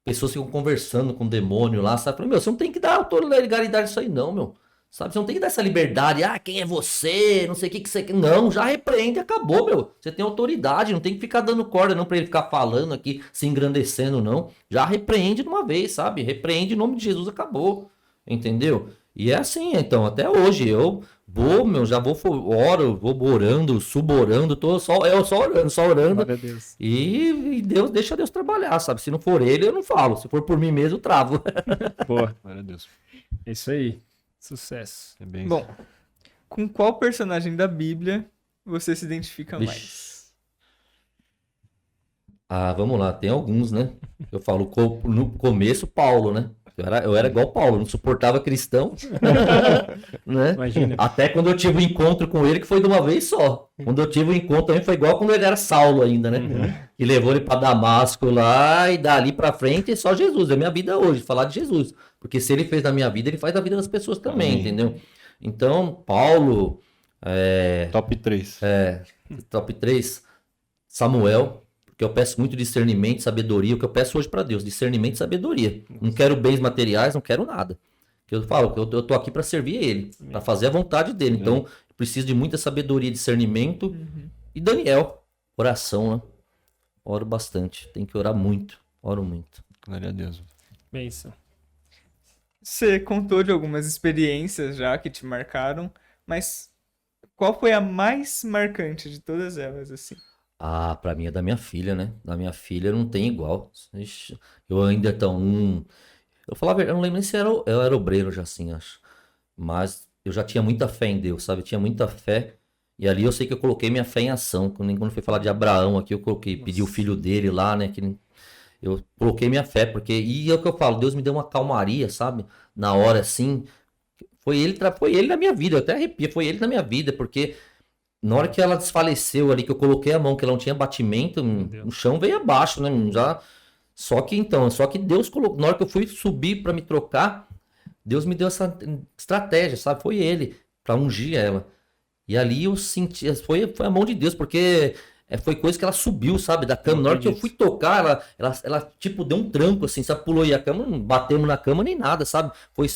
Pessoas ficam conversando com o demônio lá, sabe? Eu falei, você não tem que dar legalidade isso aí não, meu. Sabe, você não tem que dar essa liberdade, quem é você, não sei o que você quer. Não, já repreende e acabou, meu. Você tem autoridade, não tem que ficar dando corda não pra ele ficar falando aqui, se engrandecendo, não. Já repreende de uma vez, sabe? Repreende em nome de Jesus, acabou. Entendeu? E é assim, então, até hoje, eu vou, meu, já vou, oro, vou orando, suborando, eu só orando. Glória a Deus. E Deus, deixa Deus trabalhar, sabe? Se não for ele, eu não falo. Se for por mim mesmo, eu travo. Boa. Glória a Deus. É isso aí. Sucesso. É bem Bom, com qual personagem da Bíblia você se identifica Vixe. mais? Vamos lá, tem alguns, né? Eu falo no começo, Paulo, né? Eu era igual Paulo, não suportava cristão, né? Imagina. Até quando eu tive um encontro com ele, que foi de uma vez só. Quando eu tive um encontro também, foi igual quando ele era Saulo ainda, né? E levou ele para Damasco lá, e dali para frente é só Jesus. É minha vida hoje, falar de Jesus. Porque se ele fez na minha vida, ele faz na vida das pessoas também, Amém. entendeu? Então, Paulo, top 3. top 3, Samuel, porque eu peço muito discernimento, sabedoria, o que eu peço hoje para Deus, discernimento e sabedoria. Não quero bens materiais, não quero nada. Que eu falo que eu tô aqui para servir ele, para fazer a vontade dele. Então, eu preciso de muita sabedoria, discernimento. E Daniel, oração, né? Oro bastante, tem que orar muito, oro muito. Glória a Deus. Benção. Você contou de algumas experiências já que te marcaram, mas qual foi a mais marcante de todas elas, assim? Pra mim é da minha filha, né? Da minha filha não tem igual. Ixi, eu ainda tão. Eu falava, eu não lembro nem se eu era obreiro já assim, acho. Mas eu já tinha muita fé em Deus, sabe? Eu tinha muita fé. E ali eu sei que eu coloquei minha fé em ação. Quando foi falar de Abraão aqui, eu coloquei, pedi o filho dele lá, né? Eu coloquei minha fé, porque. E é o que eu falo, Deus me deu uma calmaria, sabe? Na hora assim. Foi ele na minha vida, eu até arrepio, foi ele na minha vida, porque. Na hora que ela desfaleceu ali, que eu coloquei a mão, que ela não tinha batimento, o chão veio abaixo, né? Só que Deus colocou. Na hora que eu fui subir para me trocar, Deus me deu essa estratégia, sabe? Foi ele, para ungir ela. E ali eu senti, foi a mão de Deus, porque foi coisa que ela subiu, sabe? Da cama. Na hora que eu fui tocar, ela tipo deu um tranco, assim, sabe? Pulou e a cama, não batemos na cama nem nada, sabe? Foi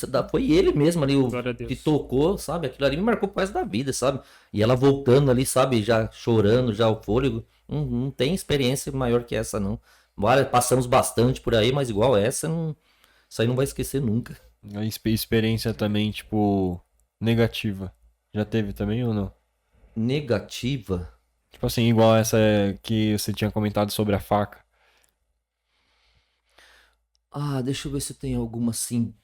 ele mesmo ali, Glória a Deus. que tocou, sabe? Aquilo ali me marcou pro resto da vida, sabe? E ela voltando ali, sabe? Já chorando, já o fôlego. Não tem experiência maior que essa, não. Passamos bastante por aí, mas igual essa, isso aí não vai esquecer nunca. A experiência também, tipo, negativa. Já teve também ou não? Negativa? Tipo assim, igual essa que você tinha comentado sobre a faca. Deixa eu ver se tem alguma assim,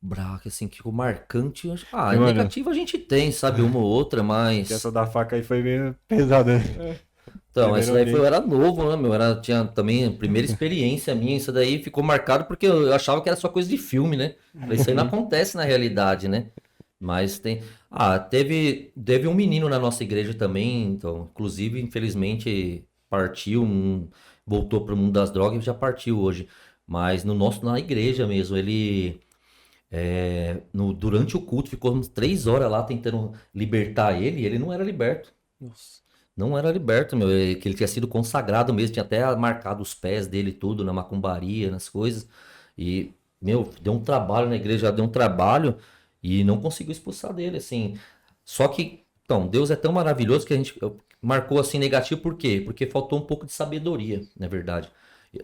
braca, assim, que ficou marcante. Mano, Negativa a gente tem, sabe? Uma ou outra, mas. essa da faca aí foi meio pesada, né? Então, essa daí Primeiro eu era novo, né, meu? Tinha também a primeira experiência minha. Isso daí ficou marcado porque eu achava que era só coisa de filme, né? Falei, isso aí não acontece na realidade, né? Mas tem. Teve um menino na nossa igreja também, então, inclusive, infelizmente, partiu, voltou para o mundo das drogas e já partiu hoje. Mas na igreja mesmo, ele. Durante o culto, ficou uns 3 horas lá tentando libertar ele, e ele não era liberto. Nossa. Não era liberto, meu. Que ele tinha sido consagrado mesmo, tinha até marcado os pés dele tudo na macumbaria, nas coisas. E, meu, deu um trabalho na igreja, deu um trabalho e não conseguiu expulsar dele, assim. Só que, então, Deus é tão maravilhoso que a gente marcou assim negativo, por quê? Porque faltou um pouco de sabedoria, na verdade.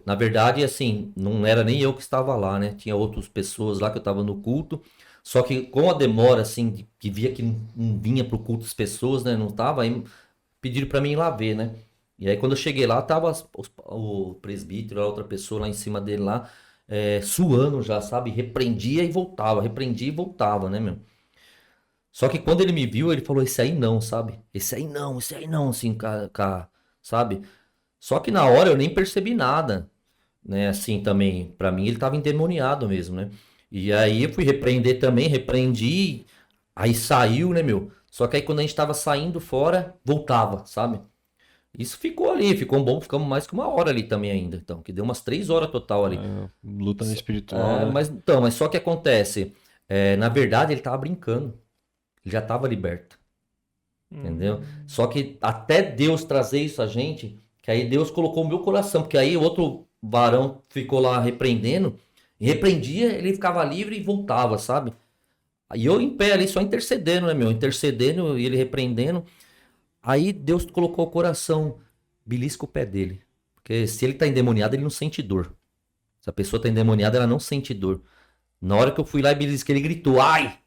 Na verdade, assim, não era nem eu que estava lá, né? Tinha outras pessoas lá que eu estava no culto. Só que com a demora, assim, que via que não vinha pro culto as pessoas, né? Não tava, aí pediram para mim ir lá ver, né? E aí quando eu cheguei lá, tava o presbítero, a outra pessoa lá em cima dele lá, suando já, sabe? Repreendia e voltava, né, meu? Só que quando ele me viu, ele falou, esse aí não, sabe? Esse aí não, assim, sabe? Só que na hora eu nem percebi nada, né? Assim também, pra mim ele tava endemoniado mesmo, né? E aí eu fui repreender também, repreendi, aí saiu, né, meu? Só que aí quando a gente tava saindo fora, voltava, sabe? Isso ficou ali, ficamos mais que 1 hora ali também ainda, então, que deu umas 3 horas total ali. Luta espiritual. Né? Mas só que acontece, na verdade ele tava brincando, ele já tava liberto, entendeu? Só que até Deus trazer isso a gente, que aí Deus colocou o meu coração, porque aí o outro varão ficou lá repreendendo, e repreendia, ele ficava livre e voltava, sabe? Aí eu em pé ali, só intercedendo, né, meu? Intercedendo e ele repreendendo. Aí Deus colocou o coração, belisca o pé dele. Porque se ele tá endemoniado, ele não sente dor. Se a pessoa tá endemoniada, ela não sente dor. Na hora que eu fui lá e belisquei, ele gritou, ai!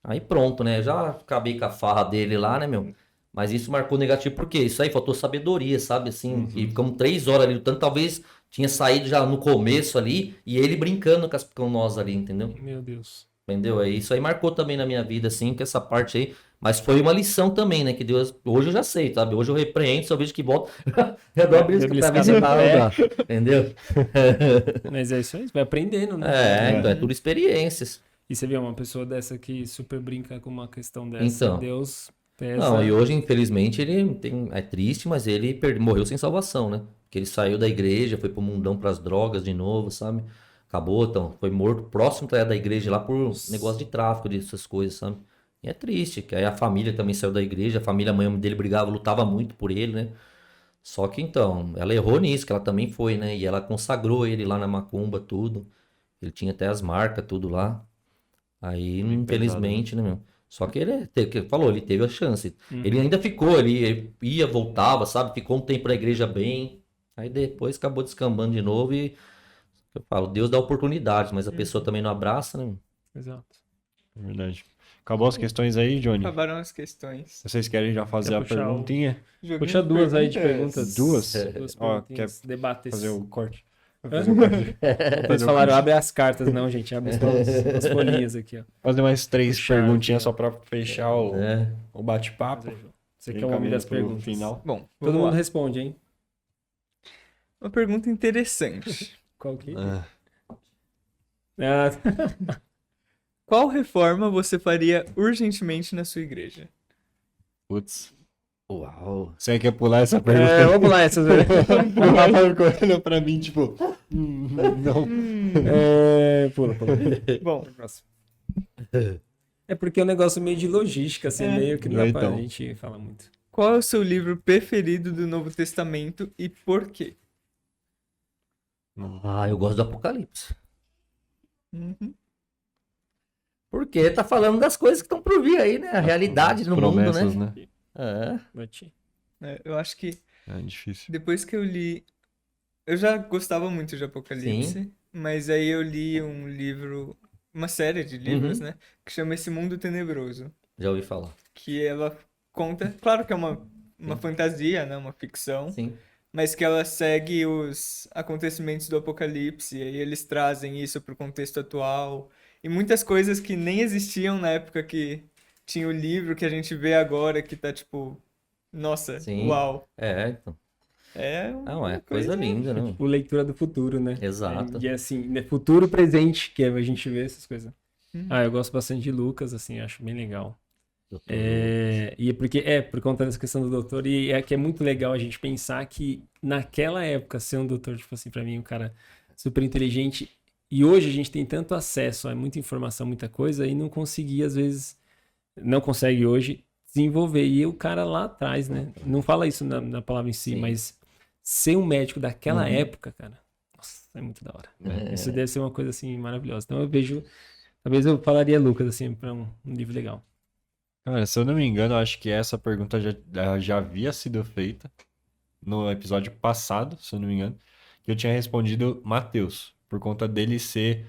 Aí pronto, né? Já acabei com a farra dele lá, né, meu? Mas isso marcou negativo, porque isso aí faltou sabedoria, sabe? Assim, e ficamos 3 horas ali lutando. Talvez tinha saído já no começo ali e ele brincando com nós ali, entendeu? Meu Deus. Entendeu? Aí isso aí marcou também na minha vida, assim, que essa parte aí. Mas foi uma lição também, né? Que Deus. Hoje eu já sei, sabe? Hoje eu repreendo, se eu vejo que volta. Eu dou uma belisca pra ver se Beliscada no dá. Entendeu? Mas é isso aí, você vai aprendendo, né? Então é tudo experiências. E você vê uma pessoa dessa que super brinca com uma questão dessa, Então. Deus pesa. Não, e hoje, infelizmente, ele é triste, mas ele morreu sem salvação, né? Porque ele saiu da igreja, foi pro mundão pras drogas de novo, sabe? Acabou, então, foi morto próximo da igreja lá por negócio de tráfico, dessas coisas, sabe? E é triste, que aí a família também saiu da igreja, a família, a mãe dele brigava, lutava muito por ele, né? Só que então, ela errou nisso, que ela também foi, né? E ela consagrou ele lá na macumba, tudo. Ele tinha até as marcas, tudo lá. Aí, infelizmente, né, meu? Só que ele falou, ele teve a chance. Ele ainda ficou, ele ia, voltava, sabe? Ficou um tempo na igreja bem. Aí depois acabou descambando de novo e eu falo, Deus dá oportunidades, mas a pessoa também não abraça, né? Exato. Verdade. Acabou as questões aí, Johnny? Acabaram as questões. Vocês querem já fazer Quer a puxar o- perguntinha? Joguinho Puxa de duas aí de perguntas. Duas? Duas Ó, perguntinhas, debates. Fazer o corte. Eles falaram, abre as cartas. Não, gente, abre só as folhinhas aqui, ó. Fazer mais 3 Puxar perguntinhas aqui, só pra fechar o É. bate-papo. Você que é o homem das Encaminha pro perguntas. final. Bom, Todo vamos mundo lá. responde, hein? Uma pergunta interessante. Qual que? Ah, Ah, Qual reforma você faria urgentemente na sua igreja? putz. Uau. Você quer pular essa pergunta? vamos lá, essas. Eu tava olhando pra mim, tipo... não. Pula. Bom, Próximo. É porque é um negócio meio de logística, assim, meio que não dá pra Então. gente falar muito. qual é o seu livro preferido do Novo Testamento e por quê? Ah, eu gosto do Apocalipse. Uhum. Porque tá falando das coisas que estão por vir aí, né? A realidade no mundo, Promessas, né? né? É. Bati. Eu acho que É difícil. depois que eu li. Eu já gostava muito de Apocalipse, mas aí eu li um livro, uma série de livros, né? Que chama Esse Mundo Tenebroso. Já ouvi falar. Que ela conta. Claro que é uma fantasia, né? Uma ficção. Sim. Mas que ela segue os acontecimentos do Apocalipse, e aí eles trazem isso pro contexto atual. E muitas coisas que nem existiam na época que tinha o livro, que a gente vê agora, que tá tipo, nossa, Sim. uau. Então. É Não, uma é coisa linda, né? Tipo, leitura do futuro, né? Exato. E assim, né, futuro presente, que a gente vê essas coisas. Uhum. Eu gosto bastante de Lucas, assim, acho bem legal. Doutor E é porque, por conta dessa questão do doutor, e é que é muito legal a gente pensar que naquela época, ser um doutor, tipo assim, pra mim, um cara super inteligente, e hoje a gente tem tanto acesso a muita informação, muita coisa, e não conseguia, às vezes, não consegue hoje desenvolver. E o cara lá atrás, né? Não fala isso na palavra em si, Sim. mas ser um médico daquela Uhum. época, cara, nossa, é muito da hora. Isso deve ser uma coisa, assim, maravilhosa. Então eu vejo, talvez eu falaria Lucas, assim, pra um livro legal. Cara, se eu não me engano, eu acho que essa pergunta já havia sido feita no episódio passado, se eu não me engano, que eu tinha respondido Mateus, por conta dele ser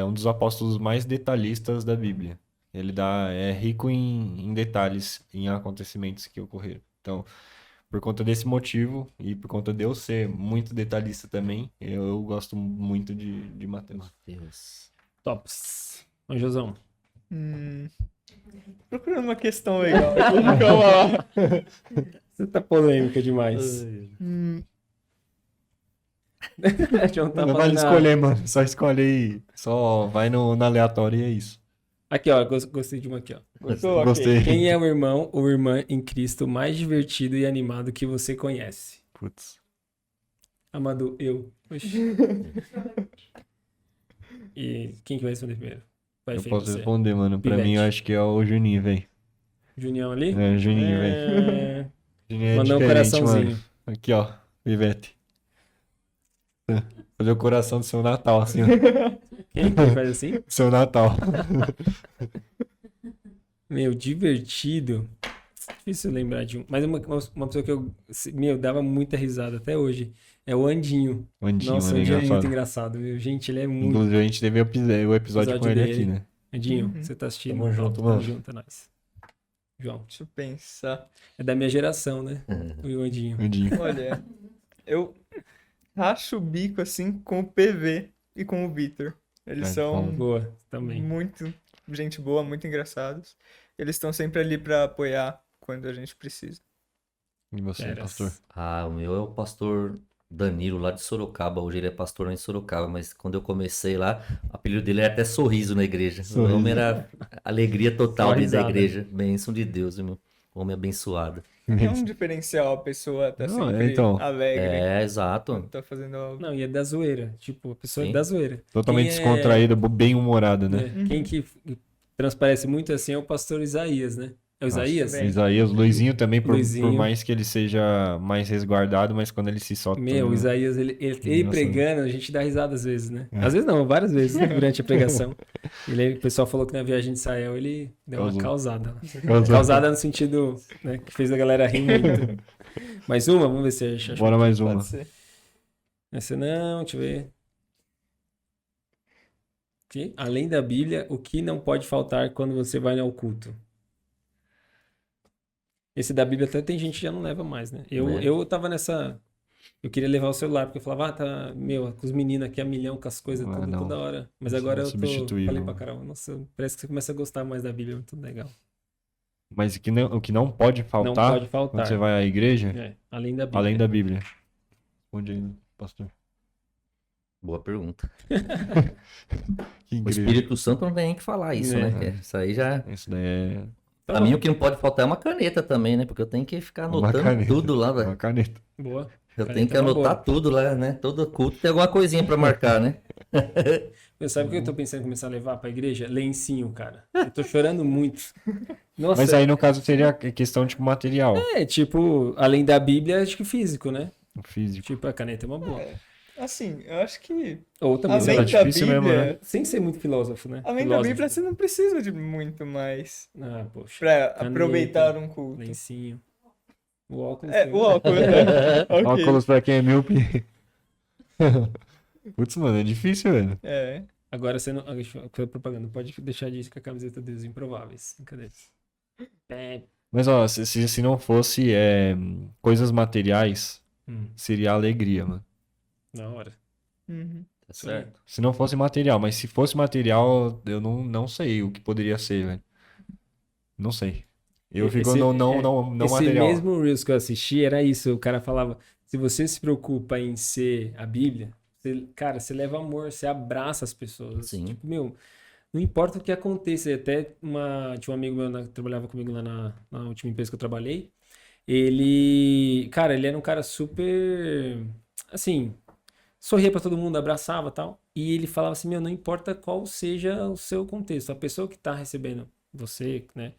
um dos apóstolos mais detalhistas da Bíblia. Ele é rico em detalhes, em acontecimentos que ocorreram. Então, por conta desse motivo e por conta de eu ser muito detalhista também, eu gosto muito de Mateus. Deus. Tops. Ô, Josão. Procurando uma questão legal aqui, calma lá. Você tá polêmica demais. João tá Não falando vale nada. escolher, mano. Só escolhe aí. Só vai no aleatório e é isso. Aqui, ó, gostei de uma aqui, ó. Gostou? Ok. Gostei. Quem é o irmão ou irmã em Cristo mais divertido e animado que você conhece? Putz. Amado, eu. Oxi. E quem que vai responder primeiro? Vai, Eu Fê, posso você. responder, mano. Pra Pivete. mim, eu acho que é o Juninho, velho. Junião ali? É, Juninho, velho. É... Juninho é Mandar um diferente, coraçãozinho. mano. Aqui, ó. Pivete. Fazer o coração do seu Natal, assim, ó. Quem que faz assim? Seu Natal. Meu, divertido. Difícil lembrar de um. Mas uma pessoa que meu, dava muita risada até hoje. É o Andinho. O Andinho, Nossa, o mano, é Andinho é muito engraçado. engraçado, meu. Gente, ele é muito. Inclusive, a gente teve o episódio com ele dele. aqui, né? Andinho, Uhum. você tá assistindo? Tamo junto, Tamo mano. junto, é nóis. João. Deixa eu pensar. É da minha geração, né? O Andinho. Andinho. Olha, eu racho o bico assim com o PV e com o Vitor. Eles É, são Boa, também. muito gente boa, muito engraçados. Eles estão sempre ali pra apoiar quando a gente precisa. E você, Feras. pastor? Ah, o meu é o pastor Danilo, lá de Sorocaba. Hoje ele é pastor lá em Sorocaba, mas quando eu comecei lá, o apelido dele era até Sorriso na igreja. Sorriso. O homem era alegria total Só dentro da risada. igreja. Bênção de Deus, meu. Homem abençoado. É um diferencial a pessoa tá Não, sempre então. alegre É, exato. quando tá fazendo algo. Não, e é da zoeira. Tipo, a pessoa é Sim. da zoeira. Totalmente Quem é- descontraído, bem humorado, né? Quem que transparece muito assim é o pastor Isaías, né? É o Isaías? também. Isaías, Luizinho também, por Luizinho. mais que ele seja mais resguardado, mas quando ele se solta. Meu, o Isaías, ele Engraçado. pregando, a gente dá risada às vezes, né? Às vezes não, várias vezes durante a pregação. O pessoal falou que na viagem de Israel ele deu uma causada. Causada no sentido, né, que fez a galera rir muito. Mais uma? Vamos ver se a gente acha. Bora mais uma. Pode ser. Essa não, deixa eu ver. Aqui, além da Bíblia, o que não pode faltar quando você vai ao culto? Esse da Bíblia até tem gente que já não leva mais, né? Eu tava nessa. Eu queria levar o celular, porque eu falava, tá, meu, com os meninos aqui a milhão, com as coisas, Ah, tudo não. toda hora. Mas Isso agora é eu substituível. falei pra caramba, nossa, parece que você começa a gostar mais da Bíblia, é muito legal. Mas o que não pode Não faltar pode faltar. quando você vai à igreja, É, além da Bíblia. além da Bíblia. Onde aí, pastor? Boa pergunta. Que O igreja? Espírito Santo não tem nem que falar isso, É. né? Isso aí já. Isso daí é Pra mim, o que não pode faltar é uma caneta também, né? Porque eu tenho que ficar uma anotando caneta. tudo lá, Uma velho. caneta. Boa. Eu Caneta tenho que é uma anotar boa. tudo lá, né? Todo culto tem alguma coisinha pra marcar, né? Você sabe o que eu tô pensando em começar a levar pra igreja? Lencinho, cara. Eu tô chorando muito. Nossa, Mas aí, no caso, seria a questão, tipo, material. tipo, além da Bíblia, acho que físico, né? Físico. Tipo, a caneta é uma boa. Assim, eu acho que Ou também, Mas sei é lá, além da difícil mesmo, Bíblia, né? sem ser muito filósofo, né? além da Filósofo. Bíblia, você não precisa de muito mais Ah, poxa. pra Caneta, aproveitar um culto. Lencinho. O óculos. É, tem- o óculos, né? Ok. Óculos pra quem é míope. Putz, mano, é difícil, velho. É. Agora você não. Foi propaganda. Não pode deixar disso com a camiseta dos Improváveis. Cadê? É. Mas, ó, se não fosse coisas materiais, seria alegria, mano. Na hora. Uhum. Tá certo. Se não fosse material, mas se fosse material, eu não sei o que poderia ser, velho. Não sei. Eu fico Esse- não Esse material. mesmo Reels que eu assisti era isso. O cara falava: se você se preocupa em ser a Bíblia, cara, você leva amor, você abraça as pessoas. Sim. Tipo, meu, não importa o que aconteça. Até tinha um amigo meu que trabalhava comigo lá na última empresa que eu trabalhei. Cara, ele era um cara super, assim, sorria pra todo mundo, abraçava e tal. E ele falava assim, meu, não importa qual seja o seu contexto, a pessoa que tá recebendo você, né,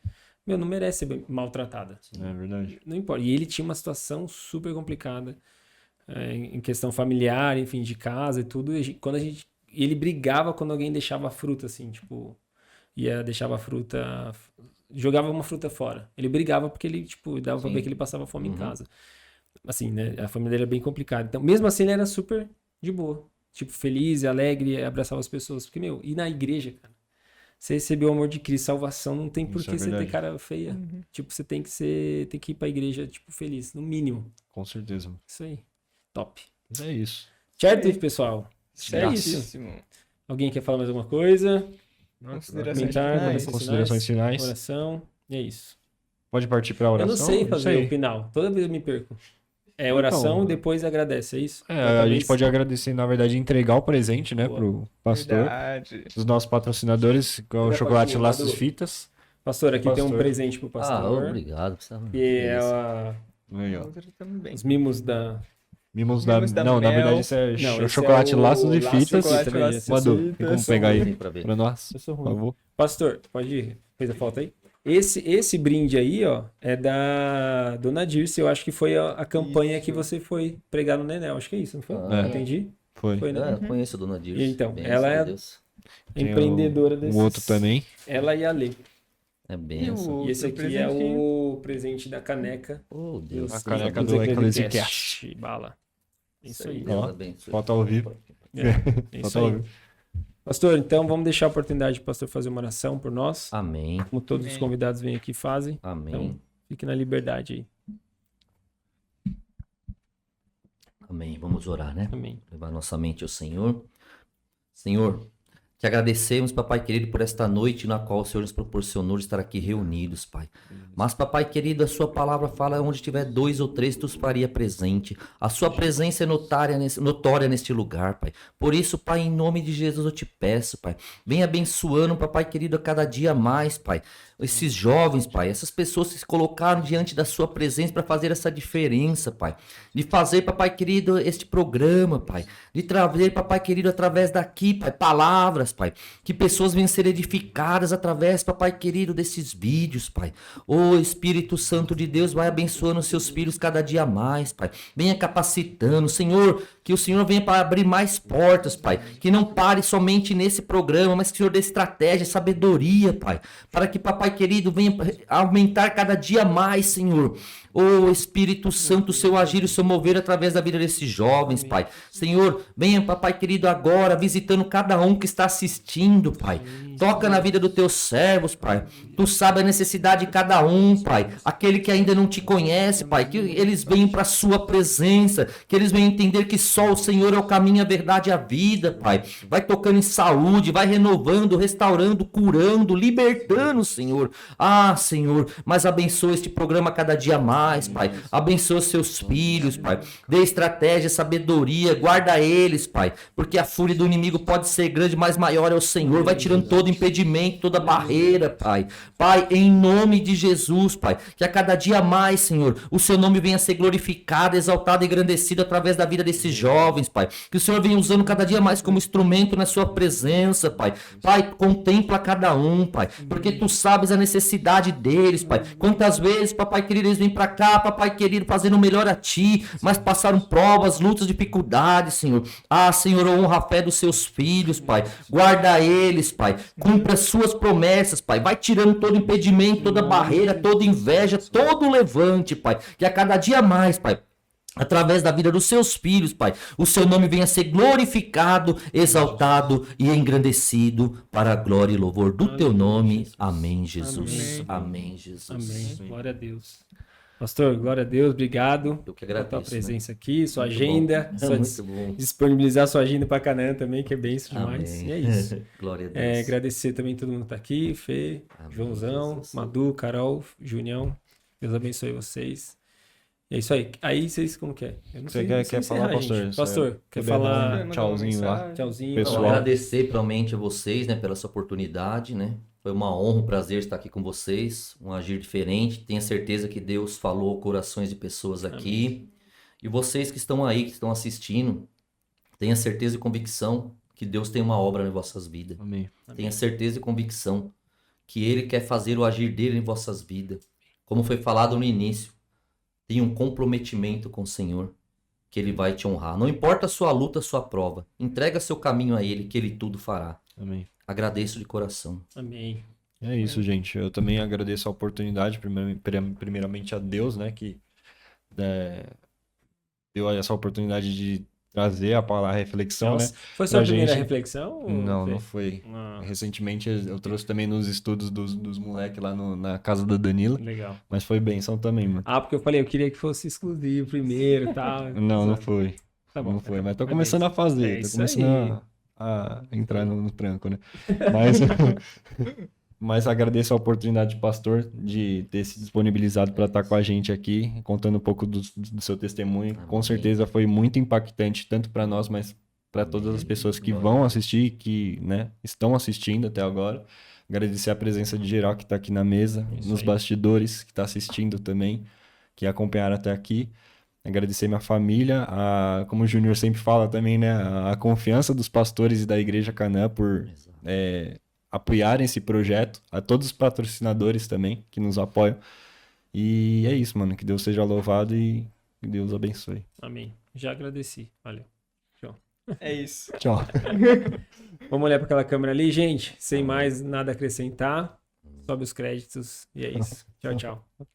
meu, não merece ser maltratada. É verdade. Não importa. E ele tinha uma situação super complicada, em questão familiar, enfim, de casa e tudo. E ele brigava quando alguém deixava a fruta, assim, tipo, deixava a fruta, jogava uma fruta fora. Ele brigava porque ele, tipo, dava pra Sim. ver que ele passava fome em Uhum. casa. Assim, né? A família dele era bem complicada. Então, mesmo assim, ele era super de boa. Tipo, feliz, alegre, abraçava as pessoas. Porque, meu, e na igreja, cara? Você recebeu o amor de Cristo, salvação, não tem por Isso que é você ter verdade. cara feia. Uhum. Tipo, você tem que ir pra igreja, tipo, feliz, no mínimo. Com certeza, mano. Isso aí. Top. Mas é isso. Certo, pessoal? É isso. Certíssimo. Alguém quer falar mais alguma coisa? Considerações Comentar, finais? Considerações finais. Oração. E é isso. Pode partir pra Eu oração? não sei fazer o final. Toda vez eu me perco. É oração, Então, depois agradece, é isso? É, Então, a talvez- gente pode agradecer, na verdade, entregar o presente, né, Boa. pro pastor. Verdade. Os nossos patrocinadores, que é o Pega chocolate pra tu, Laços Madu. Fitas. Pastor, aqui tem um Pastor. presente pro pastor. Ah, obrigado. Que é Aí, ó. Outra também. os mimos da... Mimos Mimos da Não, na Mel. verdade, isso é Não, esse é chocolate o Laços e Laço Fitas. Chocolate Chocolate Laços e Madu, tem Fitas. como pegar aí Pra ver. pra nós, Eu sou por ruim. favor? Pastor, pode ir. Fez a foto aí? Esse brinde aí, ó, é da Dona Dirce. Eu acho que foi a campanha que Isso. você foi pregar no Nenel. Acho que é isso, não foi? Ah. Entendi? Foi. Foi, né? Eu conheço a Dona Dirce. E então, Bênção ela de é- Deus. Tem empreendedora o desses. outro também. Ela e a Lê. É E benção. E esse outro aqui é presentinho? o presente da caneca. Oh, Deus. A caneca do do Eclesiastes. Eclesiastes. Bala. Isso aí. Deus Ó, abençoe. foto ao vivo. É isso Foto ao aí. vivo. Pastor, então vamos deixar a oportunidade do pastor fazer uma oração por nós. Amém. Como todos os Amém. convidados vêm aqui e fazem. Amém. Então, fique na liberdade aí. Amém. Vamos orar, né? Amém. Levar nossa mente ao Senhor. Senhor, te agradecemos, papai querido, por esta noite na qual o Senhor nos proporcionou de estar aqui reunidos, Pai. Mas, papai querido, a sua palavra fala onde tiver 2 ou 3, tu os faria presente. A sua presença é notória neste lugar, Pai. Por isso, Pai, em nome de Jesus eu te peço, Pai. Vem abençoando, papai querido, a cada dia mais, Pai. Esses jovens, Pai, essas pessoas que se colocaram diante da sua presença para fazer essa diferença, Pai. De fazer, papai querido, este programa, Pai. De trazer, papai querido, através daqui, Pai, palavras, Pai. Que pessoas venham ser edificadas através, papai querido, desses vídeos, Pai. Ô Espírito Santo de Deus, vai abençoando os seus filhos cada dia mais, Pai. Venha capacitando, Senhor, que o Senhor venha para abrir mais portas, Pai. Que não pare somente nesse programa, mas que o Senhor dê estratégia, sabedoria, Pai. Para que, papai querido, venha aumentar cada dia mais, Senhor. Ô Espírito Santo, o seu agir e o seu mover através da vida desses jovens, Pai. Senhor, venha, papai querido, agora visitando cada um que está assistindo, Pai. Toca na vida dos teus servos, Pai. Tu sabe a necessidade de cada um, Pai. Aquele que ainda não te conhece, Pai. Que eles venham para a sua presença. Que eles venham entender que só o Senhor é o caminho, a verdade e a vida, Pai. Vai tocando em saúde, vai renovando, restaurando, curando, libertando, Senhor. Ah, Senhor, mas abençoa este programa cada dia mais, Pai. Abençoa seus filhos, Pai. Dê estratégia, sabedoria, guarda eles, Pai. Porque a fúria do inimigo pode ser grande, mas maior é o Senhor. Vai tirando todo impedimento, toda barreira, Pai. Pai, em nome de Jesus, Pai. Que a cada dia mais, Senhor, o seu nome venha a ser glorificado, exaltado e engrandecido através da vida desses jovens, Pai. Que o Senhor venha usando cada dia mais como instrumento na sua presença, Pai. Pai, contempla cada um, Pai. Porque tu sabes a necessidade deles, Pai. Quantas vezes, papai querido, eles vêm pra cá, papai querido, fazendo o melhor a ti, mas passaram provas, lutas, dificuldades, Senhor. Ah, Senhor, honra a fé dos seus filhos, Pai. Guarda eles, Pai. Cumpra as suas promessas, Pai. Vai tirando todo impedimento, toda barreira, toda inveja, todo levante, Pai. Que a cada dia mais, Pai, através da vida dos seus filhos, Pai, o seu nome venha a ser glorificado, exaltado e engrandecido para a glória e louvor do teu nome. Amém, Jesus. Amém, Jesus. Amém. Glória a Deus. Pastor, glória a Deus, obrigado Eu que pela agradeço. tua né? presença aqui, sua Muito agenda, bom. sua Muito bom. disponibilizar sua agenda para Canaã também, que é benção demais. Amém. E é isso. Glória a Deus. Agradecer também todo mundo que tá aqui, Fê, Amém, Joãozão, Jesus. Madu, Carol, Junião. Deus abençoe vocês. E é isso aí. Aí vocês como que é? Eu não Você sei quer encerrar, falar, pastor? gente. Pastor, quer Puder dar falar um tchauzinho lá. tchauzinho? Pessoal. Então, agradecer realmente a vocês, né, pela essa oportunidade, né? Foi uma honra, um prazer estar aqui com vocês, um agir diferente. Tenho certeza que Deus falou ao corações de pessoas aqui. E vocês que estão aí, que estão assistindo, tenha certeza e convicção que Deus tem uma obra em vossas vidas. Amém. Tenha certeza e convicção que Ele quer fazer o agir dele em vossas vidas. Como foi falado no início, tenha um comprometimento com o Senhor, que Ele vai te honrar. Não importa a sua luta, a sua prova. Entrega seu caminho a Ele, que Ele tudo fará. Amém. Agradeço de coração. Amém. É isso, gente. Eu também agradeço a oportunidade, primeiramente a Deus, né, que deu essa oportunidade de trazer a palavra a reflexão, Nossa, né? foi sua pra primeira gente- reflexão? ou Não, Fê? não foi. Ah, Recentemente eu trouxe também nos estudos dos moleques lá na casa da Danila, legal. mas foi bênção também, mano. Ah, porque eu falei, eu queria que fosse exclusivo primeiro e tal. Não foi. Tá bom. Não foi, mas tô Mas começando a É fazer, tô isso começando aí. a entrar no tranco, né? Mas, mas agradeço a oportunidade, pastor, de ter se disponibilizado para estar com a gente aqui, contando um pouco do seu testemunho. Com Amém. certeza foi muito impactante, tanto para nós, mas para todas as pessoas que vão assistir, que, né, estão assistindo até agora. Agradecer a presença de geral que está aqui na mesa, Isso nos aí. bastidores, que está assistindo também, que acompanharam até aqui. Agradecer minha família, como o Júnior sempre fala também, né? A confiança dos pastores e da Igreja Canaã por apoiarem esse projeto. A todos os patrocinadores também que nos apoiam. E é isso, mano. Que Deus seja louvado e que Deus abençoe. Amém. Já agradeci. Valeu. É isso. Tchau. Vamos olhar para aquela câmera ali, gente. Sem mais nada a acrescentar. Sobe os créditos e é isso. Tchau, tchau.